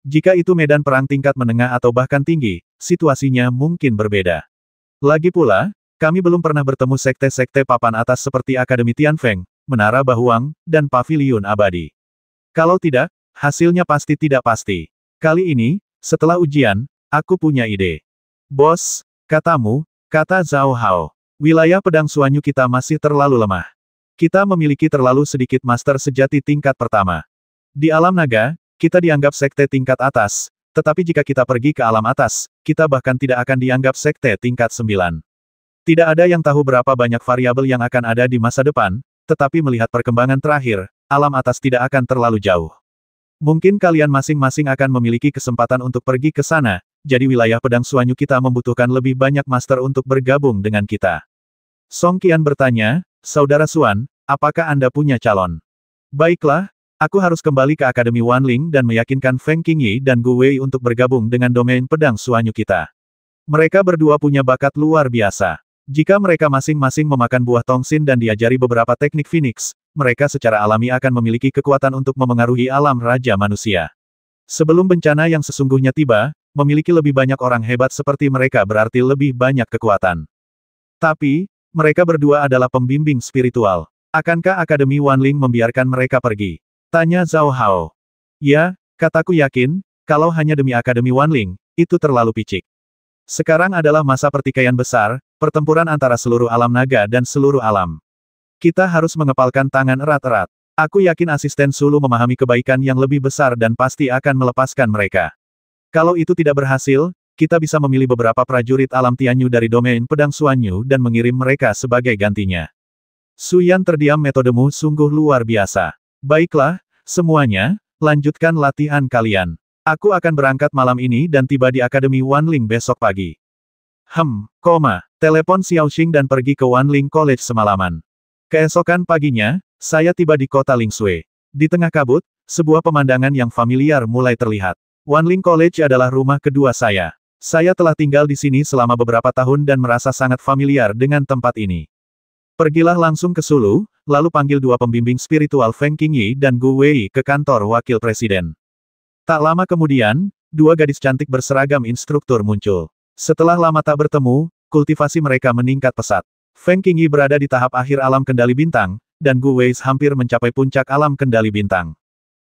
[SPEAKER 1] Jika itu medan perang tingkat menengah atau bahkan tinggi, situasinya mungkin berbeda. Lagi pula, kami belum pernah bertemu sekte-sekte papan atas seperti Akademi Tianfeng, Menara Bahuang, dan Paviliun Abadi. Kalau tidak, hasilnya pasti tidak pasti. Kali ini, setelah ujian, aku punya ide. Bos, katamu, kata Zhao Hao. Wilayah pedang suanyu kita masih terlalu lemah. Kita memiliki terlalu sedikit master sejati tingkat pertama. Di alam naga, kita dianggap sekte tingkat atas, tetapi jika kita pergi ke alam atas, kita bahkan tidak akan dianggap sekte tingkat 9. Tidak ada yang tahu berapa banyak variabel yang akan ada di masa depan, tetapi melihat perkembangan terakhir, alam atas tidak akan terlalu jauh. Mungkin kalian masing-masing akan memiliki kesempatan untuk pergi ke sana, jadi wilayah pedang suanyu kita membutuhkan lebih banyak master untuk bergabung dengan kita. Song Qian bertanya, Saudara Suan, apakah Anda punya calon? Baiklah, aku harus kembali ke Akademi Wanling dan meyakinkan Feng Qingyi dan Gu Wei untuk bergabung dengan domain pedang suanyu kita. Mereka berdua punya bakat luar biasa. Jika mereka masing-masing memakan buah tongsin dan diajari beberapa teknik Phoenix, mereka secara alami akan memiliki kekuatan untuk memengaruhi alam raja manusia. Sebelum bencana yang sesungguhnya tiba, memiliki lebih banyak orang hebat seperti mereka berarti lebih banyak kekuatan. Tapi, mereka berdua adalah pembimbing spiritual. Akankah Akademi Wanling membiarkan mereka pergi? Tanya Zhao Hao. Ya, kataku yakin, kalau hanya demi Akademi Wanling, itu terlalu picik. Sekarang adalah masa pertikaian besar, pertempuran antara seluruh alam naga dan seluruh alam. Kita harus mengepalkan tangan erat-erat. Aku yakin asisten Sulu memahami kebaikan yang lebih besar dan pasti akan melepaskan mereka. Kalau itu tidak berhasil, kita bisa memilih beberapa prajurit alam Tianyu dari domain pedang suanyu dan mengirim mereka sebagai gantinya. Su Yan terdiam, metodemu sungguh luar biasa. Baiklah, semuanya, lanjutkan latihan kalian. Aku akan berangkat malam ini dan tiba di Akademi Wanling besok pagi. Telepon Xiaoxing dan pergi ke Wanling College semalaman. Keesokan paginya, saya tiba di kota Lingshui. Di tengah kabut, sebuah pemandangan yang familiar mulai terlihat. Wanling College adalah rumah kedua saya. Saya telah tinggal di sini selama beberapa tahun dan merasa sangat familiar dengan tempat ini. Pergilah langsung ke Sulu, lalu panggil dua pembimbing spiritual Feng Qingyi dan Gu Wei ke kantor wakil presiden. Tak lama kemudian, dua gadis cantik berseragam instruktur muncul. Setelah lama tak bertemu, kultivasi mereka meningkat pesat. Feng Qingyi berada di tahap akhir alam kendali bintang, dan Gu Wei hampir mencapai puncak alam kendali bintang.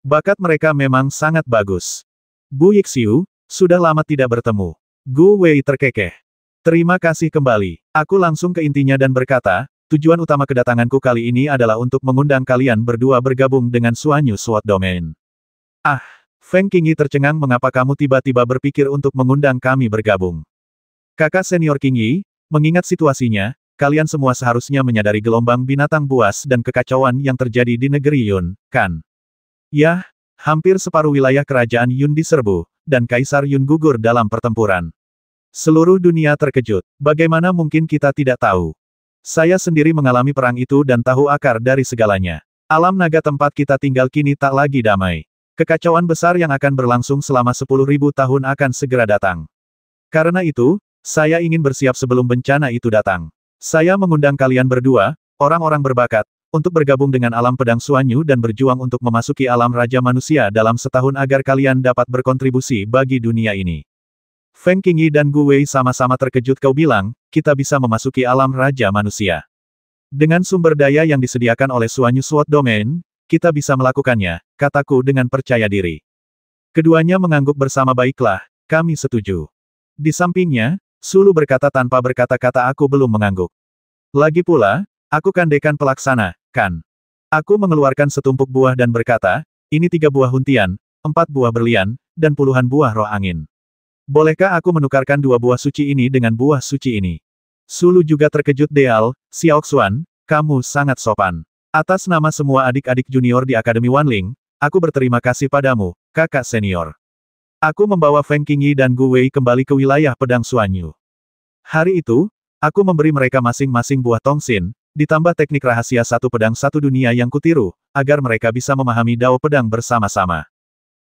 [SPEAKER 1] Bakat mereka memang sangat bagus. Bu Yixiu, sudah lama tidak bertemu. Gu Wei terkekeh. Terima kasih kembali. Aku langsung ke intinya dan berkata, tujuan utama kedatanganku kali ini adalah untuk mengundang kalian berdua bergabung dengan Suanyu Sword Domain. Ah, Feng Qingyi tercengang mengapa kamu tiba-tiba berpikir untuk mengundang kami bergabung. Kakak senior Qingyi, mengingat situasinya, kalian semua seharusnya menyadari gelombang binatang buas dan kekacauan yang terjadi di negeri Yun, kan? Yah, hampir separuh wilayah kerajaan Yun diserbu, dan Kaisar Yun gugur dalam pertempuran. Seluruh dunia terkejut. Bagaimana mungkin kita tidak tahu? Saya sendiri mengalami perang itu dan tahu akar dari segalanya. Alam naga tempat kita tinggal kini tak lagi damai. Kekacauan besar yang akan berlangsung selama 10.000 tahun akan segera datang. Karena itu, saya ingin bersiap sebelum bencana itu datang. Saya mengundang kalian berdua, orang-orang berbakat, untuk bergabung dengan alam pedang Suanyu dan berjuang untuk memasuki alam Raja Manusia dalam setahun agar kalian dapat berkontribusi bagi dunia ini. Feng Qingyi dan Gu Wei sama-sama terkejut. Kau bilang, kita bisa memasuki alam Raja Manusia. Dengan sumber daya yang disediakan oleh Suanyu Sword Domain, kita bisa melakukannya, kataku dengan percaya diri. Keduanya mengangguk bersama. Baiklah, kami setuju. Di sampingnya, Sulu berkata tanpa berkata-kata. Aku belum mengangguk. Lagi pula, aku kan dekan pelaksana, kan? Aku mengeluarkan setumpuk buah dan berkata, ini 3 buah huntian, 4 buah berlian, dan puluhan buah roh angin. Bolehkah aku menukarkan 2 buah suci ini dengan buah suci ini? Sulu juga terkejut. Deal, Xiaoxuan, kamu sangat sopan. Atas nama semua adik-adik junior di Akademi Wanling, aku berterima kasih padamu, kakak senior. Aku membawa Feng Qingyi dan Gu Wei kembali ke wilayah pedang Suanyu. Hari itu, aku memberi mereka masing-masing buah tongsin, ditambah teknik rahasia satu pedang satu dunia yang kutiru, agar mereka bisa memahami dao pedang bersama-sama.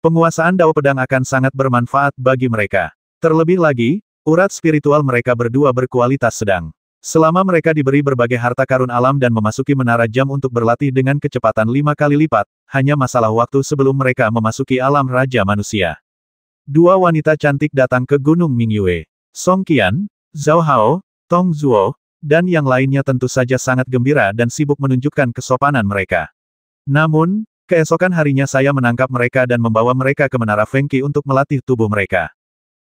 [SPEAKER 1] Penguasaan dao pedang akan sangat bermanfaat bagi mereka. Terlebih lagi, urat spiritual mereka berdua berkualitas sedang. Selama mereka diberi berbagai harta karun alam dan memasuki menara jam untuk berlatih dengan kecepatan 5 kali lipat, hanya masalah waktu sebelum mereka memasuki alam Raja Manusia. Dua wanita cantik datang ke Gunung Mingyue. Song Qian, Zhao Hao, Tong Zuo, dan yang lainnya tentu saja sangat gembira dan sibuk menunjukkan kesopanan mereka. Namun, keesokan harinya saya menangkap mereka dan membawa mereka ke Menara Fengqi untuk melatih tubuh mereka.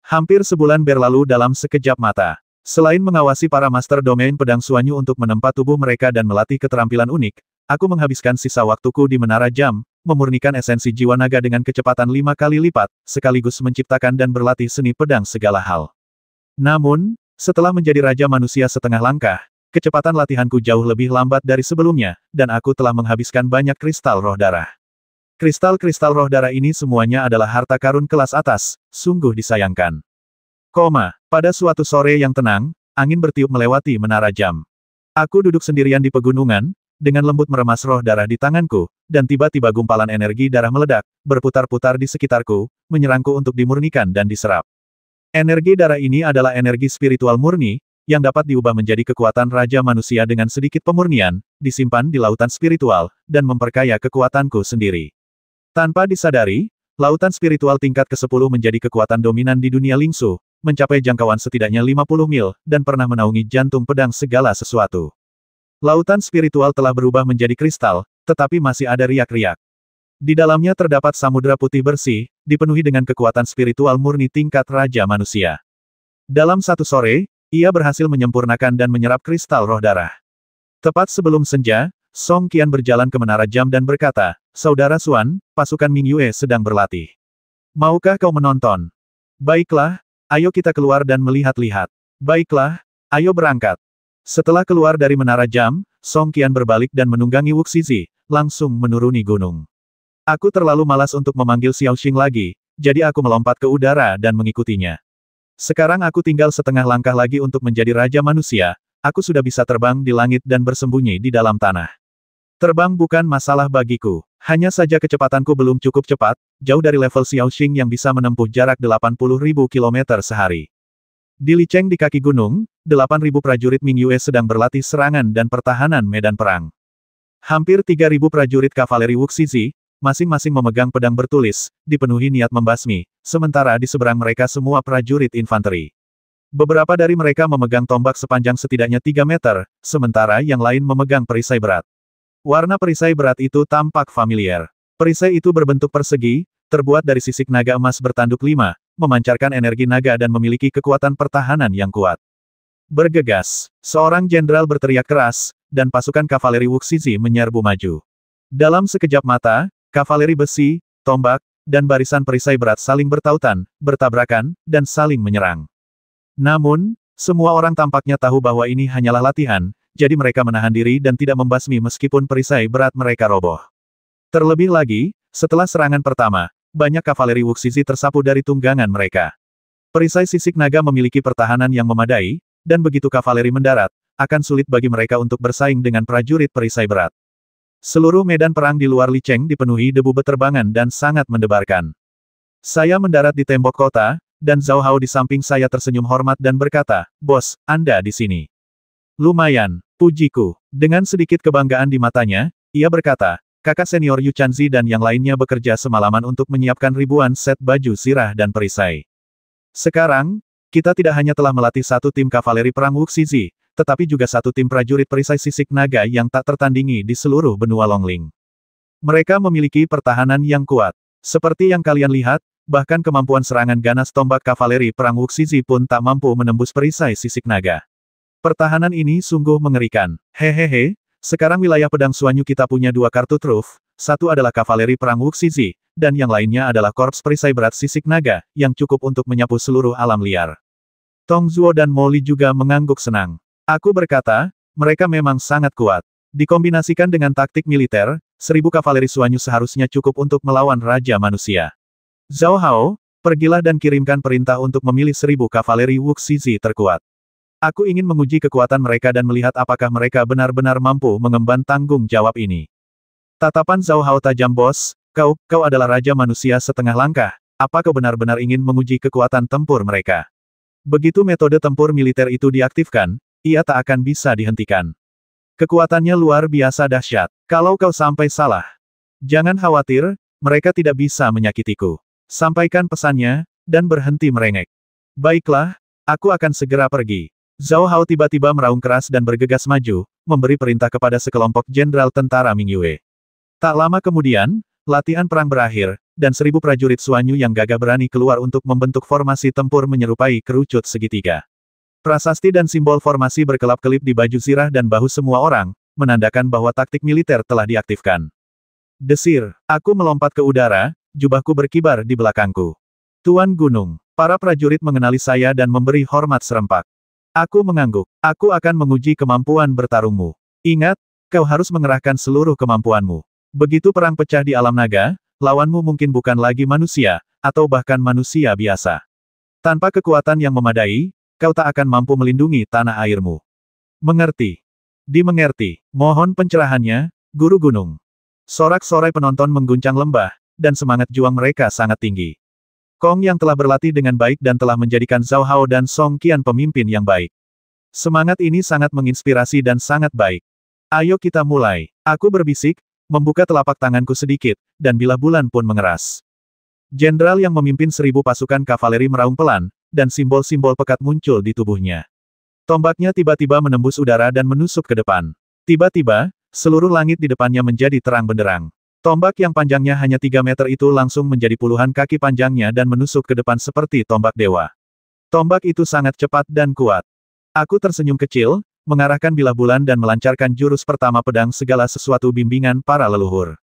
[SPEAKER 1] Hampir sebulan berlalu dalam sekejap mata. Selain mengawasi para master domain pedang Suanyu untuk menempa tubuh mereka dan melatih keterampilan unik, aku menghabiskan sisa waktuku di Menara Jam, memurnikan esensi jiwa naga dengan kecepatan 5 kali lipat, sekaligus menciptakan dan berlatih seni pedang segala hal. Namun, setelah menjadi Raja Manusia setengah langkah, kecepatan latihanku jauh lebih lambat dari sebelumnya, dan aku telah menghabiskan banyak kristal roh darah. Kristal-kristal roh darah ini semuanya adalah harta karun kelas atas, sungguh disayangkan. Pada suatu sore yang tenang, angin bertiup melewati Menara Jam. Aku duduk sendirian di pegunungan, dengan lembut meremas roh darah di tanganku, dan tiba-tiba gumpalan energi darah meledak, berputar-putar di sekitarku, menyerangku untuk dimurnikan dan diserap. Energi darah ini adalah energi spiritual murni, yang dapat diubah menjadi kekuatan Raja Manusia dengan sedikit pemurnian, disimpan di lautan spiritual, dan memperkaya kekuatanku sendiri. Tanpa disadari, lautan spiritual tingkat ke-10 menjadi kekuatan dominan di dunia Lingsu, mencapai jangkauan setidaknya 50 mil, dan pernah menaungi jantung pedang segala sesuatu. Lautan spiritual telah berubah menjadi kristal, tetapi masih ada riak-riak. Di dalamnya terdapat samudera putih bersih, dipenuhi dengan kekuatan spiritual murni tingkat Raja Manusia. Dalam satu sore, ia berhasil menyempurnakan dan menyerap kristal roh darah. Tepat sebelum senja, Song Qian berjalan ke Menara Jam dan berkata, Saudara Xuan, pasukan Mingyue sedang berlatih. Maukah kau menonton? Baiklah, ayo kita keluar dan melihat-lihat. Baiklah, ayo berangkat. Setelah keluar dari Menara Jam, Song Qian berbalik dan menunggangi Wuxizi, langsung menuruni gunung. Aku terlalu malas untuk memanggil Xiaoxing lagi, jadi aku melompat ke udara dan mengikutinya. Sekarang aku tinggal setengah langkah lagi untuk menjadi Raja Manusia, aku sudah bisa terbang di langit dan bersembunyi di dalam tanah. Terbang bukan masalah bagiku, hanya saja kecepatanku belum cukup cepat, jauh dari level Xiaoxing yang bisa menempuh jarak 80.000 km sehari. Di Licheng di kaki gunung, 8.000 prajurit Mingyue sedang berlatih serangan dan pertahanan medan perang. Hampir 3.000 prajurit kavaleri Wuxizi, masing-masing memegang pedang bertulis, dipenuhi niat membasmi, sementara di seberang mereka semua prajurit infanteri. Beberapa dari mereka memegang tombak sepanjang setidaknya 3 meter, sementara yang lain memegang perisai berat. Warna perisai berat itu tampak familiar. Perisai itu berbentuk persegi, terbuat dari sisik naga emas bertanduk 5, memancarkan energi naga dan memiliki kekuatan pertahanan yang kuat. Bergegas, seorang jenderal berteriak keras, dan pasukan kavaleri Wuxizi menyerbu maju. Dalam sekejap mata, kavaleri besi, tombak, dan barisan perisai berat saling bertautan, bertabrakan, dan saling menyerang. Namun, semua orang tampaknya tahu bahwa ini hanyalah latihan, jadi mereka menahan diri dan tidak membasmi meskipun perisai berat mereka roboh. Terlebih lagi, setelah serangan pertama, banyak kavaleri Wuxizi tersapu dari tunggangan mereka. Perisai sisik naga memiliki pertahanan yang memadai, dan begitu kavaleri mendarat, akan sulit bagi mereka untuk bersaing dengan prajurit perisai berat. Seluruh medan perang di luar Licheng dipenuhi debu beterbangan dan sangat mendebarkan. Saya mendarat di tembok kota, dan Zhao Hao di samping saya tersenyum hormat dan berkata, "Bos, Anda di sini." "Lumayan, pujiku." Dengan sedikit kebanggaan di matanya, ia berkata, "Kakak senior Yu Chanzi dan yang lainnya bekerja semalaman untuk menyiapkan ribuan set baju zirah dan perisai. Sekarang, kita tidak hanya telah melatih satu tim kavaleri perang Wuxizi, tetapi juga satu tim prajurit perisai sisik naga yang tak tertandingi di seluruh benua Longling. Mereka memiliki pertahanan yang kuat. Seperti yang kalian lihat, bahkan kemampuan serangan ganas tombak kavaleri perang Wuxizi pun tak mampu menembus perisai sisik naga. Pertahanan ini sungguh mengerikan. Hehehe, sekarang wilayah pedang Suanyu kita punya 2 kartu truf, satu adalah kavaleri perang Wuxizi, dan yang lainnya adalah korps perisai berat sisik naga, yang cukup untuk menyapu seluruh alam liar." Tong Zuo dan Mo Li juga mengangguk senang. Aku berkata, mereka memang sangat kuat. Dikombinasikan dengan taktik militer, 1.000 kavaleri Suanyu seharusnya cukup untuk melawan Raja Manusia. Zhao Hao, pergilah dan kirimkan perintah untuk memilih 1.000 kavaleri Wuxizi terkuat. Aku ingin menguji kekuatan mereka dan melihat apakah mereka benar-benar mampu mengemban tanggung jawab ini. Tatapan Zhao Hao tajam, "Bos, kau adalah Raja Manusia setengah langkah, apa kau benar-benar ingin menguji kekuatan tempur mereka?" Begitu metode tempur militer itu diaktifkan, ia tak akan bisa dihentikan. Kekuatannya luar biasa dahsyat. Kalau kau sampai salah, jangan khawatir, mereka tidak bisa menyakitiku. Sampaikan pesannya, dan berhenti merengek. Baiklah, aku akan segera pergi. Zhao Hao tiba-tiba meraung keras dan bergegas maju, memberi perintah kepada sekelompok jenderal tentara Mingyue. Tak lama kemudian, latihan perang berakhir, dan 1.000 prajurit Suanyu yang gagah berani keluar untuk membentuk formasi tempur menyerupai kerucut segitiga. Prasasti dan simbol formasi berkelap-kelip di baju zirah dan bahu semua orang, menandakan bahwa taktik militer telah diaktifkan. Desir, aku melompat ke udara, jubahku berkibar di belakangku. "Tuan Gunung." Para prajurit mengenali saya dan memberi hormat serempak. Aku mengangguk. "Aku akan menguji kemampuan bertarungmu. Ingat, kau harus mengerahkan seluruh kemampuanmu. Begitu perang pecah di alam naga, lawanmu mungkin bukan lagi manusia, atau bahkan manusia biasa. Tanpa kekuatan yang memadai, kau tak akan mampu melindungi tanah airmu." "Mengerti. Dimengerti. Mohon pencerahannya, Guru Gunung." Sorak-sorai penonton mengguncang lembah, dan semangat juang mereka sangat tinggi. Kong yang telah berlatih dengan baik dan telah menjadikan Zhao Hao dan Song Qian pemimpin yang baik. Semangat ini sangat menginspirasi dan sangat baik. "Ayo kita mulai." Aku berbisik, membuka telapak tanganku sedikit, dan bilah bulan pun mengeras. Jenderal yang memimpin 1.000 pasukan kavaleri meraung pelan, dan simbol-simbol pekat muncul di tubuhnya. Tombaknya tiba-tiba menembus udara dan menusuk ke depan. Tiba-tiba, seluruh langit di depannya menjadi terang benderang. Tombak yang panjangnya hanya 3 meter itu langsung menjadi puluhan kaki panjangnya dan menusuk ke depan seperti tombak dewa. Tombak itu sangat cepat dan kuat. Aku tersenyum kecil, mengarahkan bilah bulan dan melancarkan jurus pertama pedang segala sesuatu bimbingan para leluhur.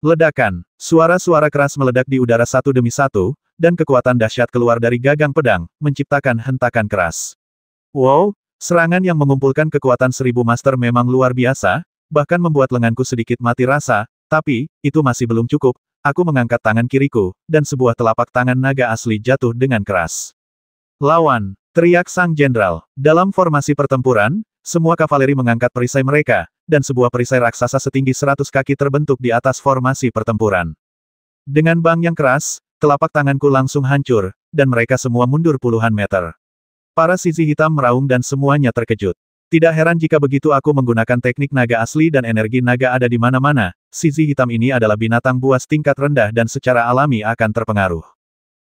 [SPEAKER 1] Ledakan, suara-suara keras meledak di udara satu demi satu, dan kekuatan dahsyat keluar dari gagang pedang, menciptakan hentakan keras. Wow, serangan yang mengumpulkan kekuatan 1.000 master memang luar biasa, bahkan membuat lenganku sedikit mati rasa, tapi, itu masih belum cukup. Aku mengangkat tangan kiriku, dan sebuah telapak tangan naga asli jatuh dengan keras. "Lawan!" teriak sang jenderal. Dalam formasi pertempuran, semua kavaleri mengangkat perisai mereka, dan sebuah perisai raksasa setinggi 100 kaki terbentuk di atas formasi pertempuran. Dengan bang yang keras, telapak tanganku langsung hancur, dan mereka semua mundur puluhan meter. Para sisi hitam meraung dan semuanya terkejut. Tidak heran jika begitu aku menggunakan teknik naga asli dan energi naga ada di mana-mana, sisi hitam ini adalah binatang buas tingkat rendah dan secara alami akan terpengaruh.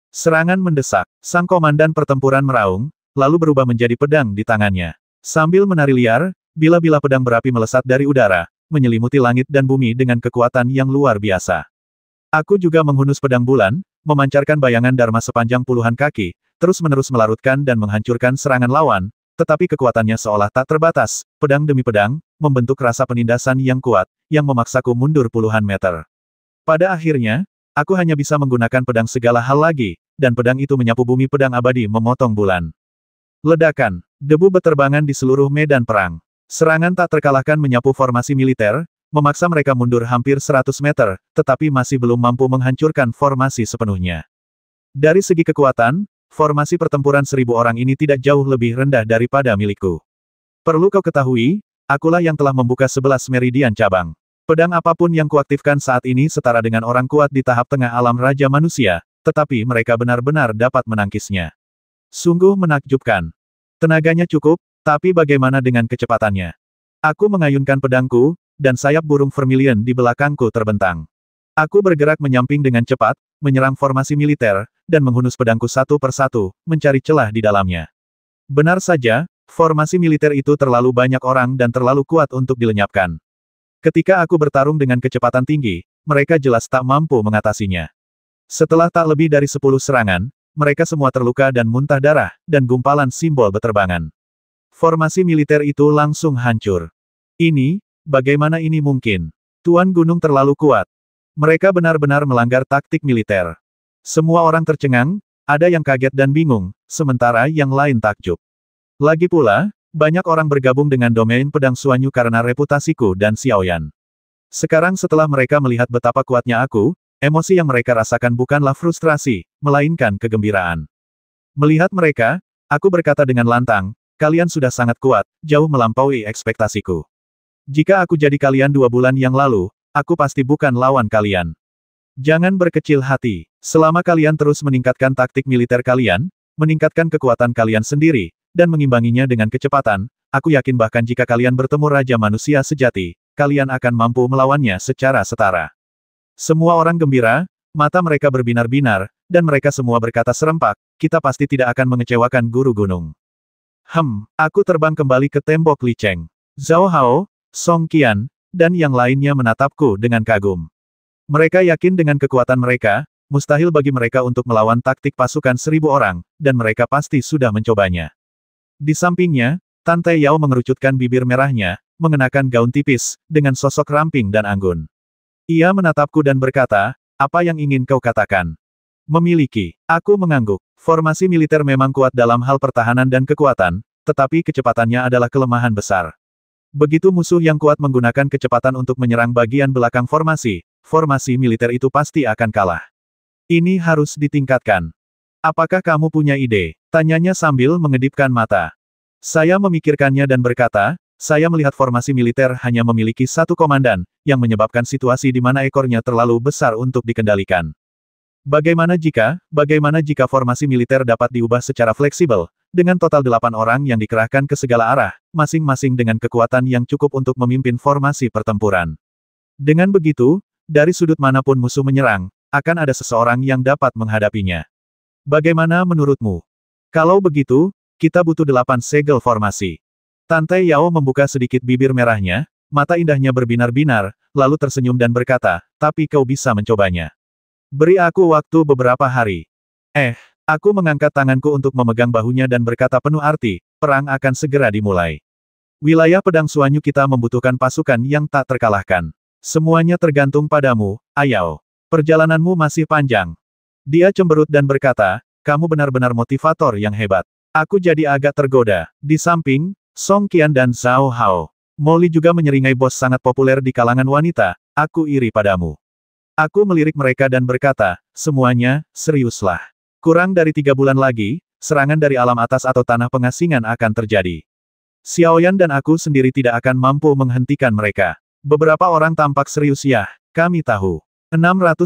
[SPEAKER 1] Serangan mendesak. Sang komandan pertempuran meraung, lalu berubah menjadi pedang di tangannya. Sambil menari liar, bila-bila pedang berapi melesat dari udara, menyelimuti langit dan bumi dengan kekuatan yang luar biasa. Aku juga menghunus pedang bulan, memancarkan bayangan dharma sepanjang puluhan kaki, terus-menerus melarutkan dan menghancurkan serangan lawan, tetapi kekuatannya seolah tak terbatas, pedang demi pedang, membentuk rasa penindasan yang kuat, yang memaksaku mundur puluhan meter. Pada akhirnya, aku hanya bisa menggunakan pedang segala hal lagi, dan pedang itu menyapu bumi pedang abadi memotong bulan. Ledakan, debu beterbangan di seluruh medan perang. Serangan tak terkalahkan menyapu formasi militer, memaksa mereka mundur hampir 100 meter, tetapi masih belum mampu menghancurkan formasi sepenuhnya. Dari segi kekuatan, formasi pertempuran 1000 orang ini tidak jauh lebih rendah daripada milikku. Perlu kau ketahui, akulah yang telah membuka 11 meridian cabang. Pedang apapun yang kuaktifkan saat ini setara dengan orang kuat di tahap tengah alam Raja Manusia, tetapi mereka benar-benar dapat menangkisnya. Sungguh menakjubkan. Tenaganya cukup, tapi bagaimana dengan kecepatannya? Aku mengayunkan pedangku, dan sayap burung vermilion di belakangku terbentang. Aku bergerak menyamping dengan cepat, menyerang formasi militer, dan menghunus pedangku satu persatu, mencari celah di dalamnya. Benar saja, formasi militer itu terlalu banyak orang dan terlalu kuat untuk dilenyapkan. Ketika aku bertarung dengan kecepatan tinggi, mereka jelas tak mampu mengatasinya. Setelah tak lebih dari 10 serangan, mereka semua terluka dan muntah darah, dan gumpalan simbol beterbangan. Formasi militer itu langsung hancur. Bagaimana ini mungkin? Tuan Gunung terlalu kuat. Mereka benar-benar melanggar taktik militer. Semua orang tercengang, ada yang kaget dan bingung, sementara yang lain takjub. Lagi pula, banyak orang bergabung dengan domain pedang Suanyu karena reputasiku dan Xiaoyan. Sekarang setelah mereka melihat betapa kuatnya aku, emosi yang mereka rasakan bukanlah frustrasi, melainkan kegembiraan. Melihat mereka, aku berkata dengan lantang, kalian sudah sangat kuat, jauh melampaui ekspektasiku. Jika aku jadi kalian 2 bulan yang lalu, aku pasti bukan lawan kalian. Jangan berkecil hati. Selama kalian terus meningkatkan taktik militer kalian, meningkatkan kekuatan kalian sendiri, dan mengimbanginya dengan kecepatan, aku yakin bahkan jika kalian bertemu Raja Manusia sejati, kalian akan mampu melawannya secara setara. Semua orang gembira, mata mereka berbinar-binar, dan mereka semua berkata serempak, kita pasti tidak akan mengecewakan Guru Gunung. Aku terbang kembali ke tembok Licheng. Zhao Hao, Song Qian, dan yang lainnya menatapku dengan kagum. Mereka yakin dengan kekuatan mereka, mustahil bagi mereka untuk melawan taktik pasukan 1000 orang, dan mereka pasti sudah mencobanya. Di sampingnya, Tante Yao mengerucutkan bibir merahnya, mengenakan gaun tipis, dengan sosok ramping dan anggun. Ia menatapku dan berkata, apa yang ingin kau katakan? Memiliki. Aku mengangguk. Formasi militer memang kuat dalam hal pertahanan dan kekuatan, tetapi kecepatannya adalah kelemahan besar. Begitu musuh yang kuat menggunakan kecepatan untuk menyerang bagian belakang formasi militer itu pasti akan kalah. Ini harus ditingkatkan. Apakah kamu punya ide? Tanyanya sambil mengedipkan mata. Saya memikirkannya dan berkata, saya melihat formasi militer hanya memiliki satu komandan, yang menyebabkan situasi di mana ekornya terlalu besar untuk dikendalikan. Bagaimana jika formasi militer dapat diubah secara fleksibel, dengan total 8 orang yang dikerahkan ke segala arah, masing-masing dengan kekuatan yang cukup untuk memimpin formasi pertempuran. Dengan begitu, dari sudut manapun musuh menyerang, akan ada seseorang yang dapat menghadapinya. Bagaimana menurutmu? Kalau begitu, kita butuh 8 segel formasi. Tante Yao membuka sedikit bibir merahnya, mata indahnya berbinar-binar, lalu tersenyum dan berkata, tapi kau bisa mencobanya. Beri aku waktu beberapa hari. Aku mengangkat tanganku untuk memegang bahunya dan berkata penuh arti, perang akan segera dimulai. Wilayah pedang Suanyu kita membutuhkan pasukan yang tak terkalahkan. Semuanya tergantung padamu, Ayao. Perjalananmu masih panjang. Dia cemberut dan berkata, kamu benar-benar motivator yang hebat. Aku jadi agak tergoda. Di samping, Song Qian dan Zhao Hao. Molly juga menyeringai bos sangat populer di kalangan wanita, aku iri padamu. Aku melirik mereka dan berkata, semuanya, seriuslah. Kurang dari 3 bulan lagi, serangan dari alam atas atau tanah pengasingan akan terjadi. Xiaoyan dan aku sendiri tidak akan mampu menghentikan mereka. Beberapa orang tampak serius ya, kami tahu. 680.